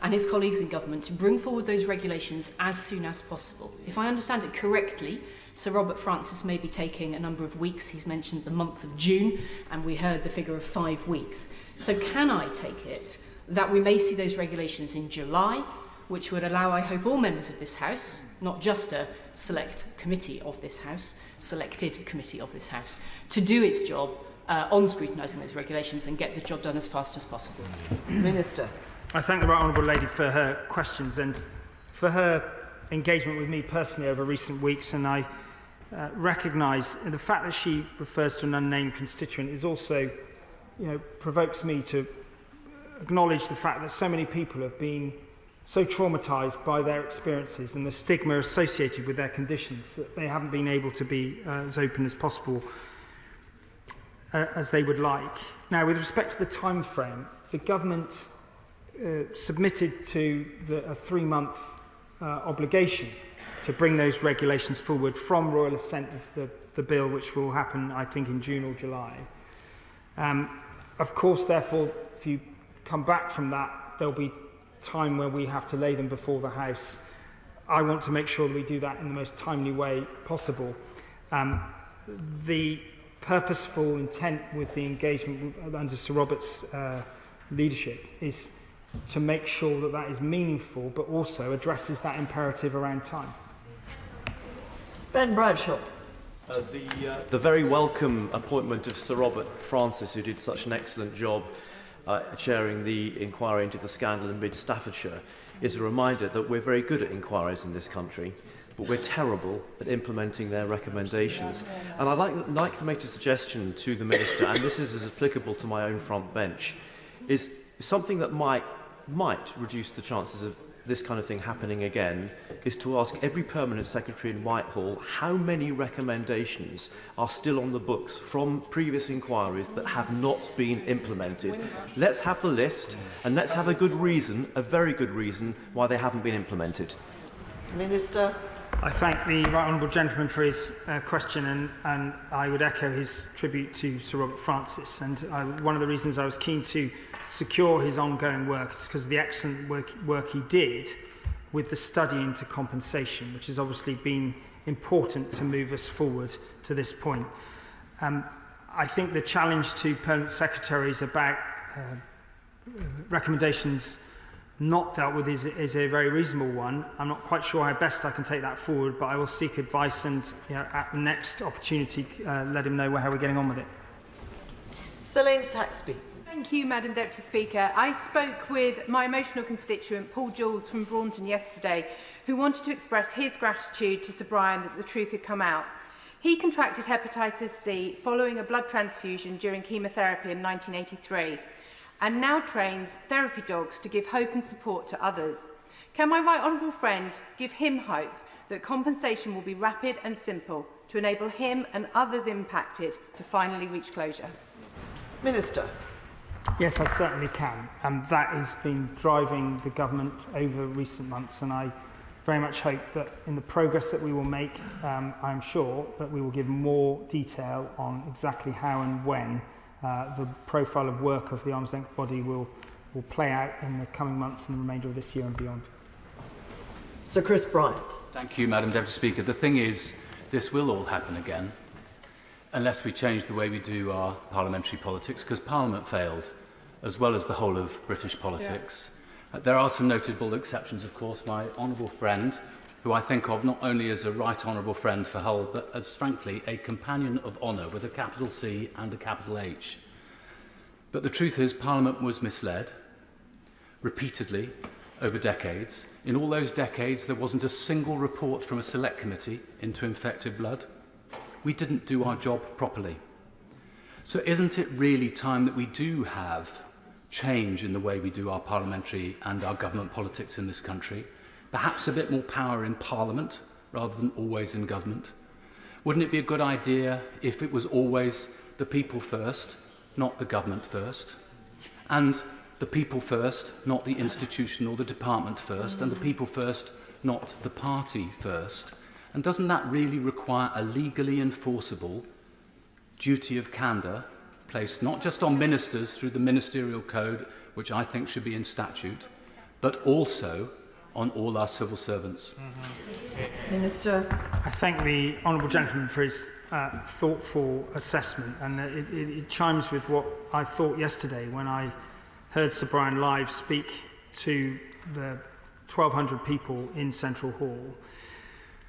and his colleagues in government to bring forward those regulations as soon as possible. If I understand it correctly, Sir Robert Francis may be taking a number of weeks. He's mentioned the month of June, and we heard the figure of 5 weeks. So can I take it that we may see those regulations in July, which would allow, I hope, all members of this House, not just a select committee of this House, selected committee of this House, to do its job on scrutinising those regulations and get the job done as fast as possible. Minister. I thank the right honourable lady for her questions and for her engagement with me personally over recent weeks, and I recognise the fact that she refers to an unnamed constituent is also, provokes me to acknowledge the fact that so many people have been so traumatised by their experiences and the stigma associated with their conditions that they haven't been able to be as open as possible as they would like. Now, with respect to the time frame, the government submitted to a 3-month obligation to bring those regulations forward from royal assent of the bill, which will happen, I think, in June or July. Of course, therefore, if you come back from that, there'll be time where we have to lay them before the House. I want to make sure that we do that in the most timely way possible. The purposeful intent with the engagement under Sir Robert's leadership is to make sure that that is meaningful, but also addresses that imperative around time. Ben Bradshaw. The very welcome appointment of Sir Robert Francis, who did such an excellent job chairing the inquiry into the scandal in mid-Staffordshire, is a reminder that we're very good at inquiries in this country, but we're terrible at implementing their recommendations. And I'd like to make a suggestion to the Minister, and this is as applicable to my own front bench, is something that might reduce the chances of this kind of thing happening again, is to ask every permanent secretary in Whitehall how many recommendations are still on the books from previous inquiries that have not been implemented. Let's have the list, and let's have a good reason, a very good reason, why they haven't been implemented. Minister. I thank the right honourable gentleman for his question, and I would echo his tribute to Sir Robert Francis. And one of the reasons I was keen to secure his ongoing work is because of the excellent work he did with the study into compensation, which has obviously been important to move us forward to this point. I think the challenge to permanent secretaries about recommendations not dealt with is a very reasonable one. I'm not quite sure how best I can take that forward, but I will seek advice and, at the next opportunity, let him know how we're getting on with it. Celine Saxby. Thank you, Madam Deputy Speaker. I spoke with my emotional constituent, Paul Jules from Braunton, yesterday, who wanted to express his gratitude to Sir Brian that the truth had come out. He contracted hepatitis C following a blood transfusion during chemotherapy in 1983. And now trains therapy dogs to give hope and support to others. Can my right honourable friend give him hope that compensation will be rapid and simple to enable him and others impacted to finally reach closure? Minister. Yes, I certainly can. That has been driving the government over recent months, and I very much hope that in the progress that we will make, I'm sure that we will give more detail on exactly how and when the profile of work of the arm's length body will play out in the coming months and the remainder of this year and beyond. Sir Chris Bryant. Thank you, Madam Deputy Speaker. The thing is, this will all happen again unless we change the way we do our parliamentary politics, because Parliament failed, as well as the whole of British politics. Yeah. There are some notable exceptions, of course. My honourable friend, who I think of not only as a right honourable friend for Hull, but as, frankly, a companion of honour with a capital C and a capital H. But the truth is, Parliament was misled, repeatedly, over decades. In all those decades, there wasn't a single report from a select committee into infected blood. We didn't do our job properly. So isn't it really time that we do have change in the way we do our parliamentary and our government politics in this country? Perhaps a bit more power in Parliament rather than always in government. Wouldn't it be a good idea if it was always the people first, not the government first? And the people first, not the institution or the department first, and the people first, not the party first? And doesn't that really require a legally enforceable duty of candour placed not just on ministers through the ministerial code, which I think should be in statute, but also on all our civil servants? Minister. I thank the honourable gentleman for his thoughtful assessment, and it chimes with what I thought yesterday when I heard Sir Brian live speak to the 1,200 people in Central Hall.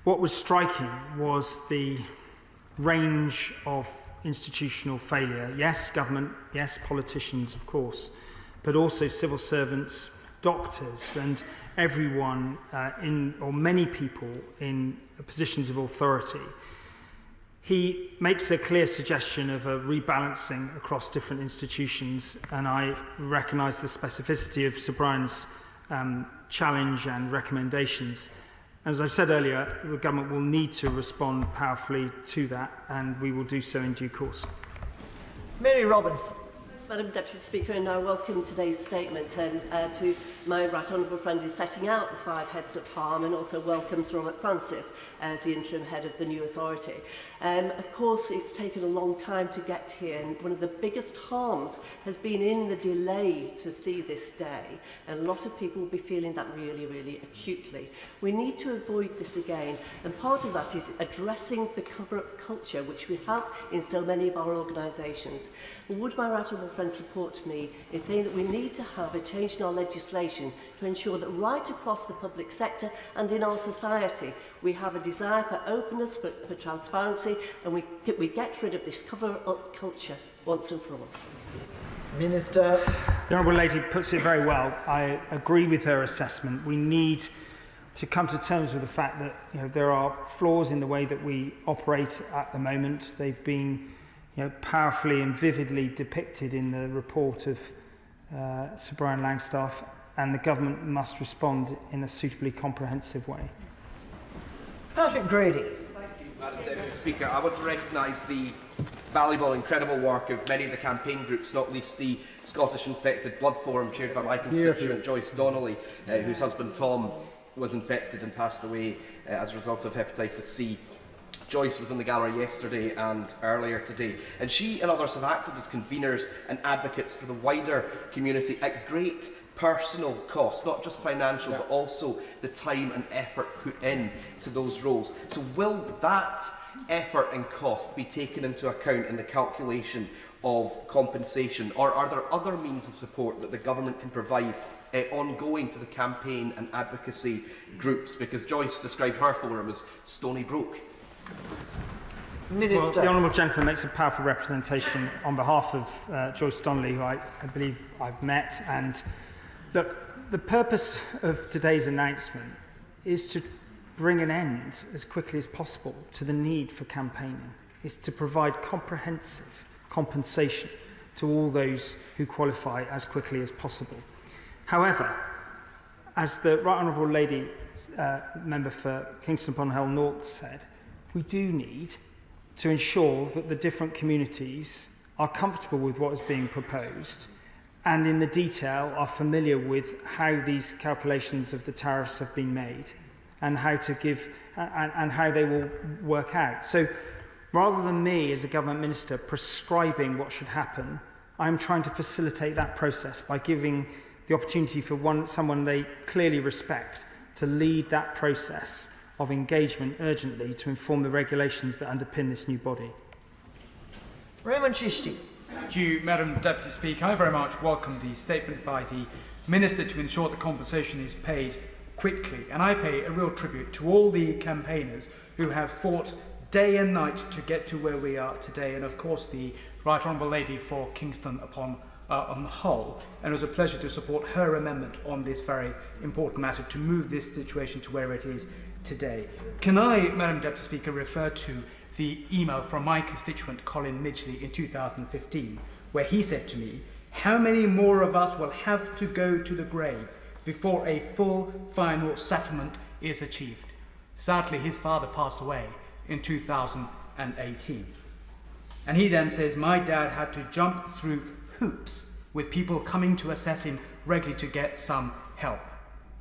What was striking was the range of institutional failure. Yes, government, yes, politicians, of course, but also civil servants, doctors, and everyone or many people in positions of authority. He makes a clear suggestion of a rebalancing across different institutions, and I recognise the specificity of Sir Brian's challenge and recommendations. As I've said earlier, the government will need to respond powerfully to that, and we will do so in due course. Mary Robinson. Madam Deputy Speaker, and I welcome today's statement, and to my right honourable friend in setting out the 5 heads of harm, and also welcome Sir Robert Francis as the interim head of the new authority. Of course, it's taken a long time to get here, and one of the biggest harms has been in the delay to see this day, and a lot of people will be feeling that really, really acutely. We need to avoid this again, and part of that is addressing the cover-up culture which we have in so many of our organisations. Would my right honourable friend Friend support me in saying that we need to have a change in our legislation to ensure that right across the public sector and in our society we have a desire for openness, for transparency, and we get rid of this cover-up culture once and for all. Minister. The Honourable Lady puts it very well. I agree with her assessment. We need to come to terms with the fact that there are flaws in the way that we operate at the moment. They've been powerfully and vividly depicted in the report of Sir Brian Langstaff, and the government must respond in a suitably comprehensive way. Patrick Grady. Thank you, Madam Deputy Speaker. I want to recognise the valuable, incredible work of many of the campaign groups, not least the Scottish Infected Blood Forum, chaired by my constituent Joyce Donnelly, whose husband Tom was infected and passed away as a result of hepatitis C. Joyce was in the gallery yesterday and earlier today, and she and others have acted as conveners and advocates for the wider community at great personal cost, not just financial, but also the time and effort put in to those roles. So will that effort and cost be taken into account in the calculation of compensation, or are there other means of support that the government can provide ongoing to the campaign and advocacy groups? Because Joyce described her forum as stony broke. Minister. Well, the Honourable Gentleman makes a powerful representation on behalf of Joyce Donnelly, who I believe I've met. And look, the purpose of today's announcement is to bring an end as quickly as possible to the need for campaigning. It's to provide comprehensive compensation to all those who qualify as quickly as possible. However, as the Right Honourable Lady member for Kingston upon Hull North said, we do need to ensure that the different communities are comfortable with what is being proposed and in the detail are familiar with how these calculations of the tariffs have been made and how to give and how they will work out. So rather than me as a government minister prescribing what should happen, I'm trying to facilitate that process by giving the opportunity for someone they clearly respect to lead that process of engagement urgently to inform the regulations that underpin this new body. Raymond Chishti. Thank you, Madam Deputy Speaker. I very much welcome the statement by the Minister to ensure that compensation is paid quickly. And I pay a real tribute to all the campaigners who have fought day and night to get to where we are today. And of course, the Right Honourable Lady for Kingston upon Hull. And it was a pleasure to support her amendment on this very important matter to move this situation to where it is today. Can I, Madam Deputy Speaker, refer to the email from my constituent Colin Midgley in 2015, where he said to me, how many more of us will have to go to the grave before a full final settlement is achieved? Sadly, his father passed away in 2018. And he then says, my dad had to jump through hoops with people coming to assess him regularly to get some help.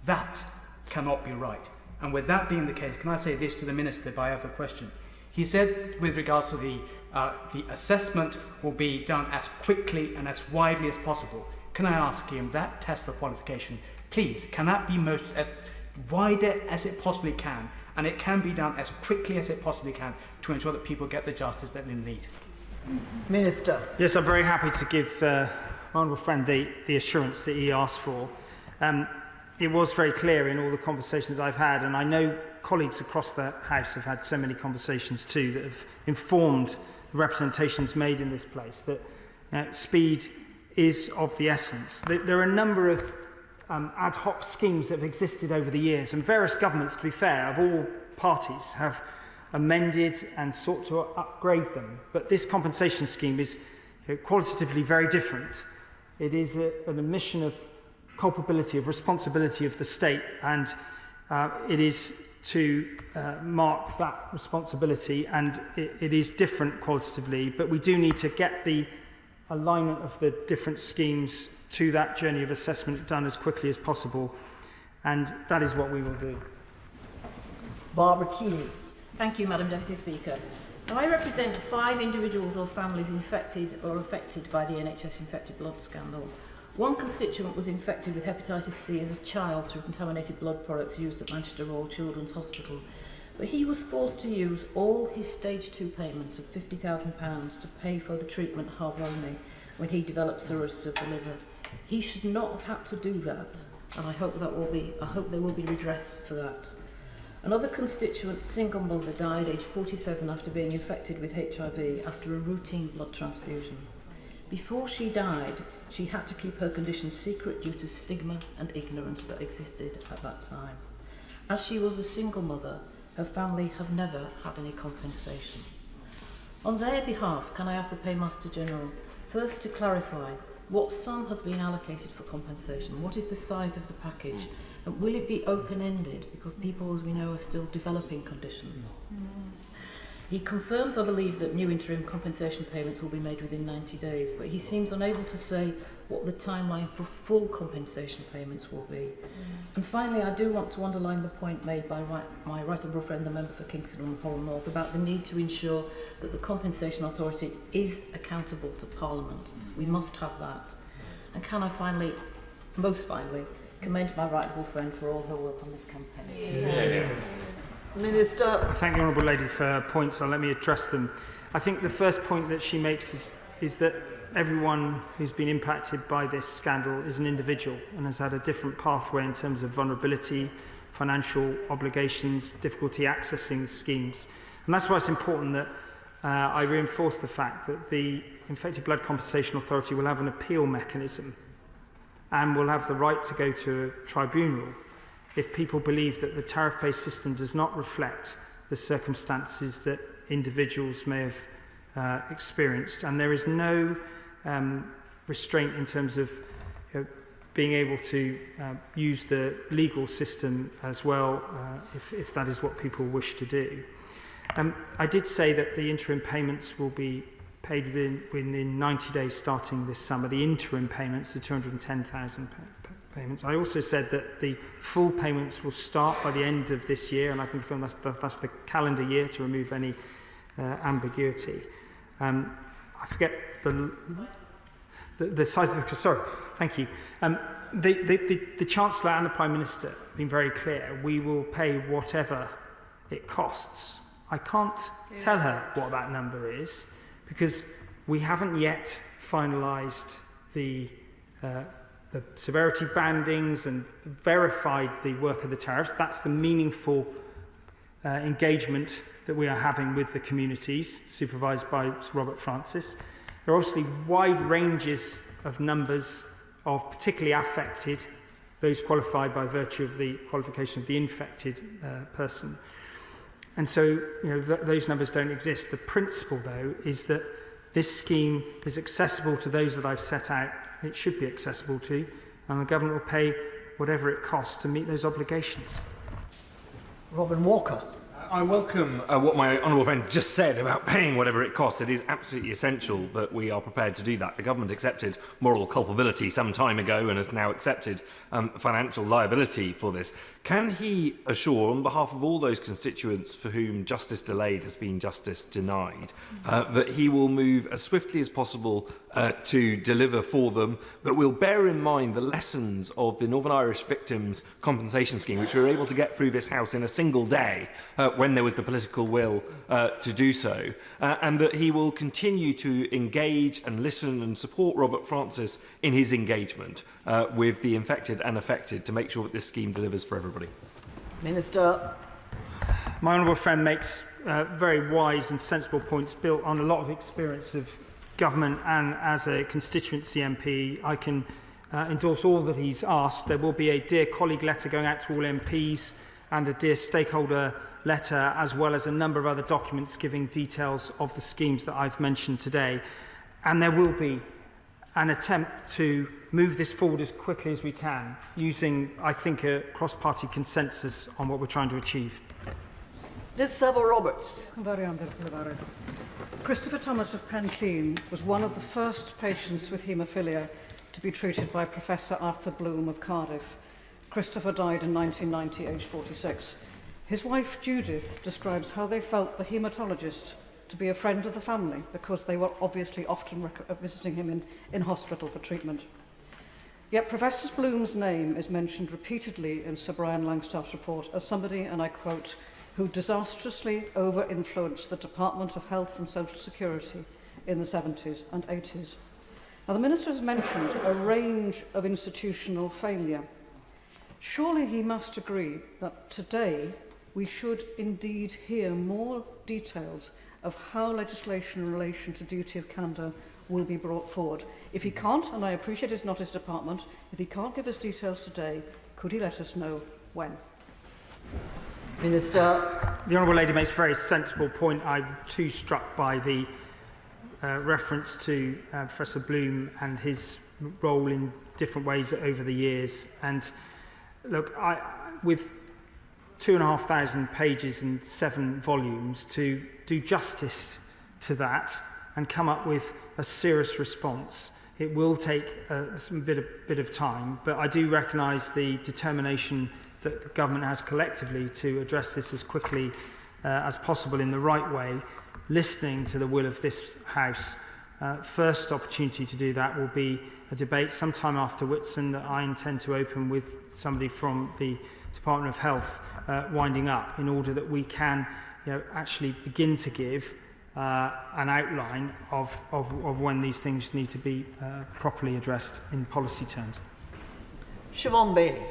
That cannot be right. And with that being the case, can I say this to the Minister by other question? He said with regards to the assessment will be done as quickly and as widely as possible. Can I ask him that test for qualification, please, can that be as wider as it possibly can, and it can be done as quickly as it possibly can to ensure that people get the justice that they need? Minister. Yes, I'm very happy to give my honourable friend the assurance that he asked for. It was very clear in all the conversations I've had, and I know colleagues across the House have had so many conversations too that have informed the representations made in this place, that speed is of the essence. There are a number of ad hoc schemes that have existed over the years, and various governments, to be fair, of all parties, have amended and sought to upgrade them. But this compensation scheme is qualitatively very different. It is an admission of culpability, of responsibility of the state, and it is to mark that responsibility, and it is different qualitatively, but we do need to get the alignment of the different schemes to that journey of assessment done as quickly as possible, and that is what we will do. Barbara Keeley. Thank you, Madam Deputy Speaker. Now, I represent 5 individuals or families infected or affected by the NHS infected blood scandal. One constituent was infected with hepatitis C as a child through contaminated blood products used at Manchester Royal Children's Hospital. But he was forced to use all his stage 2 payments of £50,000 to pay for the treatment half only, when he developed cirrhosis of the liver. He should not have had to do that, and I hope there will be redress for that. Another constituent, single mother, died aged 47 after being infected with HIV after a routine blood transfusion. Before she died, she had to keep her condition secret due to stigma and ignorance that existed at that time. As she was a single mother, her family have never had any compensation. On their behalf, can I ask the Paymaster General first to clarify what sum has been allocated for compensation? What is the size of the package? And will it be open-ended? Because people, as we know, are still developing conditions. He confirms, I believe, that new interim compensation payments will be made within 90 days, but he seems unable to say what the timeline for full compensation payments will be. And finally, I do want to underline the point made by my right honourable friend, the member for Kingston and Hull North, about the need to ensure that the Compensation Authority is accountable to Parliament. We must have that. And can I finally, most finally, commend my right honourable friend for all her work on this campaign. Yeah. Minister. I thank the Honourable Lady for her points, so let me address them. I think the first point that she makes is that everyone who's been impacted by this scandal is an individual and has had a different pathway in terms of vulnerability, financial obligations, difficulty accessing schemes. And that's why it's important that I reinforce the fact that the Infected Blood Compensation Authority will have an appeal mechanism and will have the right to go to a tribunal if people believe that the tariff-based system does not reflect the circumstances that individuals may have experienced. And there is no restraint in terms of being able to use the legal system as well, if that is what people wish to do. I did say that the interim payments will be paid within 90 days starting this summer, the interim payments, the 210,000 payments. I also said that the full payments will start by the end of this year, and I can confirm that's the calendar year to remove any ambiguity. I forget the size of the... Sorry, thank you. The Chancellor and the Prime Minister have been very clear. We will pay whatever it costs. I can't tell her what that number is because we haven't yet finalised the severity bandings and verified the work of the tariffs. That's the meaningful engagement that we are having with the communities, supervised by Sir Robert Francis. There are obviously wide ranges of numbers of particularly affected, those qualified by virtue of the qualification of the infected person. And so, those numbers don't exist. The principle, though, is that this scheme is accessible to those that I've set out. It should be accessible to, and the government will pay whatever it costs to meet those obligations. Robin Walker. I welcome what my honourable friend just said about paying whatever it costs. It is absolutely essential that we are prepared to do that. The government accepted moral culpability some time ago and has now accepted financial liability for this. Can he assure, on behalf of all those constituents for whom justice delayed has been justice denied, that he will move as swiftly as possible to deliver for them, but we'll bear in mind the lessons of the Northern Irish Victims Compensation Scheme, which we were able to get through this House in a single day when there was the political will to do so, and that he will continue to engage and listen and support Robert Francis in his engagement with the infected and affected to make sure that this scheme delivers for everybody. Minister. My honourable friend makes very wise and sensible points built on a lot of experience of government, and as a constituency MP, I can endorse all that he's asked. There will be a Dear Colleague letter going out to all MPs and a Dear Stakeholder letter, as well as a number of other documents giving details of the schemes that I've mentioned today. And there will be an attempt to move this forward as quickly as we can, using, I think, a cross-party consensus on what we're trying to achieve. Liz Savile Roberts. Christopher Thomas of Penllyn was one of the first patients with haemophilia to be treated by Professor Arthur Bloom of Cardiff. Christopher died in 1990, aged 46. His wife, Judith, describes how they felt the haematologist to be a friend of the family because they were obviously often visiting him in hospital for treatment. Yet Professor Bloom's name is mentioned repeatedly in Sir Brian Langstaff's report as somebody, and I quote, who disastrously over-influenced the Department of Health and Social Security in the 70s and 80s. Now, the Minister has mentioned a range of institutional failure. Surely he must agree that today we should indeed hear more details of how legislation in relation to duty of candour will be brought forward. If he can't, and I appreciate it's not his department, if he can't give us details today, could he let us know when? Minister. The Honourable Lady makes a very sensible point. I'm too struck by the reference to Professor Bloom and his role in different ways over the years. And look, with 2,500 pages and 7 volumes, to do justice to that and come up with a serious response, it will take a bit of time. But I do recognise the determination that the government has collectively to address this as quickly as possible in the right way, listening to the will of this House. First opportunity to do that will be a debate sometime after Whitsun that I intend to open with somebody from the Department of Health winding up, in order that we can actually begin to give an outline of when these things need to be properly addressed in policy terms. Siobhan Bailey.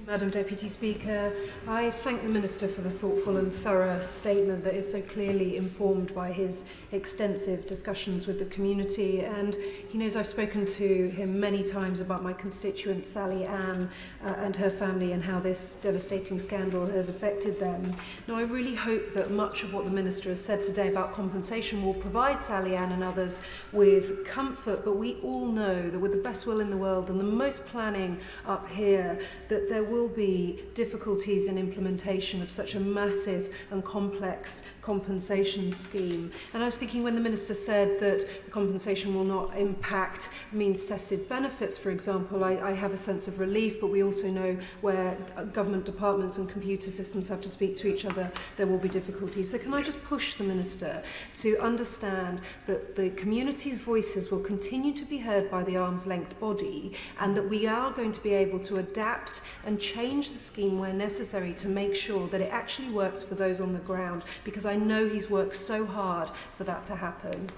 Madam Deputy Speaker, I thank the Minister for the thoughtful and thorough statement that is so clearly informed by his extensive discussions with the community, and he knows I've spoken to him many times about my constituent Sally Ann and her family and how this devastating scandal has affected them. Now, I really hope that much of what the Minister has said today about compensation will provide Sally Ann and others with comfort, but we all know that with the best will in the world and the most planning up here, that there will be difficulties in implementation of such a massive and complex compensation scheme. And I was thinking, when the Minister said that the compensation will not impact means-tested benefits, for example, I have a sense of relief, but we also know where government departments and computer systems have to speak to each other, there will be difficulties. So can I just push the Minister to understand that the community's voices will continue to be heard by the arm's length body, and that we are going to be able to adapt and change the scheme where necessary to make sure that it actually works for those on the ground, because I know he's worked so hard for that to happen.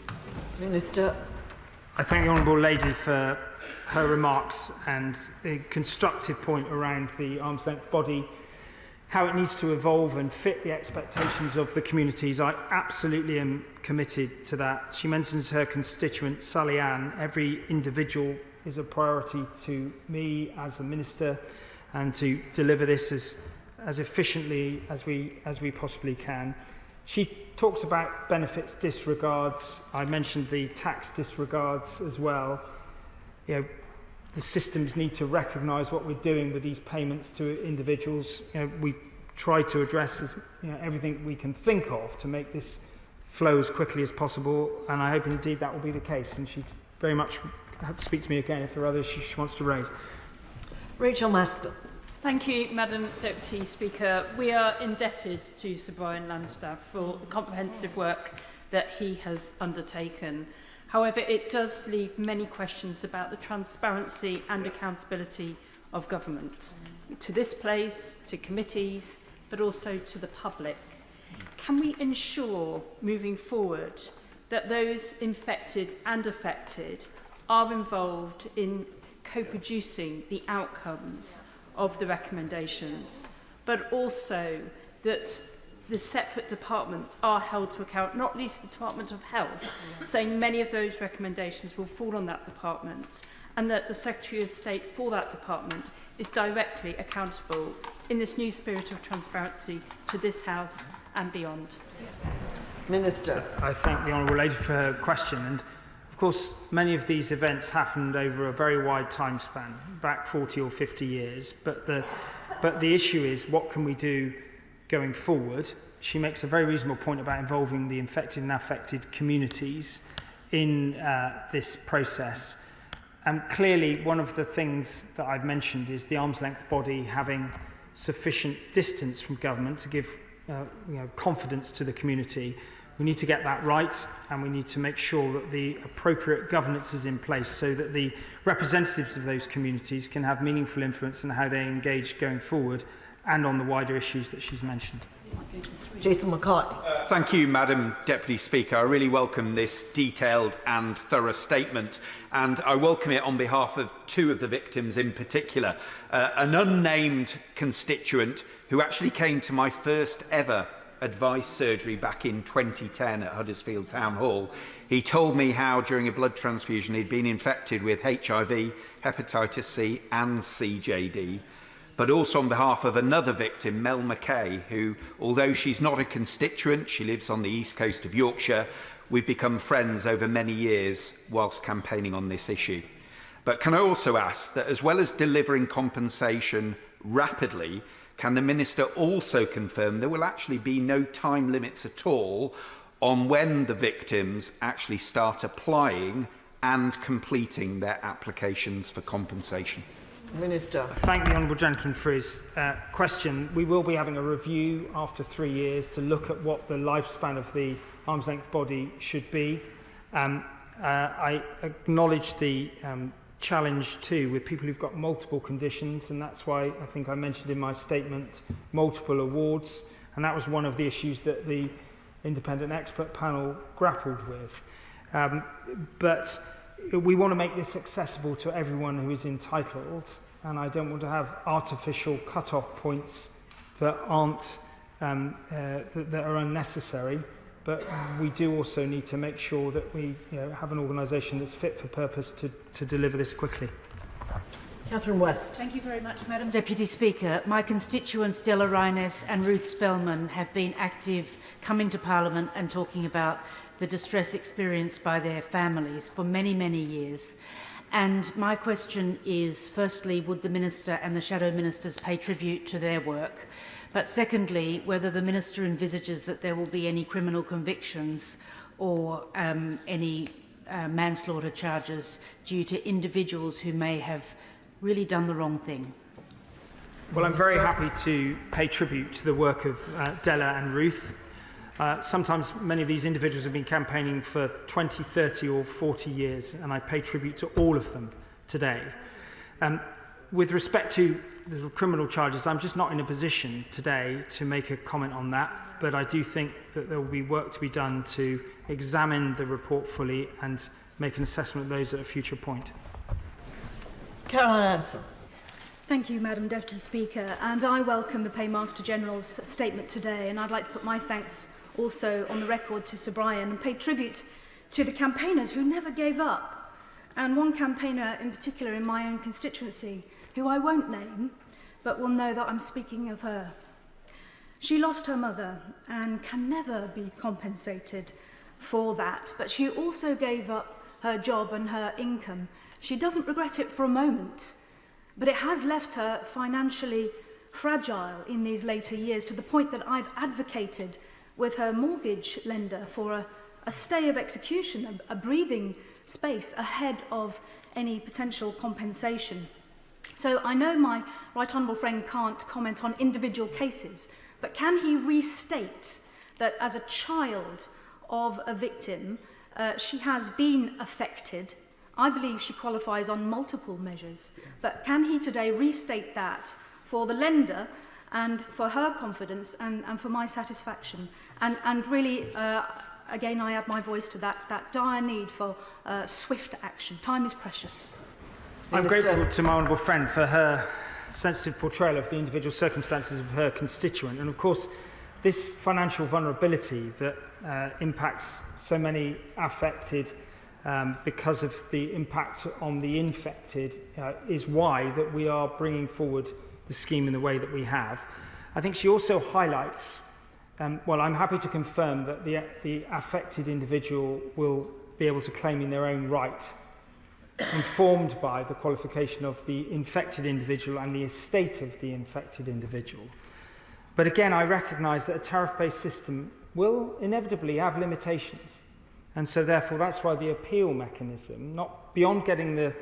Minister. I thank the Honourable Lady for her remarks and a constructive point around the arm's length body, how it needs to evolve and fit the expectations of the communities. I absolutely am committed to that. She mentions her constituent Sally Ann. Every individual is a priority to me as the Minister, and to deliver this as efficiently as we possibly can. She talks about benefits disregards. I mentioned the tax disregards as well. The systems need to recognise what we're doing with these payments to individuals. We've tried to address everything we can think of to make this flow as quickly as possible, and I hope indeed that will be the case. And she very much have to speak to me again if there are others she wants to raise. Rachel Maskell. Thank you, Madam Deputy Speaker. We are indebted to Sir Brian Landstaff for the comprehensive work that he has undertaken. However, it does leave many questions about the transparency and accountability of government, to this place, to committees, but also to the public. Can we ensure, moving forward, that those infected and affected are involved in co-producing the outcomes of the recommendations, but also that the separate departments are held to account, not least the Department of Health, saying many of those recommendations will fall on that department, and that the Secretary of State for that department is directly accountable in this new spirit of transparency to this House and beyond. Minister. I thank the Honourable Lady for her question. And of course, many of these events happened over a very wide time span, back 40 or 50 years. But the issue is, what can we do going forward? She makes a very reasonable point about involving the infected and affected communities in this process. And clearly, one of the things that I've mentioned is the arm's length body having sufficient distance from government to give confidence to the community. We need to get that right, and we need to make sure that the appropriate governance is in place so that the representatives of those communities can have meaningful influence in how they engage going forward and on the wider issues that she's mentioned. Jason McCartney. Thank you, Madam Deputy Speaker. I really welcome this detailed and thorough statement, and I welcome it on behalf of two of the victims in particular. An unnamed constituent who actually came to my first ever advice surgery back in 2010 at Huddersfield Town Hall. He told me how during a blood transfusion he'd been infected with HIV, hepatitis C and CJD. But also on behalf of another victim, Mel McKay, who, although she's not a constituent, she lives on the east coast of Yorkshire, we've become friends over many years whilst campaigning on this issue. But can I also ask that as well as delivering compensation rapidly, can the Minister also confirm there will actually be no time limits at all on when the victims actually start applying and completing their applications for compensation? Minister. Thank the Honourable Gentleman for his question. We will be having a review after 3 years to look at what the lifespan of the arm's length body should be. I acknowledge the challenge too with people who've got multiple conditions, and that's why I think I mentioned in my statement multiple awards, and that was one of the issues that the independent expert panel grappled with. But we want to make this accessible to everyone who is entitled, and I don't want to have artificial cut-off points that aren't that are unnecessary. But we do also need to make sure that we have an organisation that's fit for purpose to deliver this quickly. Catherine West. Thank you very much, Madam Deputy Speaker. My constituents Della Rines and Ruth Spellman have been active coming to Parliament and talking about the distress experienced by their families for many, many years. And my question is, firstly, would the Minister and the Shadow Ministers pay tribute to their work? But secondly, whether the Minister envisages that there will be any criminal convictions or any manslaughter charges due to individuals who may have really done the wrong thing. Well, I'm very happy to pay tribute to the work of Della and Ruth. Sometimes many of these individuals have been campaigning for 20, 30 or 40 years, and I pay tribute to all of them today. With respect to the criminal charges, I'm just not in a position today to make a comment on that, but I do think that there will be work to be done to examine the report fully and make an assessment of those at a future point. Caroline Anderson. Thank you, Madam Deputy Speaker, and I welcome the Paymaster General's statement today, and I'd like to put my thanks also on the record to Sir Brian and pay tribute to the campaigners who never gave up, and one campaigner in particular in my own constituency, who I won't name, but will know that I'm speaking of her. She lost her mother and can never be compensated for that, but she also gave up her job and her income. She doesn't regret it for a moment, but it has left her financially fragile in these later years, to the point that I've advocated with her mortgage lender for a stay of execution, a breathing space ahead of any potential compensation. So I know my right honourable friend can't comment on individual cases, but can he restate that as a child of a victim, she has been affected? I believe she qualifies on multiple measures, but can he today restate that for the lender and for her confidence and for my satisfaction? And really, again, I add my voice to that dire need for swift action. Time is precious. I'm grateful to my honourable friend for her sensitive portrayal of the individual circumstances of her constituent. And of course, this financial vulnerability that impacts so many affected because of the impact on the infected is why that we are bringing forward the scheme in the way that we have. I think she also highlights, well, I'm happy to confirm that the affected individual will be able to claim in their own right, informed by the qualification of the infected individual and the estate of the infected individual. But again, I recognise that a tariff-based system will inevitably have limitations. And so therefore, that's why the appeal mechanism, not beyond getting the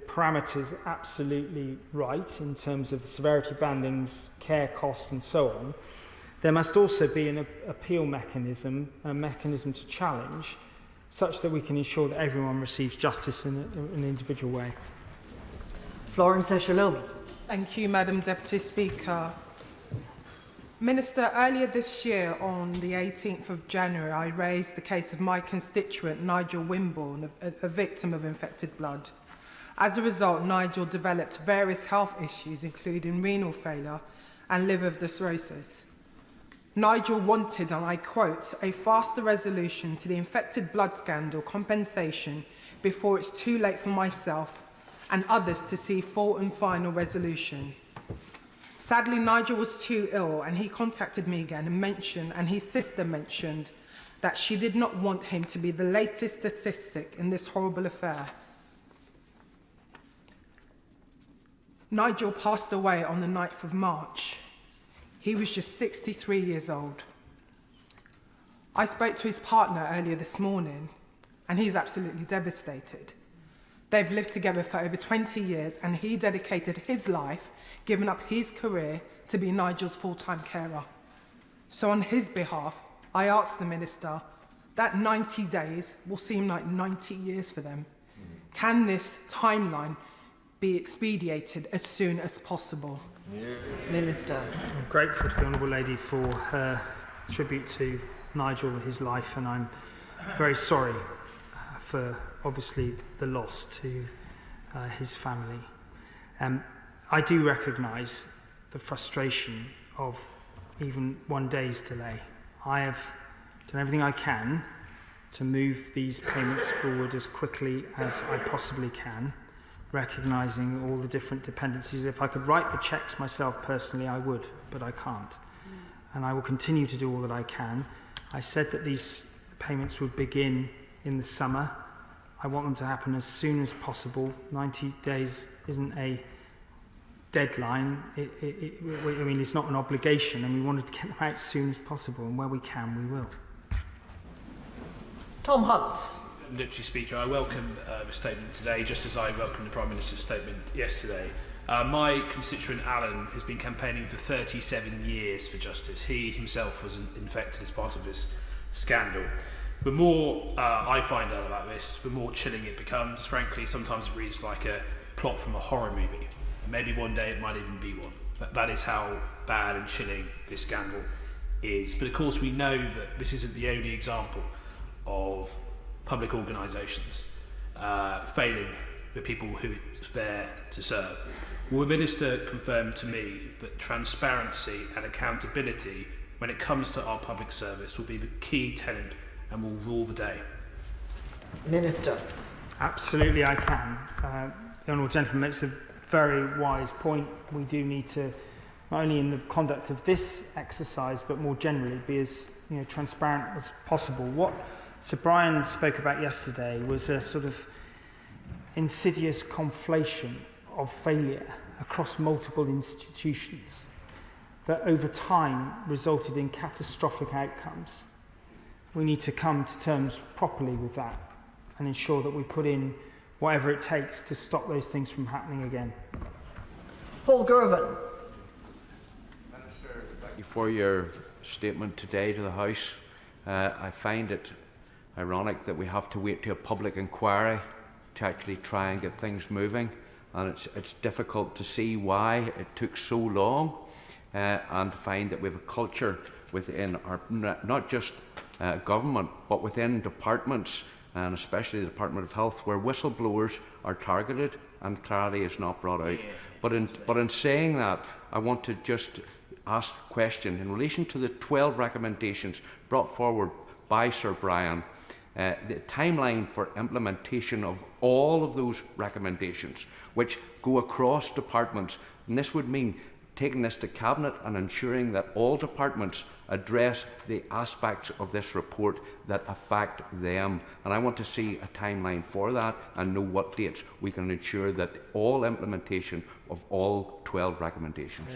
parameters absolutely right in terms of the severity bandings, care costs and so on, there must also be an appeal mechanism, a mechanism to challenge, such that we can ensure that everyone receives justice in an individual way. Florence Eshalomi. Thank you, Madam Deputy Speaker. Minister, earlier this year, on the 18th of January, I raised the case of my constituent, Nigel Wimborne, a victim of infected blood. As a result, Nigel developed various health issues, including renal failure and liver cirrhosis. Nigel wanted, and I quote, a faster resolution to the infected blood scandal compensation before it's too late for myself and others to see full and final resolution. Sadly, Nigel was too ill, and he contacted me again and his sister mentioned that she did not want him to be the latest statistic in this horrible affair. Nigel passed away on the 9th of March. He was just 63 years old. I spoke to his partner earlier this morning, and he's absolutely devastated. They've lived together for over 20 years, and he dedicated his life, giving up his career to be Nigel's full-time carer. So on his behalf, I asked the Minister, that 90 days will seem like 90 years for them. Can this timeline be expedited as soon as possible? Minister. I'm grateful to the Honourable Lady for her tribute to Nigel and his life, and I'm very sorry for obviously the loss to his family. I do recognise the frustration of even one day's delay. I have done everything I can to move these payments forward as quickly as I possibly can, recognising all the different dependencies. If I could write the cheques myself personally, I would, but I can't. And I will continue to do all that I can. I said that these payments would begin in the summer. I want them to happen as soon as possible. 90 days isn't a deadline. I mean, it's not an obligation, and we wanted to get them out as soon as possible, and where we can, we will. Tom Hunt. Deputy Speaker, I welcome the statement today, just as I welcome the Prime Minister's statement yesterday. My constituent Alan has been campaigning for 37 years for justice. He himself was infected as part of this scandal. The more I find out about this, the more chilling it becomes. Frankly, sometimes it reads like a plot from a horror movie. And maybe one day it might even be one. But that is how bad and chilling this scandal is. But of course we know that this isn't the only example of public organisations failing the people who it's there to serve. Will the Minister confirm to me that transparency and accountability when it comes to our public service will be the key tenet and will rule the day? Minister. Absolutely I can. The Honourable Gentleman makes a very wise point. We do need to, not only in the conduct of this exercise, but more generally, be as transparent as possible. What Sir Brian spoke about yesterday was a sort of insidious conflation of failure across multiple institutions that over time resulted in catastrophic outcomes. We need to come to terms properly with that and ensure that we put in whatever it takes to stop those things from happening again. Paul Gervin. Minister, thank you for your statement today to the House. I find it ironic that we have to wait to a public inquiry to actually try and get things moving, and it's difficult to see why it took so long, and find that we have a culture within our, not just government, but within departments, and especially the Department of Health, where whistleblowers are targeted and clarity is not brought out. But in saying that, I want to just ask a question in relation to the 12 recommendations brought forward by Sir Brian. The timeline for implementation of all of those recommendations, which go across departments, and this would mean taking this to Cabinet and ensuring that all departments address the aspects of this report that affect them. And I want to see a timeline for that and know what dates we can ensure that all implementation of all 12 recommendations.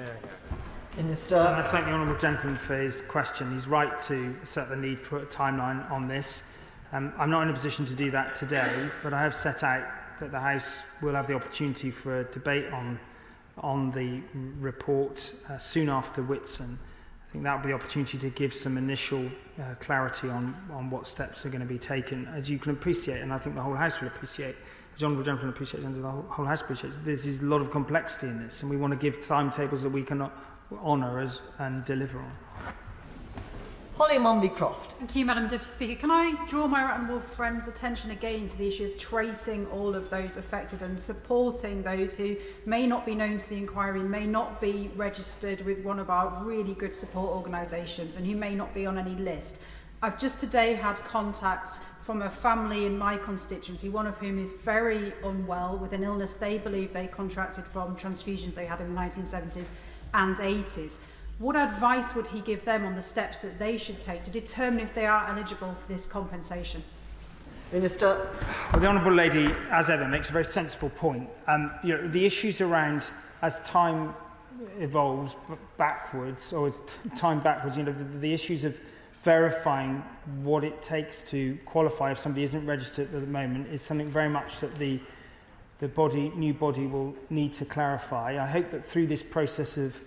Minister. I thank the Honourable Gentleman for his question. He's right to set the need for a timeline on this. I'm not in a position to do that today, but I have set out that the House will have the opportunity for a debate on the report soon after Whitsun. I think that will be the opportunity to give some initial clarity on what steps are going to be taken. As you can appreciate, and I think the whole House will appreciate, as the Honourable Gentleman appreciates, and the whole House appreciates, there's a lot of complexity in this, and we want to give timetables that we can honour and deliver on. Holly Mumby-Croft. Thank you, Madam Deputy Speaker. Can I draw my right honourable friend's attention again to the issue of tracing all of those affected and supporting those who may not be known to the inquiry, may not be registered with one of our really good support organisations and who may not be on any list. I've just today had contact from a family in my constituency, one of whom is very unwell with an illness they believe they contracted from transfusions they had in the 1970s and 80s. What advice would he give them on the steps that they should take to determine if they are eligible for this compensation? Minister. Well, the Honourable Lady, as ever, makes a very sensible point. The issues around, as time evolves backwards, or as time backwards, the issues of verifying what it takes to qualify if somebody isn't registered at the moment is something very much that the new body will need to clarify. I hope that through this process of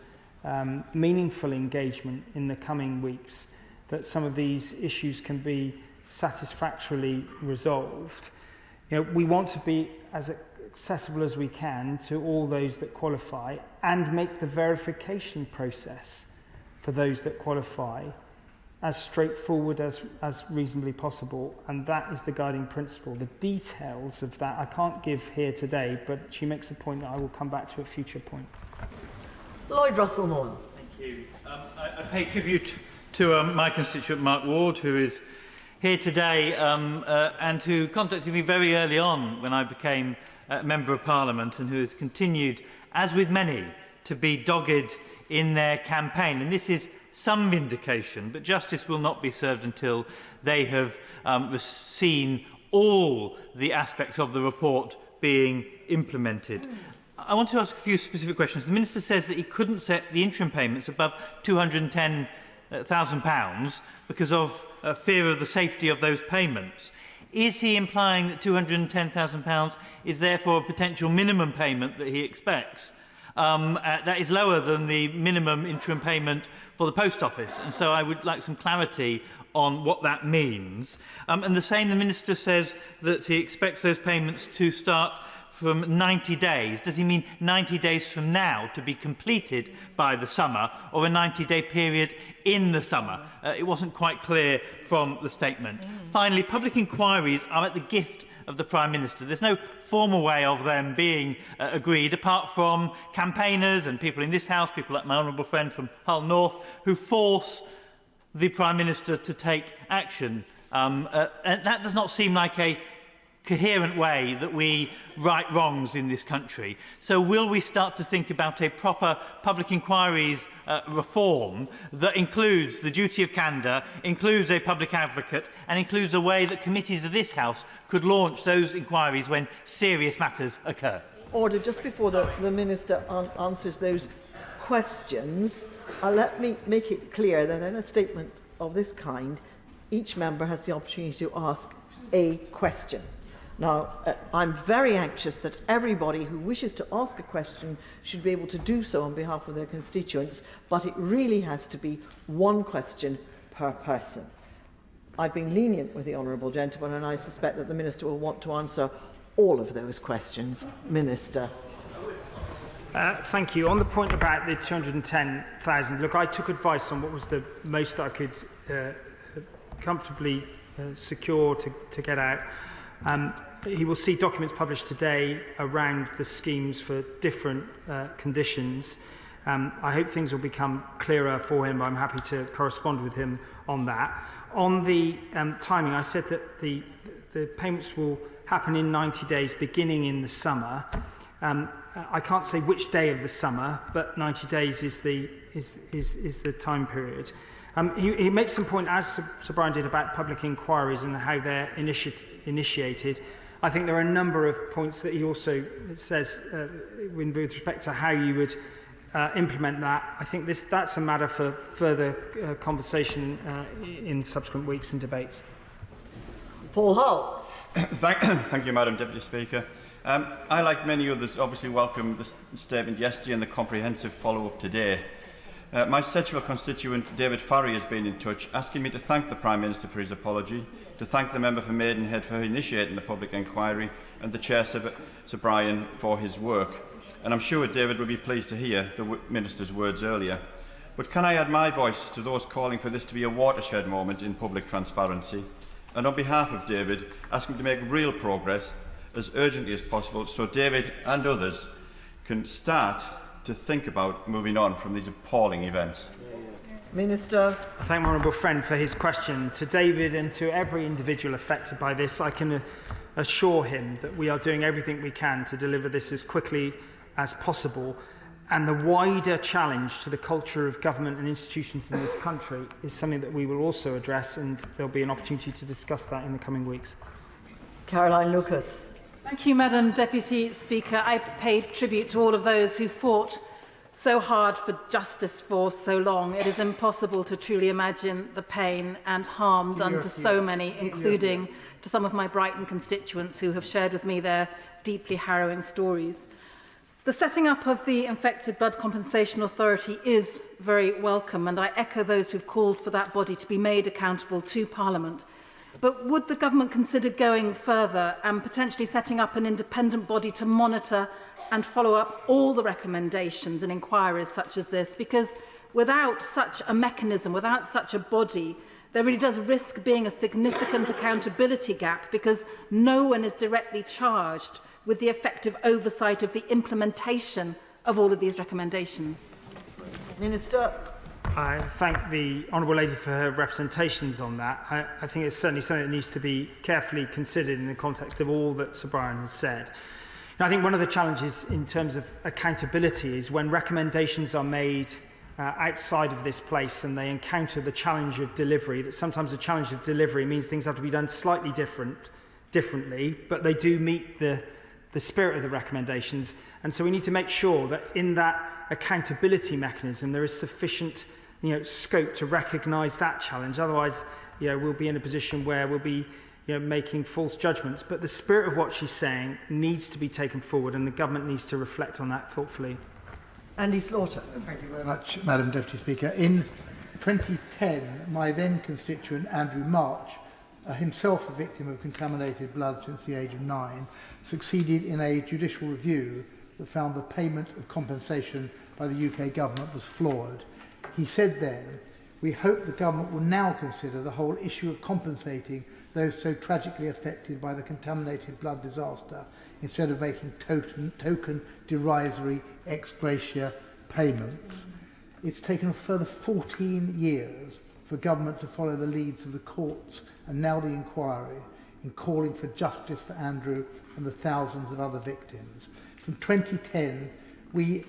meaningful engagement in the coming weeks, that some of these issues can be satisfactorily resolved. We want to be as accessible as we can to all those that qualify and make the verification process for those that qualify as straightforward as reasonably possible, and that is the guiding principle. The details of that I can't give here today, but she makes a point that I will come back to at a future point. Lloyd Russell-Moore. Thank you. I pay tribute to my constituent Mark Ward, who is here today and who contacted me very early on when I became Member of Parliament, and who has continued, as with many, to be dogged in their campaign. And this is some vindication, but justice will not be served until they have seen all the aspects of the report being implemented. I want to ask a few specific questions. The Minister says that he couldn't set the interim payments above £210,000 because of fear of the safety of those payments. Is he implying that £210,000 is therefore a potential minimum payment that he expects? That is lower than the minimum interim payment for the Post Office, and so I would like some clarity on what that means. And the Minister says that he expects those payments to start from 90 days. Does he mean 90 days from now to be completed by the summer, or a 90-day period in the summer? It wasn't quite clear from the statement. Finally, public inquiries are at the gift of the Prime Minister. There's no formal way of them being agreed, apart from campaigners and people in this House, people like my honourable friend from Hull North, who force the Prime Minister to take action. And that does not seem like a coherent way that we right wrongs in this country. So will we start to think about a proper public inquiries reform that includes the duty of candour, includes a public advocate, and includes a way that committees of this House could launch those inquiries when serious matters occur? Order. Just before the Minister answers those questions, let me make it clear that in a statement of this kind, each member has the opportunity to ask a question. Now, I'm very anxious that everybody who wishes to ask a question should be able to do so on behalf of their constituents, but it really has to be one question per person. I've been lenient with the honourable gentleman, and I suspect that the Minister will want to answer all of those questions. Minister. Thank you. On the point about the 210,000, look, I took advice on what was the most I could comfortably secure to get out. He will see documents published today around the schemes for different conditions. I hope things will become clearer for him. I'm happy to correspond with him on that. On the timing, I said that the payments will happen in 90 days, beginning in the summer. I can't say which day of the summer, but 90 days is the time period. He makes some point, as Sir Brian did, about public inquiries and how they're initiated. I think there are a number of points that he also says with respect to how you would implement that. I think that's a matter for further conversation in subsequent weeks and debates. Paul Hull. Thank you, Madam Deputy Speaker. I, like many others, obviously welcome the statement yesterday and the comprehensive follow-up today. My Sedgefield constituent David Farry has been in touch, asking me to thank the Prime Minister for his apology, to thank the member for Maidenhead for initiating the public inquiry, and the Chair, Sir Brian, for his work. And I'm sure David will be pleased to hear the Minister's words earlier. But can I add my voice to those calling for this to be a watershed moment in public transparency, and on behalf of David, ask him to make real progress as urgently as possible so David and others can start to think about moving on from these appalling events. Minister. I thank my honourable friend for his question. To David and to every individual affected by this, I can assure him that we are doing everything we can to deliver this as quickly as possible. And the wider challenge to the culture of government and institutions in this country is something that we will also address, and there'll be an opportunity to discuss that in the coming weeks. Caroline Lucas. Thank you, Madam Deputy Speaker. I paid tribute to all of those who fought so hard for justice for so long. It is impossible to truly imagine the pain and harm done to so many, including to some of my Brighton constituents who have shared with me their deeply harrowing stories. The setting up of the Infected Blood Compensation Authority is very welcome, and I echo those who've called for that body to be made accountable to Parliament. But would the government consider going further and potentially setting up an independent body to monitor and follow up all the recommendations and inquiries such as this? Because without such a mechanism, without such a body, there really does risk being a significant accountability gap, because no one is directly charged with the effective oversight of the implementation of all of these recommendations. Minister. I thank the Honourable Lady for her representations on that. I think it's certainly something that needs to be carefully considered in the context of all that Sir Brian has said. Now, I think one of the challenges in terms of accountability is when recommendations are made outside of this place and they encounter the challenge of delivery, that sometimes the challenge of delivery means things have to be done slightly differently, but they do meet the spirit of the recommendations. And so we need to make sure that in that accountability mechanism there is sufficient scope to recognise that challenge. Otherwise, we'll be in a position where we'll be making false judgments. But the spirit of what she's saying needs to be taken forward, and the government needs to reflect on that thoughtfully. Andy Slaughter. Thank you very much, Madam Deputy Speaker. In 2010, my then constituent Andrew March, himself a victim of contaminated blood since the age of 9, succeeded in a judicial review that found the payment of compensation by the UK government was flawed. He said then, "We hope the government will now consider the whole issue of compensating those so tragically affected by the contaminated blood disaster, instead of making token derisory ex gratia payments." It's taken a further 14 years for government to follow the leads of the courts and now the inquiry in calling for justice for Andrew and the thousands of other victims. From 2010, we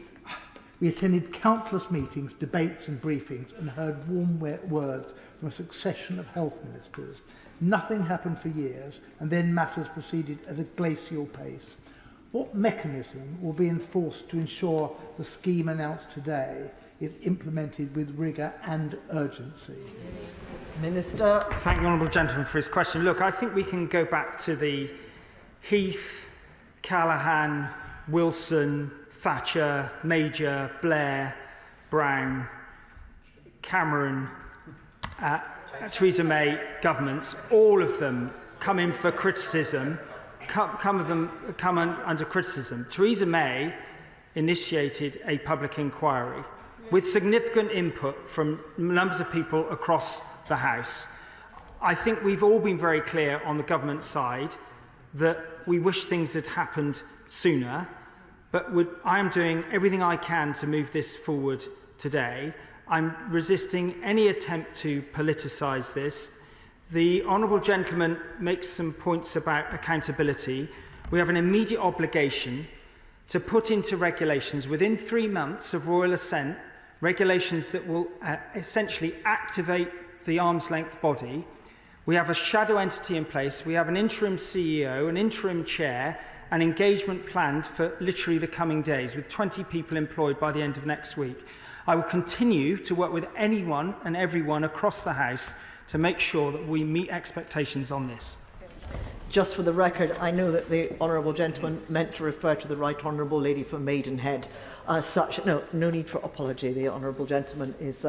attended countless meetings, debates and briefings, and heard warm words from a succession of health ministers. Nothing happened for years, and then matters proceeded at a glacial pace. What mechanism will be enforced to ensure the scheme announced today is implemented with rigour and urgency? Minister. Thank the honourable gentleman for his question. Look, I think we can go back to the Heath, Callaghan, Wilson, Thatcher, Major, Blair, Brown, Cameron, Theresa May governments. All of them come in for criticism, come under criticism. Theresa May initiated a public inquiry with significant input from numbers of people across the House. I think we've all been very clear on the government side that we wish things had happened sooner, but I am doing everything I can to move this forward today. I'm resisting any attempt to politicise this. The honourable gentleman makes some points about accountability. We have an immediate obligation to put into regulations within 3 months of royal assent, regulations that will essentially activate the arm's length body. We have a shadow entity in place. We have an interim CEO, an interim chair, an engagement planned for literally the coming days, with 20 people employed by the end of next week. I will continue to work with anyone and everyone across the House to make sure that we meet expectations on this. Just for the record, I know that the honourable gentleman meant to refer to the Right Honourable Lady from Maidenhead. No need for apology. The honourable gentleman is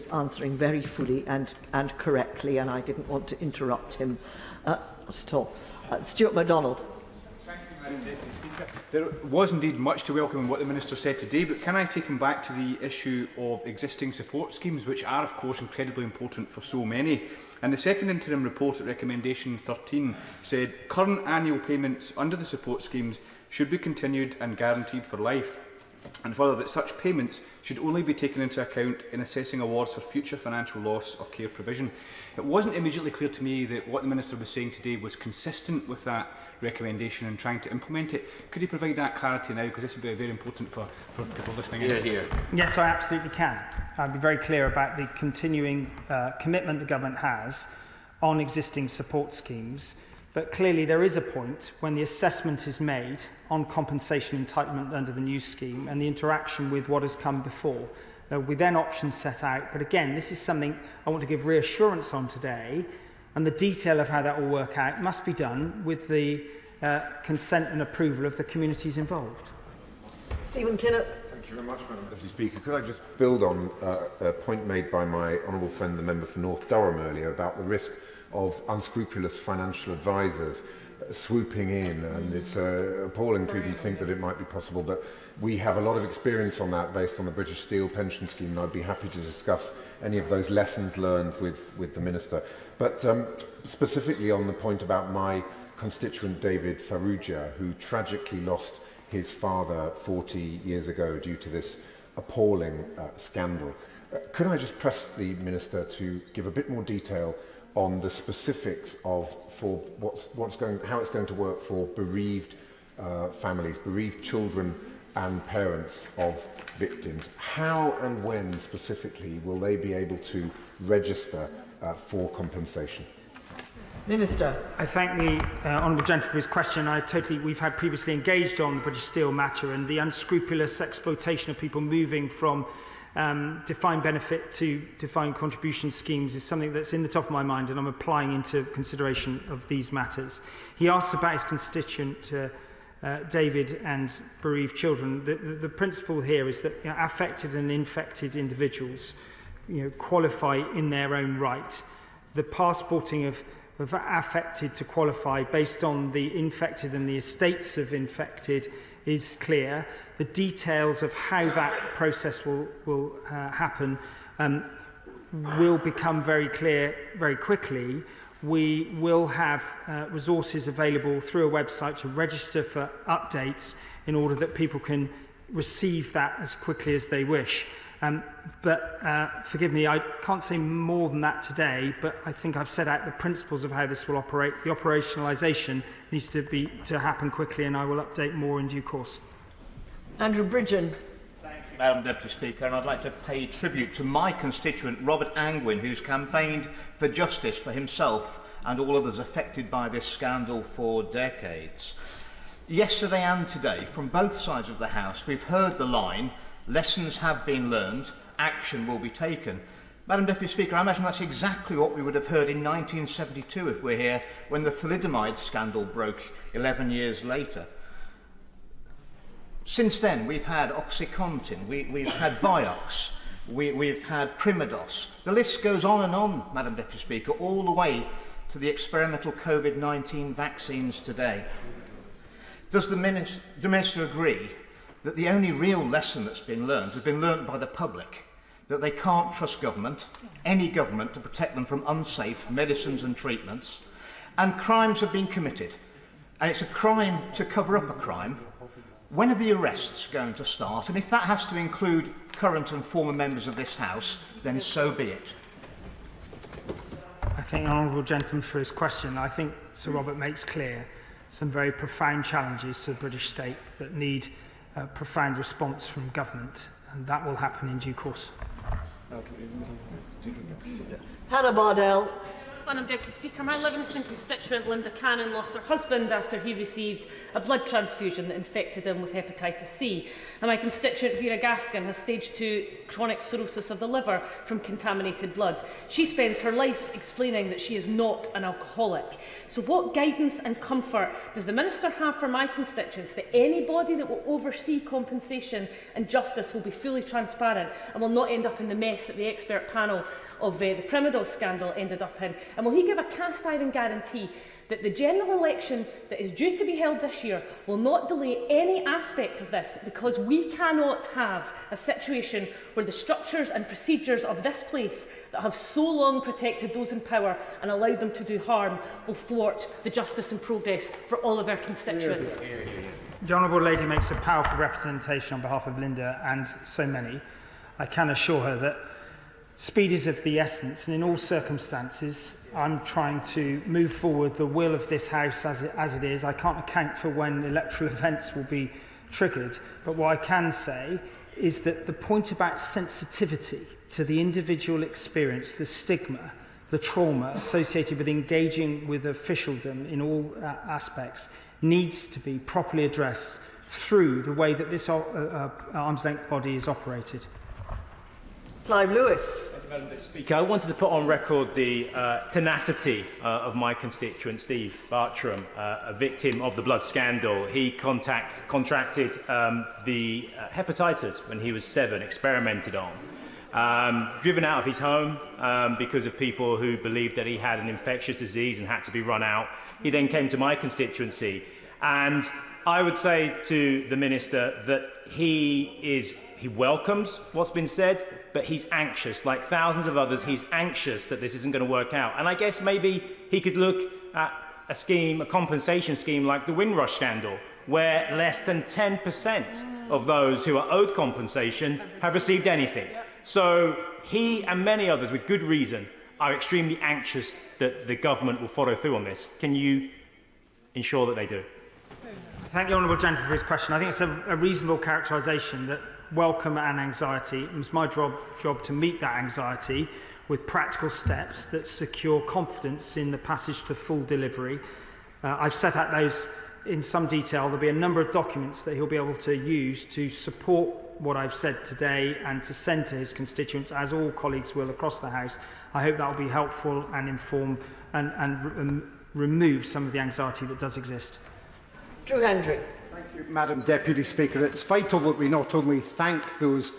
answering very fully and correctly, and I didn't want to interrupt him not at all. Stuart MacDonald. Thank you, There was indeed much to welcome in what the Minister said today, but can I take him back to the issue of existing support schemes, which are, of course, incredibly important for so many. And the second interim report at recommendation 13 said current annual payments under the support schemes should be continued and guaranteed for life, and further that such payments should only be taken into account in assessing awards for future financial loss or care provision. It wasn't immediately clear to me that what the Minister was saying today was consistent with that recommendation and trying to implement it. Could he provide that clarity now, because this would be very important for people listening in? Yes, I absolutely can. I'll be very clear about the continuing commitment the government has on existing support schemes. But clearly there is a point when the assessment is made on compensation entitlement under the new scheme and the interaction with what has come before. With then options set out. But again, this is something I want to give reassurance on today, and the detail of how that will work out must be done with the consent and approval of the communities involved. Stephen Kinnock. Thank you very much, Madam Deputy Speaker. Could I just build on a point made by my honourable friend, the member for North Durham, earlier about the risk of unscrupulous financial advisors swooping in, and it's appalling to even think that it might be possible, but we have a lot of experience on that based on the British Steel pension scheme, and I'd be happy to discuss any of those lessons learned with the Minister. But specifically on the point about my constituent David Farrugia, who tragically lost his father 40 years ago due to this appalling scandal. Could I just press the Minister to give a bit more detail on the specifics of how it's going to work for bereaved families, bereaved children and parents of victims? How and when specifically will they be able to register for compensation? Minister. I thank the honourable gentleman for his question. We've had previously engaged on the British Steel matter, and the unscrupulous exploitation of people moving from defined benefit to defined contribution schemes is something that's in the top of my mind, and I'm applying into consideration of these matters. He asked about his constituent David and bereaved children. The principle here is that affected and infected individuals qualify in their own right. The passporting of affected to qualify based on the infected and the estates of infected is clear. The details of how that process will happen will become very clear very quickly. We will have resources available through a website to register for updates in order that people can receive that as quickly as they wish. But forgive me, I can't say more than that today, but I think I've set out the principles of how this will operate. The operationalisation needs to happen quickly, and I will update more in due course. Andrew Bridgen. Thank you, Madam Deputy Speaker, and I'd like to pay tribute to my constituent, Robert Angwin, who's campaigned for justice for himself and all others affected by this scandal for decades. Yesterday and today, from both sides of the House, we've heard the line, lessons have been learned, action will be taken. Madam Deputy Speaker, I imagine that's exactly what we would have heard in 1972 if we're here when the thalidomide scandal broke 11 years later. Since then, we've had OxyContin, we've had Vioxx, we've had Primados. The list goes on and on, Madam Deputy Speaker, all the way to the experimental COVID-19 vaccines today. Does the Minister agree that the only real lesson that's been learned has been learned by the public, that they can't trust government, any government, to protect them from unsafe medicines and treatments, and crimes have been committed, and it's a crime to cover up a crime? When are the arrests going to start? And if that has to include current and former members of this House, then so be it. I thank the honourable gentleman for his question. I think Sir Robert makes clear some very profound challenges to the British state that need a profound response from government, and that will happen in due course. Hannah Bardell. Madam Deputy Speaker, my Livingston constituent Linda Cannon lost her husband after he received a blood transfusion that infected him with hepatitis C. And my constituent Vera Gaskin has stage 2 chronic cirrhosis of the liver from contaminated blood. She spends her life explaining that she is not an alcoholic. So what guidance and comfort does the Minister have for my constituents that any body that will oversee compensation and justice will be fully transparent and will not end up in the mess that the expert panel of the Primados scandal ended up in, And will he give a cast-iron guarantee that the general election that is due to be held this year will not delay any aspect of this, because we cannot have a situation where the structures and procedures of this place that have so long protected those in power and allowed them to do harm will thwart the justice and progress for all of our constituents. The Honourable Lady makes a powerful representation on behalf of Linda and so many. I can assure her that speed is of the essence, and in all circumstances I'm trying to move forward the will of this House as it is. I can't account for when electoral events will be triggered, but what I can say is that the point about sensitivity to the individual experience, the stigma, the trauma associated with engaging with officialdom in all aspects needs to be properly addressed through the way that this arm's length body is operated. Clive Lewis. Madam Speaker, I wanted to put on record the tenacity of my constituent Steve Bartram, a victim of the blood scandal. He contracted the hepatitis when he was 7, experimented on. Driven out of his home because of people who believed that he had an infectious disease and had to be run out. He then came to my constituency, and I would say to the Minister that he welcomes what's been said, but he's anxious. Like thousands of others, he's anxious that this isn't going to work out. And I guess maybe he could look at a compensation scheme like the Windrush scandal, where less than 10% of those who are owed compensation have received anything. So he and many others, with good reason, are extremely anxious that the government will follow through on this. Can you ensure that they do? Thank the Honourable Gentleman for his question. I think it's a reasonable characterisation that welcome and anxiety. It's my job to meet that anxiety with practical steps that secure confidence in the passage to full delivery. I've set out those in some detail. There'll be a number of documents that he'll be able to use to support what I've said today and to send to his constituents, as all colleagues will across the House. I hope that will be helpful and inform and remove some of the anxiety that does exist. Drew Hendry. Thank you, Madam Deputy Speaker. It's vital that we not only thank those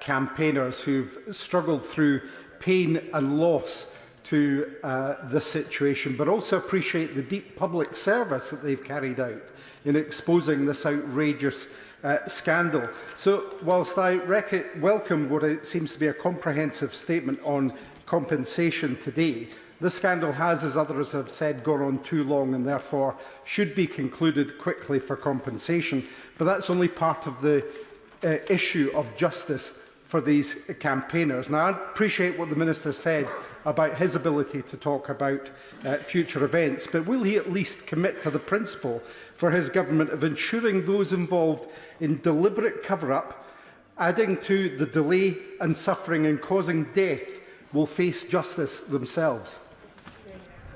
campaigners who've struggled through pain and loss to this situation, but also appreciate the deep public service that they've carried out in exposing this outrageous scandal. So, whilst I welcome what it seems to be a comprehensive statement on compensation today, this scandal has, as others have said, gone on too long and therefore should be concluded quickly for compensation. But that's only part of the issue of justice for these campaigners. Now, I appreciate what the Minister said about his ability to talk about future events, but will he at least commit to the principle for his government of ensuring those involved in deliberate cover-up, adding to the delay and suffering and causing death, will face justice themselves?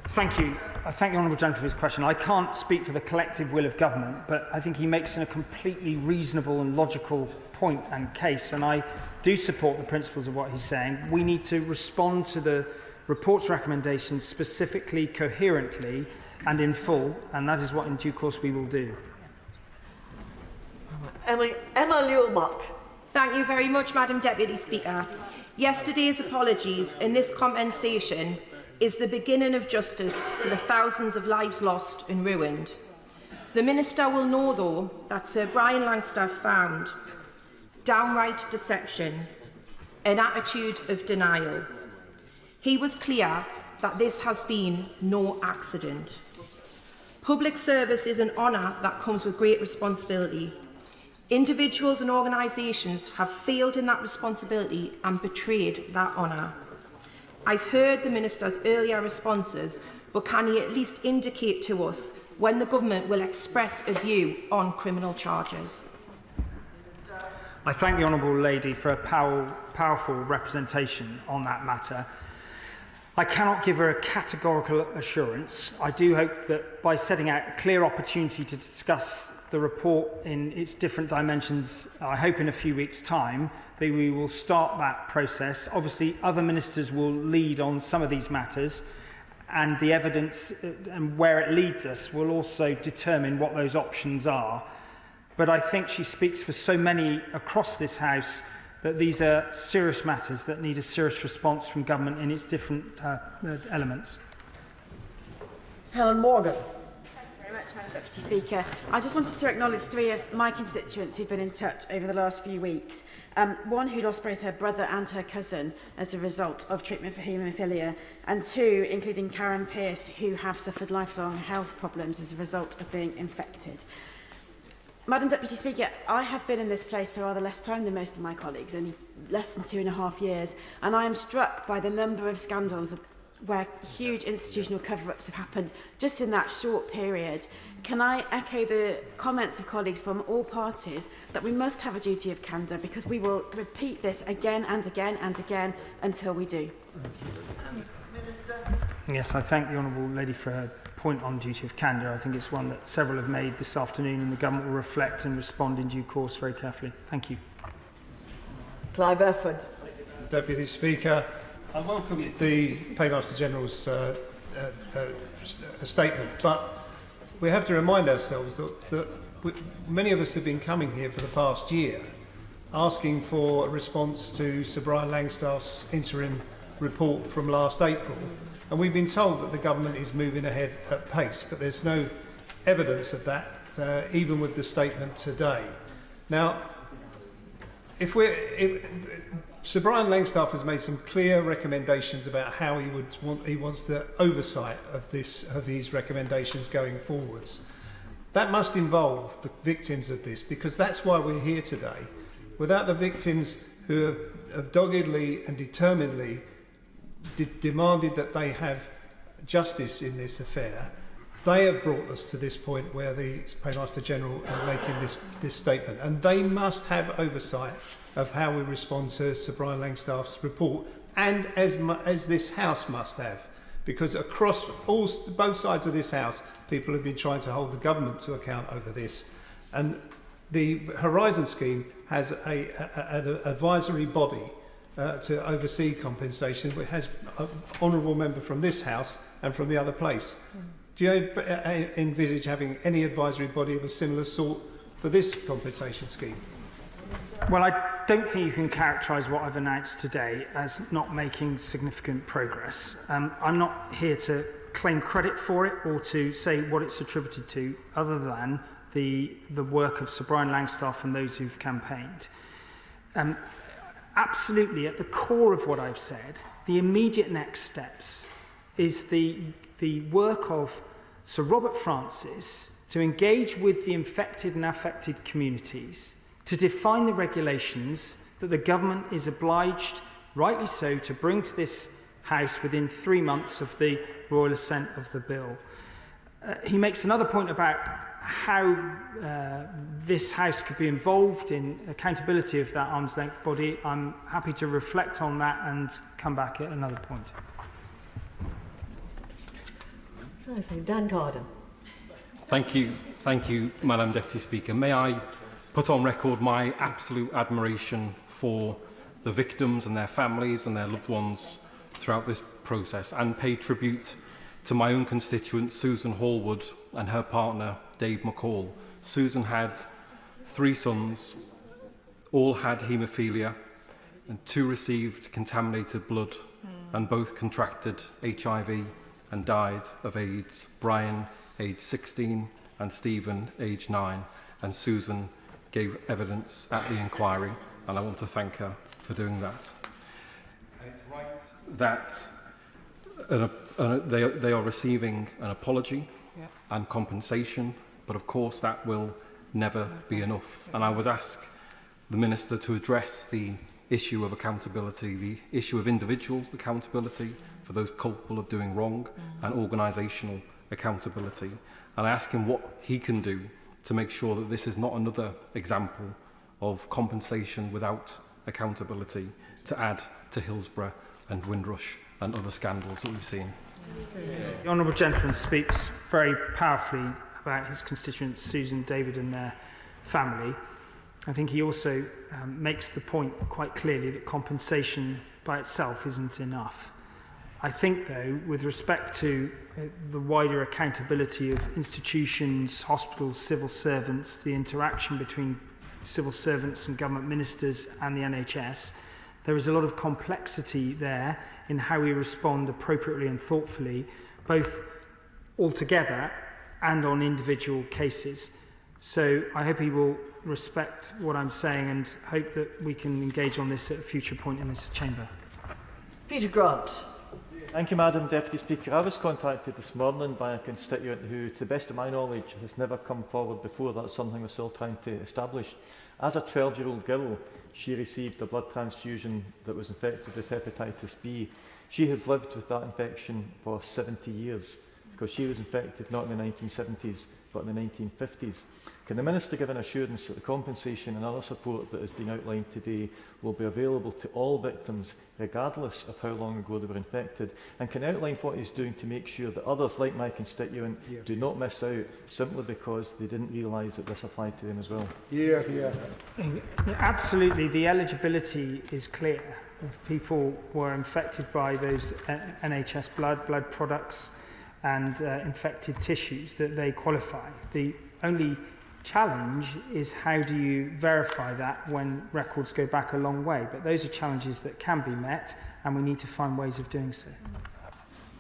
Thank you. I thank the Honourable Gentleman for his question. I can't speak for the collective will of government, but I think he makes a completely reasonable and logical point and case, and I do support the principles of what he's saying. We need to respond to the report's recommendations specifically, coherently and in full, and that is what in due course we will do. Emma Liulbach. Thank you very much, Madam Deputy Speaker. Yesterday's apologies and this compensation is the beginning of justice for the thousands of lives lost and ruined. The Minister will know, though, that Sir Brian Langstaff found downright deception, an attitude of denial. He was clear that this has been no accident. Public service is an honour that comes with great responsibility. Individuals and organisations have failed in that responsibility and betrayed that honour. I've heard the Minister's earlier responses, but can he at least indicate to us when the Government will express a view on criminal charges? I thank the Honourable Lady for a powerful representation on that matter. I cannot give her a categorical assurance. I do hope that by setting out a clear opportunity to discuss the report in its different dimensions, I hope in a few weeks' time, that we will start that process. Obviously, other ministers will lead on some of these matters, and the evidence and where it leads us will also determine what those options are. But I think she speaks for so many across this House that these are serious matters that need a serious response from government in its different elements. Helen Morgan. Very much, Madam Deputy Speaker. I just wanted to acknowledge 3 of my constituents who've been in touch over the last few weeks. One who lost both her brother and her cousin as a result of treatment for haemophilia, and 2, including Karen Pearce, who have suffered lifelong health problems as a result of being infected. Madam Deputy Speaker, I have been in this place for rather less time than most of my colleagues, only less than 2.5 years, and I am struck by the number of scandals where huge institutional cover-ups have happened just in that short period. Can I echo the comments of colleagues from all parties that we must have a duty of candour, because we will repeat this again and again and again until we do. Yes, I thank the Honourable Lady for her point on duty of candour. I think it's one that several have made this afternoon, and the government will reflect and respond in due course very carefully. Thank you. Clive Efford. Deputy Speaker, I welcome the Paymaster General's statement, but we have to remind ourselves that many of us have been coming here for the past year asking for a response to Sir Brian Langstaff's interim report from last April, and we've been told that the government is moving ahead at pace, but there's no evidence of that, even with the statement today. Now, Sir Brian Langstaff has made some clear recommendations about how he wants the oversight of his recommendations going forwards. That must involve the victims of this, because that's why we're here today. Without the victims who have doggedly and determinedly demanded that they have justice in this affair, they have brought us to this point where the Paymaster General is making this statement, and they must have oversight of how we respond to Sir Brian Langstaff's report, and as this House must have, because across both sides of this House, people have been trying to hold the government to account over this. And the Horizon Scheme has an advisory body to oversee compensation, which has an honourable member from this House and from the other place. Do you envisage having any advisory body of a similar sort for this compensation scheme? Well, I don't think you can characterise what I've announced today as not making significant progress. I'm not here to claim credit for it or to say what it's attributed to, other than the work of Sir Brian Langstaff and those who've campaigned. Absolutely, at the core of what I've said, the immediate next steps is the work of Sir Robert Francis to engage with the infected and affected communities, to define the regulations that the government is obliged, rightly so, to bring to this House within 3 months of the royal assent of the bill. He makes another point about how this House could be involved in accountability of that arm's length body. I'm happy to reflect on that and come back at another point. Dan Carden. Thank you, Madam Deputy Speaker. May I put on record my absolute admiration for the victims and their families and their loved ones throughout this process, and pay tribute to my own constituent, Susan Hallwood, and her partner, Dave McCall. Susan had 3 sons, all had haemophilia, and 2 received contaminated blood, and both contracted HIV and died of AIDS. Brian, aged 16, and Stephen, aged 9. And Susan gave evidence at the inquiry, and I want to thank her for doing that. And it's right that they are receiving an apology and compensation, but of course that will never be enough. And I would ask the Minister to address the issue of accountability, the issue of individual accountability for those culpable of doing wrong, and organisational accountability. And I ask him what he can do to make sure that this is not another example of compensation without accountability to add to Hillsborough and Windrush and other scandals that we've seen. The Honourable Gentleman speaks very powerfully about his constituents, Susan, David and their family. I think he also makes the point quite clearly that compensation by itself isn't enough. I think, though, with respect to the wider accountability of institutions, hospitals, civil servants, the interaction between civil servants and government ministers and the NHS, there is a lot of complexity there in how we respond appropriately and thoughtfully, both altogether and on individual cases. So I hope he will respect what I'm saying and hope that we can engage on this at a future point in this chamber. Peter Grant. Thank you, Madam Deputy Speaker. I was contacted this morning by a constituent who, to the best of my knowledge, has never come forward before. That's something we're still trying to establish. As a 12-year-old girl, she received a blood transfusion that was infected with hepatitis B. She has lived with that infection for 70 years because she was infected not in the 1970s but in the 1950s. Can the Minister give an assurance that the compensation and other support that has been outlined today will be available to all victims regardless of how long ago they were infected, and can outline what he's doing to make sure that others like my constituent do not miss out simply because they didn't realise that this applied to them as well? Absolutely, the eligibility is clear. If people were infected by those NHS blood products and infected tissues, that they qualify. The only challenge is how do you verify that when records go back a long way, but those are challenges that can be met and we need to find ways of doing so.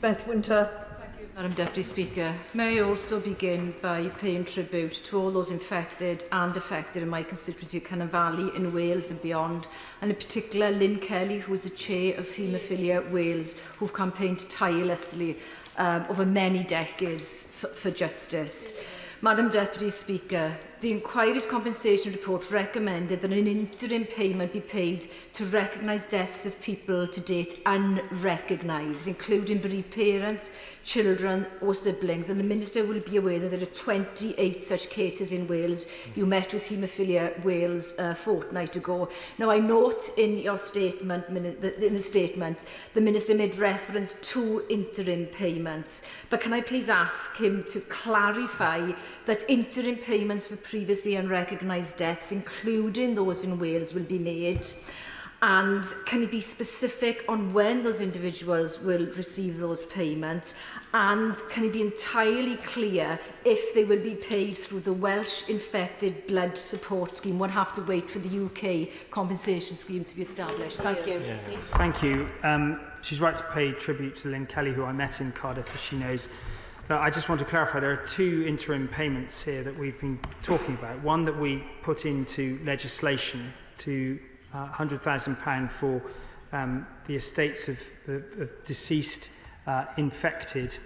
Beth Winter. Thank you, Madam Deputy Speaker. May I also begin by paying tribute to all those infected and affected in my constituency of Cynon Valley in Wales and beyond, and in particular Lynn Kelly, who is the chair of Haemophilia Wales, who've campaigned tirelessly over many decades for justice. Madam Deputy Speaker, the inquiry's compensation report recommended that an interim payment be paid to recognise deaths of people to date unrecognised, including bereaved parents, children or siblings, and the Minister will be aware that there are 28 such cases in Wales. You met with Haemophilia Wales a fortnight ago. Now, I note in your statement, the Minister made reference to interim payments, but can I please ask him to clarify that interim payments for previously unrecognised deaths, including those in Wales, will be made? And can he be specific on when those individuals will receive those payments? And can he be entirely clear if they will be paid through the Welsh Infected Blood Support Scheme? One have to wait for the UK compensation scheme to be established. Thank you. Thank you. She's right to pay tribute to Lynn Kelly, who I met in Cardiff, as she knows. But I just want to clarify, there are two interim payments here that we've been talking about. One that we put into legislation to £100,000 for the estates of deceased infected,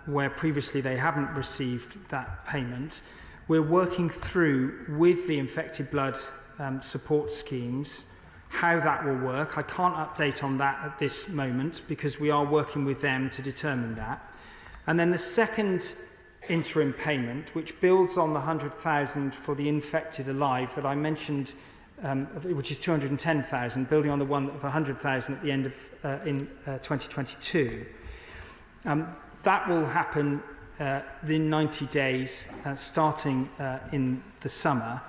where previously they haven't received that payment. We're working through with the infected blood support schemes how that will work. I can't update on that at this moment because we are working with them to determine that. And then the second interim payment, which builds on the 100,000 for the infected alive that I mentioned, which is 210,000, building on the one of 100,000 at the end of in 2022. That will happen in 90 days, starting in the summer.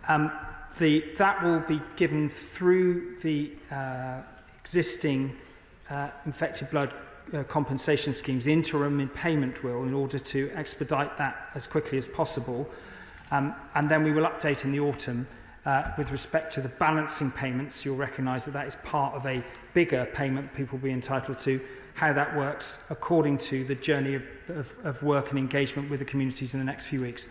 That will be given through the existing infected blood compensation schemes. The interim payment will, in order to expedite that as quickly as possible. And then we will update in the autumn with respect to the balancing payments. You'll recognise that that is part of a bigger payment people will be entitled to, how that works according to the journey of work and engagement with the communities in the next few weeks.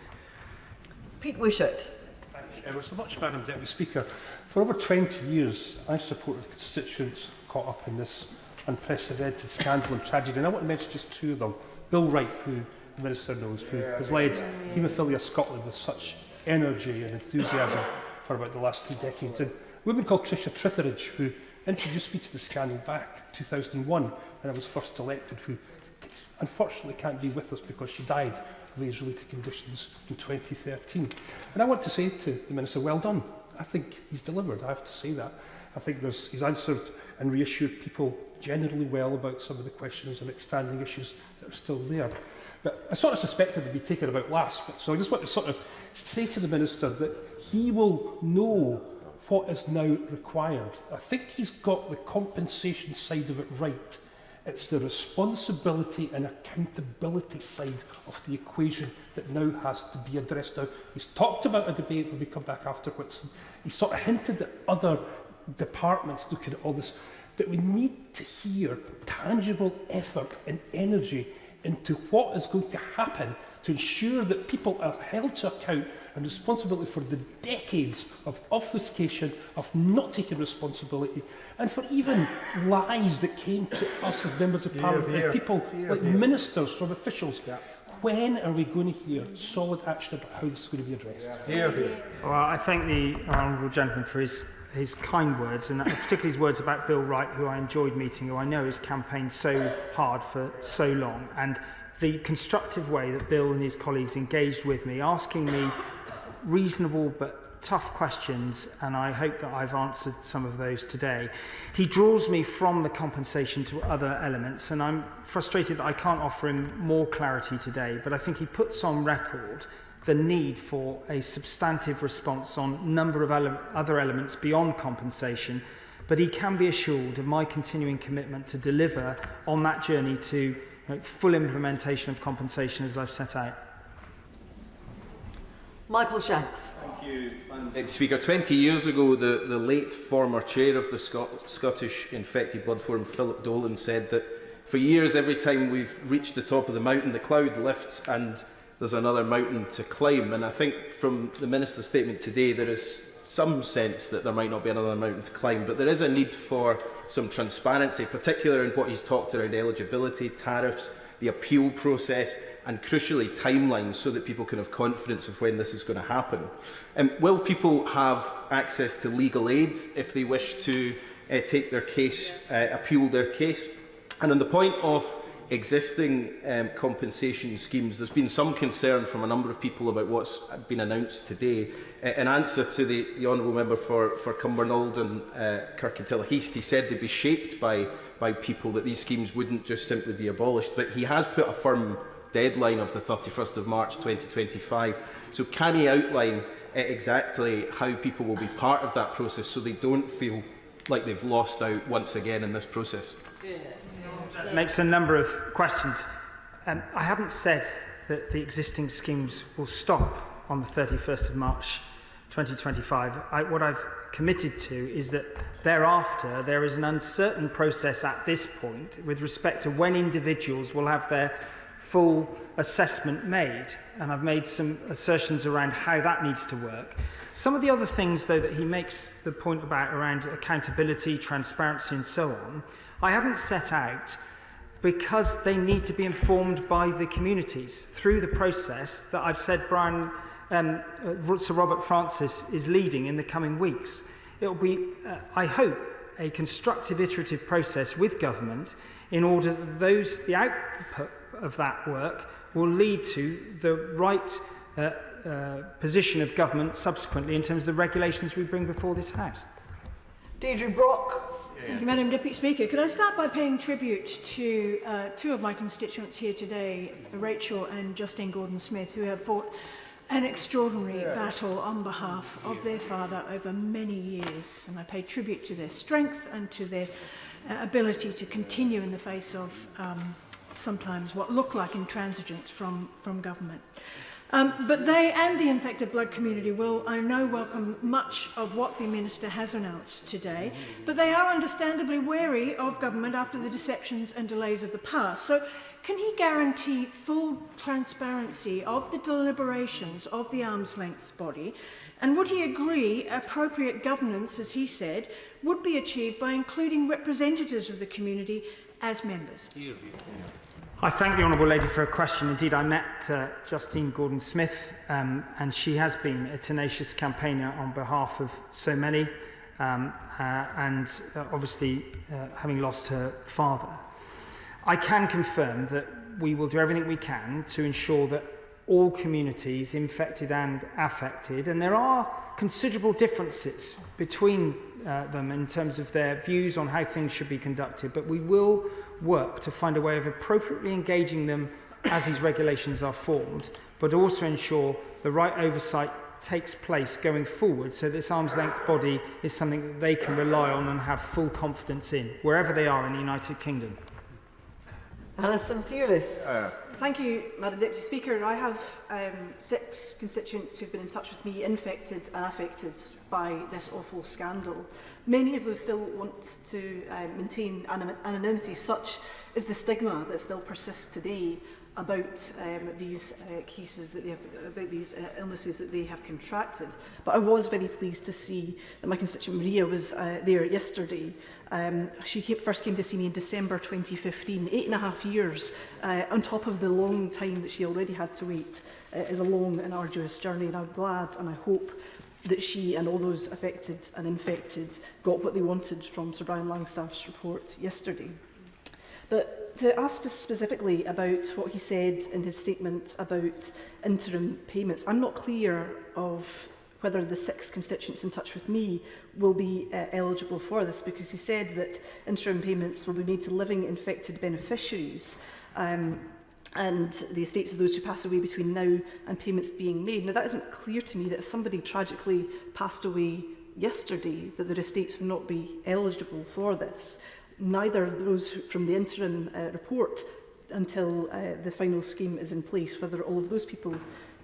Pete Wishart. Thank you ever so much, Madam Deputy Speaker. For over 20 years, I've supported constituents caught up in this unprecedented scandal and tragedy, and I want to mention just two of them. Bill Wright, who the Minister knows, who has led Haemophilia Scotland with such energy and enthusiasm for about the last 2 decades, and a woman called Tricia Tritheridge, who introduced me to the scandal back in 2001 when I was first elected, who unfortunately can't be with us because she died of age-related conditions in 2013. And I want to say to the Minister, well done. I think he's delivered, I have to say that. I think he's answered and reassured people generally well about some of the questions and outstanding issues that are still there. But I sort of suspected they'd be taken about last, so I just want to sort of say to the Minister that he will know what is now required. I think he's got the compensation side of it right. It's the responsibility and accountability side of the equation that now has to be addressed. Now, he's talked about a debate when we come back afterwards. He sort of hinted at other departments looking at all this, but we need to hear tangible effort and energy into what is going to happen to ensure that people are held to account and responsibility for the decades of obfuscation, of not taking responsibility, and for even lies that came to us as members of Parliament, and people like ministers from officials. When are we going to hear solid action about how this is going to be addressed? Well, I thank the honourable gentleman for his kind words, and particularly his words about Bill Wright, who I enjoyed meeting, who I know has campaigned so hard for so long, and the constructive way that Bill and his colleagues engaged with me, asking me reasonable but tough questions, and I hope that I've answered some of those today. He draws me from the compensation to other elements, and I'm frustrated that I can't offer him more clarity today, but I think he puts on record the need for a substantive response on a number of other elements beyond compensation, but he can be assured of my continuing commitment to deliver on that journey to full implementation of compensation as I've set out. Michael Shanks. Thank you, Madam Deputy Speaker. 20 years ago, the late former chair of the Scottish Infected Blood Forum, Philip Dolan, said that for years, every time we've reached the top of the mountain, the cloud lifts and there's another mountain to climb. And I think from the Minister's statement today, there is some sense that there might not be another mountain to climb, but there is a need for some transparency, particularly in what he's talked around eligibility, tariffs, the appeal process, and crucially timelines, so that people can have confidence of when this is going to happen. Will people have access to legal aid if they wish to take their case, appeal their case? And on the point of existing compensation schemes, there's been some concern from a number of people about what's been announced today. In answer to the Honourable Member for Cumbernauld and Kirkintilloheast, he said they'd be shaped by people, that these schemes wouldn't just simply be abolished, but he has put a firm deadline of the 31st of March 2025. So can he outline exactly how people will be part of that process so they don't feel like they've lost out once again in this process? Makes a number of questions. I haven't said that the existing schemes will stop on the 31st of March 2025. What I've committed to is that thereafter there is an uncertain process at this point with respect to when individuals will have their full assessment made, and I've made some assertions around how that needs to work. Some of the other things, though, that he makes the point about around accountability, transparency and so on, I haven't set out because they need to be informed by the communities through the process that I've said Sir Robert Francis is leading in the coming weeks. It will be, I hope, a constructive iterative process with government in order that the output of that work will lead to the right position of government subsequently in terms of the regulations we bring before this House. Deirdre Brock. Thank you, Madam Deputy Speaker. Could I start by paying tribute to two of my constituents here today, Rachel and Justine Gordon-Smith, who have fought an extraordinary battle on behalf of their father over many years. And I pay tribute to their strength and to their ability to continue in the face of sometimes what look like intransigence from government. But they and the infected blood community will, I know, welcome much of what the Minister has announced today, but they are understandably wary of government after the deceptions and delays of the past. So can he guarantee full transparency of the deliberations of the arm's length body? And would he agree appropriate governance, as he said, would be achieved by including representatives of the community as members? I thank the Honourable Lady for her question. Indeed, I met Justine Gordon-Smith, and she has been a tenacious campaigner on behalf of so many, and obviously having lost her father. I can confirm that we will do everything we can to ensure that all communities, infected and affected, and there are considerable differences between them in terms of their views on how things should be conducted, but we will work to find a way of appropriately engaging them as these regulations are formed, but also ensure the right oversight takes place going forward so this arm's length body is something that they can rely on and have full confidence in, wherever they are in the United Kingdom. Alison Thewlis. Thank you, Madam Deputy Speaker. I have 6 constituents who've been in touch with me, infected and affected by this awful scandal. Many of those still want to maintain anonymity, such is the stigma that still persists today about these cases that they have, about these illnesses that they have contracted. But I was very pleased to see that my constituent Maria was there yesterday. She first came to see me in December 2015, 8.5 years, on top of the long time that she already had to wait. Is a long and arduous journey, and I'm glad and I hope that she and all those affected and infected got what they wanted from Sir Brian Langstaff's report yesterday. But to ask specifically about what he said in his statement about interim payments, I'm not clear of whether the 6 constituents in touch with me will be eligible for this, because he said that interim payments will be made to living infected beneficiaries and the estates of those who pass away between now and payments being made. Now, that isn't clear to me that if somebody tragically passed away yesterday, that their estates would not be eligible for this. Neither those from the interim report until the final scheme is in place, whether all of those people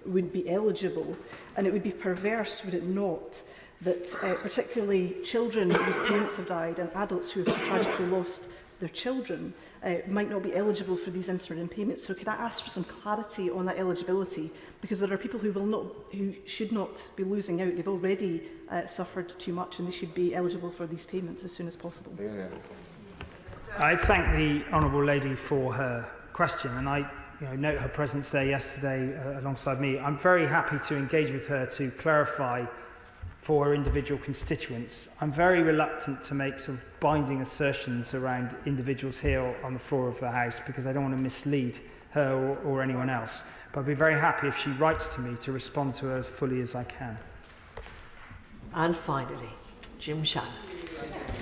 would be eligible. And it would be perverse, would it not, that particularly children whose parents have died and adults who have so tragically lost their children might not be eligible for these interim payments. So could I ask for some clarity on that eligibility? Because there are people who should not be losing out. They've already suffered too much, and they should be eligible for these payments as soon as possible. I thank the Honourable Lady for her question, and I note her presence there yesterday alongside me. I'm very happy to engage with her to clarify for her individual constituents. I'm very reluctant to make sort of binding assertions around individuals here on the floor of the House, because I don't want to mislead her or anyone else. But I'd be very happy if she writes to me to respond to her as fully as I can. And finally, Jim Shannon.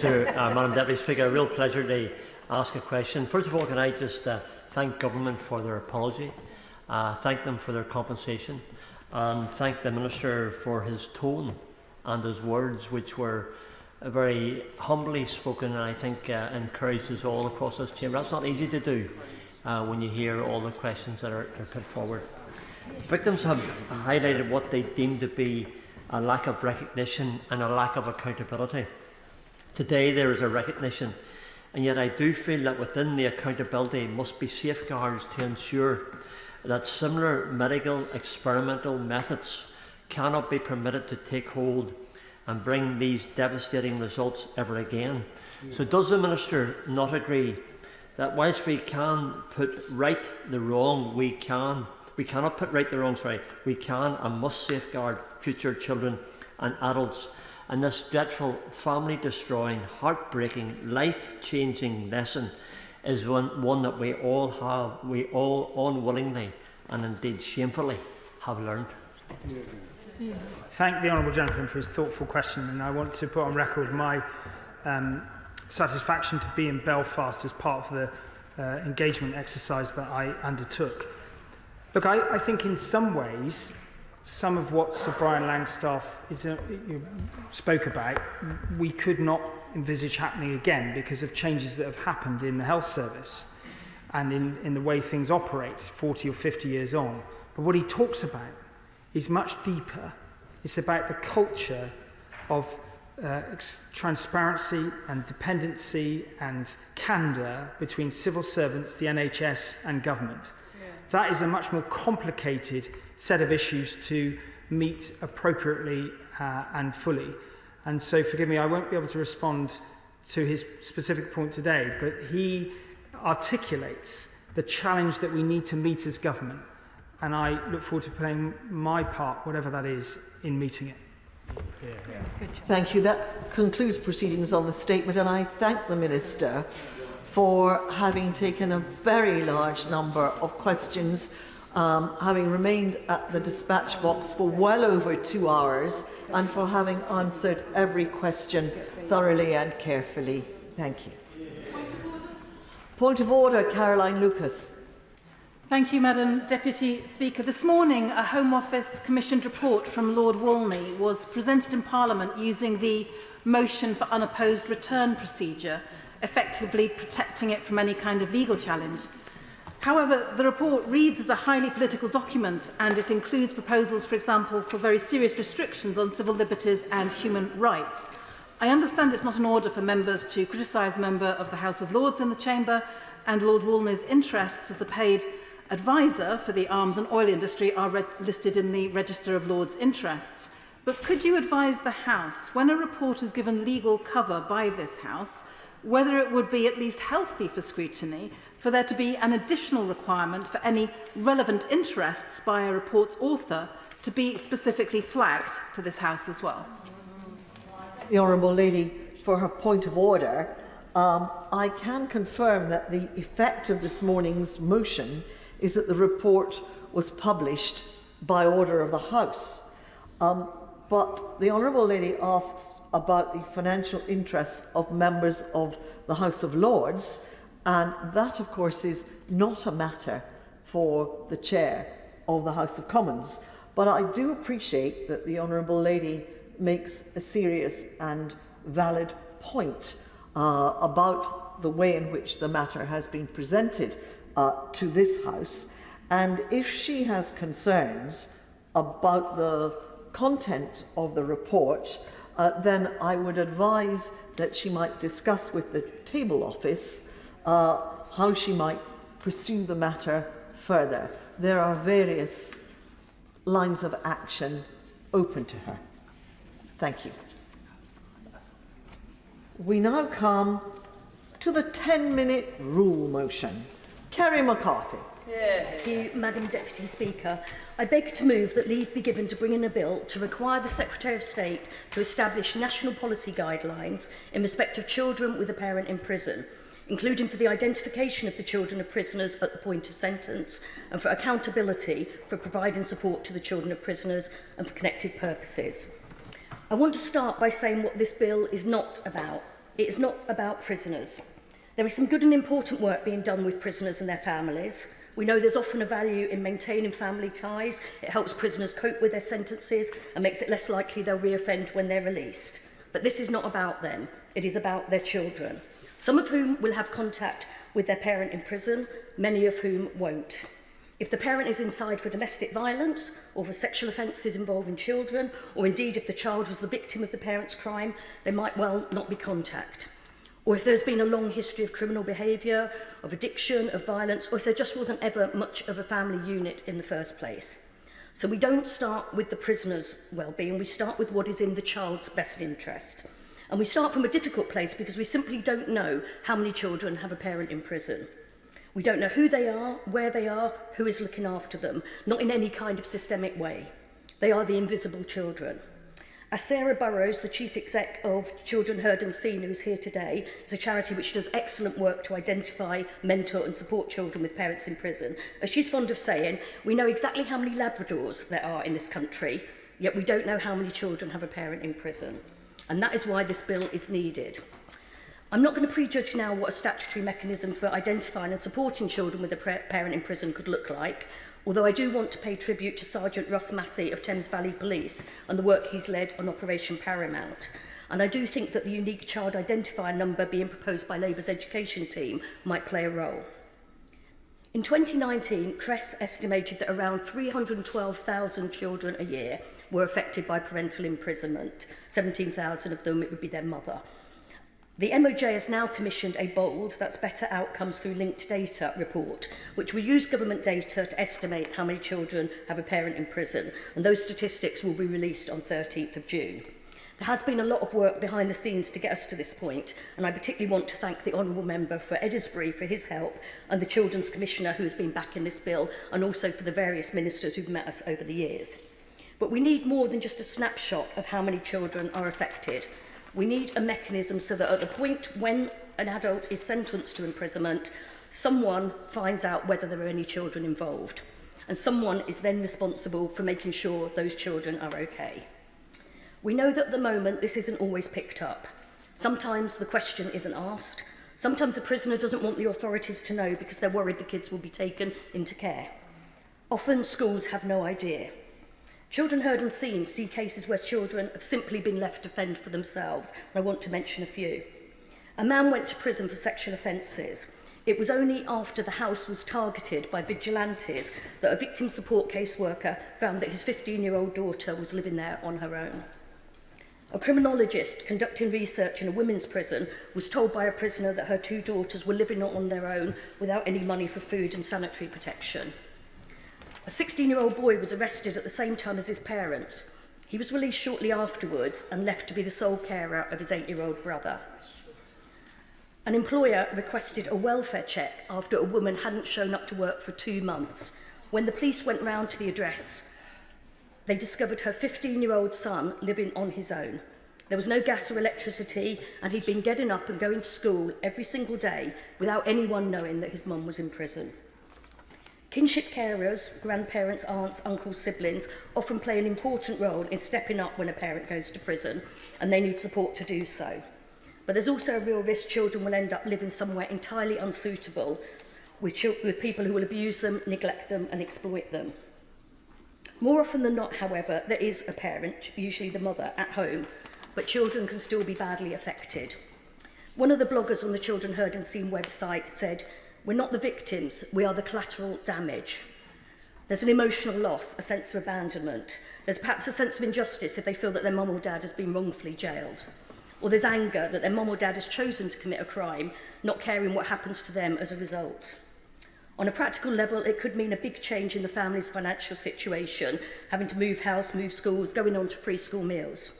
Madam Deputy Speaker, a real pleasure to ask a question. First of all, can I just thank Government for their apology, thank them for their compensation, and thank the Minister for his tone and his words, which were very humbly spoken, and I think encouraged us all across this chamber. That's not easy to do when you hear all the questions that are put forward. Victims have highlighted what they deem to be a lack of recognition and a lack of accountability. Today there is a recognition, and yet I do feel that within the accountability must be safeguards to ensure that similar medical experimental methods cannot be permitted to take hold and bring these devastating results ever again. So does the Minister not agree that whilst we can put right the wrong, we cannot put right the wrong, we can and must safeguard future children and adults, and this dreadful, family-destroying, heartbreaking, life-changing lesson is one that we all unwillingly and indeed shamefully have learned. Thank the Honourable Gentleman for his thoughtful question, and I want to put on record my satisfaction to be in Belfast as part of the engagement exercise that I undertook. Look, I think in some ways, some of what Sir Brian Langstaff spoke about, we could not envisage happening again because of changes that have happened in the health service and in the way things operate 40 or 50 years on. But what he talks about is much deeper. It's about the culture of transparency and dependency and candour between civil servants, the NHS and government. That is a much more complicated set of issues to meet appropriately and fully. And so, forgive me, I won't be able to respond to his specific point today, but he articulates the challenge that we need to meet as government. And I look forward to playing my part, whatever that is, in meeting it. Thank you. That concludes proceedings on the statement, and I thank the Minister for having taken a very large number of questions, having remained at the dispatch box for well over 2 hours, and for having answered every question thoroughly and carefully. Thank you. Point of order, Caroline Lucas. Thank you, Madam Deputy Speaker. This morning, a Home Office commissioned report from Lord Wolney was presented in Parliament using the motion for unopposed return procedure, effectively protecting it from any kind of legal challenge. However, the report reads as a highly political document, and it includes proposals, for example, for very serious restrictions on civil liberties and human rights. I understand it's not in order for members to criticise a member of the House of Lords in the Chamber, and Lord Wolney's interests as a paid advisor for the arms and oil industry are listed in the Register of Lords' Interests. But could you advise the House, when a report is given legal cover by this House, whether it would be at least healthy for scrutiny for there to be an additional requirement for any relevant interests by a report's author to be specifically flagged to this House as well? The Honourable Lady, for her point of order, I can confirm that the effect of this morning's motion is that the report was published by order of the House. But the Honourable Lady asks about the financial interests of members of the House of Lords, and that, of course, is not a matter for the Chair of the House of Commons. But I do appreciate that the Honourable Lady makes a serious and valid point about the way in which the matter has been presented to this House. And if she has concerns about the content of the report, then I would advise that she might discuss with the Table Office how she might pursue the matter further. There are various lines of action open to her. Thank you. We now come to the 10-minute rule motion. Kerry McCarthy. Thank you, Madam Deputy Speaker. I beg to move that leave be given to bring in a bill to require the Secretary of State to establish national policy guidelines in respect of children with a parent in prison, including for the identification of the children of prisoners at the point of sentence and for accountability for providing support to the children of prisoners and for connected purposes. I want to start by saying what this bill is not about. It is not about prisoners. There is some good and important work being done with prisoners and their families. We know there's often a value in maintaining family ties. It helps prisoners cope with their sentences and makes it less likely they'll reoffend when they're released. But this is not about them. It is about their children, some of whom will have contact with their parent in prison, many of whom won't. If the parent is inside for domestic violence or for sexual offences involving children, or indeed if the child was the victim of the parent's crime, there might well not be contact. Or if there's been a long history of criminal behaviour, of addiction, of violence, or if there just wasn't ever much of a family unit in the first place. So we don't start with the prisoner's well-being, we start with what is in the child's best interest. And we start from a difficult place because we simply don't know how many children have a parent in prison. We don't know who they are, where they are, who is looking after them, not in any kind of systemic way. They are the invisible children. As Sarah Burrows, the Chief Exec of Children Heard and Seen, who is here today, is a charity which does excellent work to identify, mentor and support children with parents in prison. As she's fond of saying, we know exactly how many Labradors there are in this country, yet we don't know how many children have a parent in prison. And that is why this bill is needed. I'm not going to prejudge now what a statutory mechanism for identifying and supporting children with a parent in prison could look like, although I do want to pay tribute to Sergeant Russ Massey of Thames Valley Police and the work he's led on Operation Paramount. And I do think that the unique child identifier number being proposed by Labour's education team might play a role. In 2019, CRESS estimated that around 312,000 children a year were affected by parental imprisonment. 17,000 of them, it would be their mother. The MOJ has now commissioned a BOLD, that's Better Outcomes Through Linked Data report, which will use government data to estimate how many children have a parent in prison, and those statistics will be released on 13th of June. There has been a lot of work behind the scenes to get us to this point, and I particularly want to thank the Honourable Member for Edisbury for his help, and the Children's Commissioner who has been backing this bill, and also for the various ministers who've met us over the years. But we need more than just a snapshot of how many children are affected. We need a mechanism so that at the point when an adult is sentenced to imprisonment, someone finds out whether there are any children involved. And someone is then responsible for making sure those children are okay. We know that at the moment this isn't always picked up. Sometimes the question isn't asked. Sometimes the prisoner doesn't want the authorities to know because they're worried the kids will be taken into care. Often schools have no idea. Children Heard and Seen see cases where children have simply been left to fend for themselves. And I want to mention a few. A man went to prison for sexual offences. It was only after the house was targeted by vigilantes that a victim support caseworker found that his 15-year-old daughter was living there on her own. A criminologist conducting research in a women's prison was told by a prisoner that her 2 daughters were living on their own without any money for food and sanitary protection. A 16-year-old boy was arrested at the same time as his parents. He was released shortly afterwards and left to be the sole carer of his 8-year-old brother. An employer requested a welfare check after a woman hadn't shown up to work for 2 months. When the police went round to the address, they discovered her 15-year-old son living on his own. There was no gas or electricity, and he'd been getting up and going to school every single day without anyone knowing that his mum was in prison. Kinship carers, grandparents, aunts, uncles, siblings often play an important role in stepping up when a parent goes to prison, and they need support to do so. But there's also a real risk children will end up living somewhere entirely unsuitable with people who will abuse them, neglect them and exploit them. More often than not, however, there is a parent, usually the mother, at home, but children can still be badly affected. One of the bloggers on the Children Heard and Seen website said, "We're not the victims, we are the collateral damage." There's an emotional loss, a sense of abandonment. There's perhaps a sense of injustice if they feel that their mum or dad has been wrongfully jailed. Or there's anger that their mum or dad has chosen to commit a crime, not caring what happens to them as a result. On a practical level, it could mean a big change in the family's financial situation, having to move house, move schools, going on to free school meals.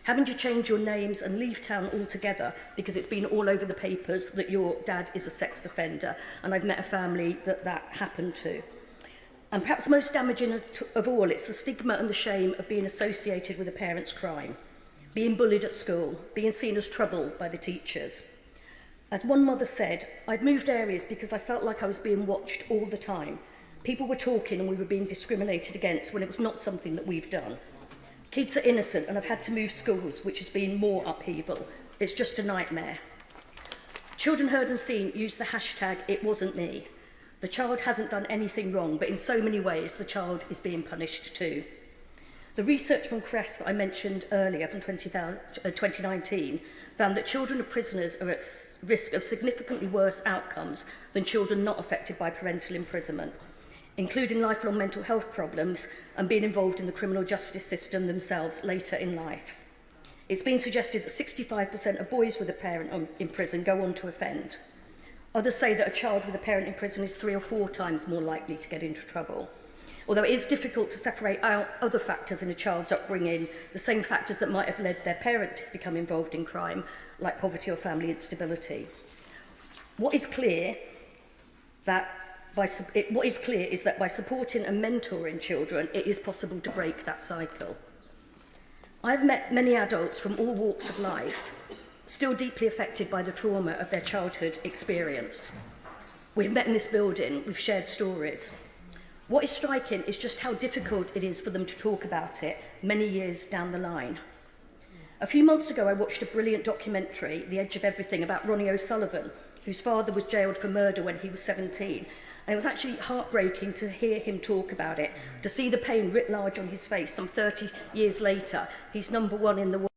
Having to change your names and leave town altogether because it's been all over the papers that your dad is a sex offender. And I've met a family that happened to. And perhaps most damaging of all, it's the stigma and the shame of being associated with a parent's crime. Being bullied at school, being seen as trouble by the teachers. As one mother said, "I'd moved areas because I felt like I was being watched all the time. People were talking and we were being discriminated against when it was not something that we've done. Kids are innocent and I've had to move schools, which has been more upheaval. It's just a nightmare." Children Heard and Seen use the hashtag #ItWasn'tMe. The child hasn't done anything wrong, but in so many ways the child is being punished too. The research from Crest that I mentioned earlier from 2019 found that children of prisoners are at risk of significantly worse outcomes than children not affected by parental imprisonment, including lifelong mental health problems and being involved in the criminal justice system themselves later in life. It's been suggested that 65% of boys with a parent in prison go on to offend. Others say that a child with a parent in prison is 3 or 4 times more likely to get into trouble. Although it is difficult to separate out other factors in a child's upbringing, the same factors that might have led their parent to become involved in crime, like poverty or family instability. What is clear is that by supporting and mentoring children, it is possible to break that cycle. I've met many adults from all walks of life, still deeply affected by the trauma of their childhood experience. We've met in this building, we've shared stories. What is striking is just how difficult it is for them to talk about it many years down the line. A few months ago, I watched a brilliant documentary, The Edge of Everything, about Ronnie O'Sullivan, whose father was jailed for murder when he was 17. And it was actually heartbreaking to hear him talk about it, to see the pain writ large on his face some 30 years later. He's #1 in the world.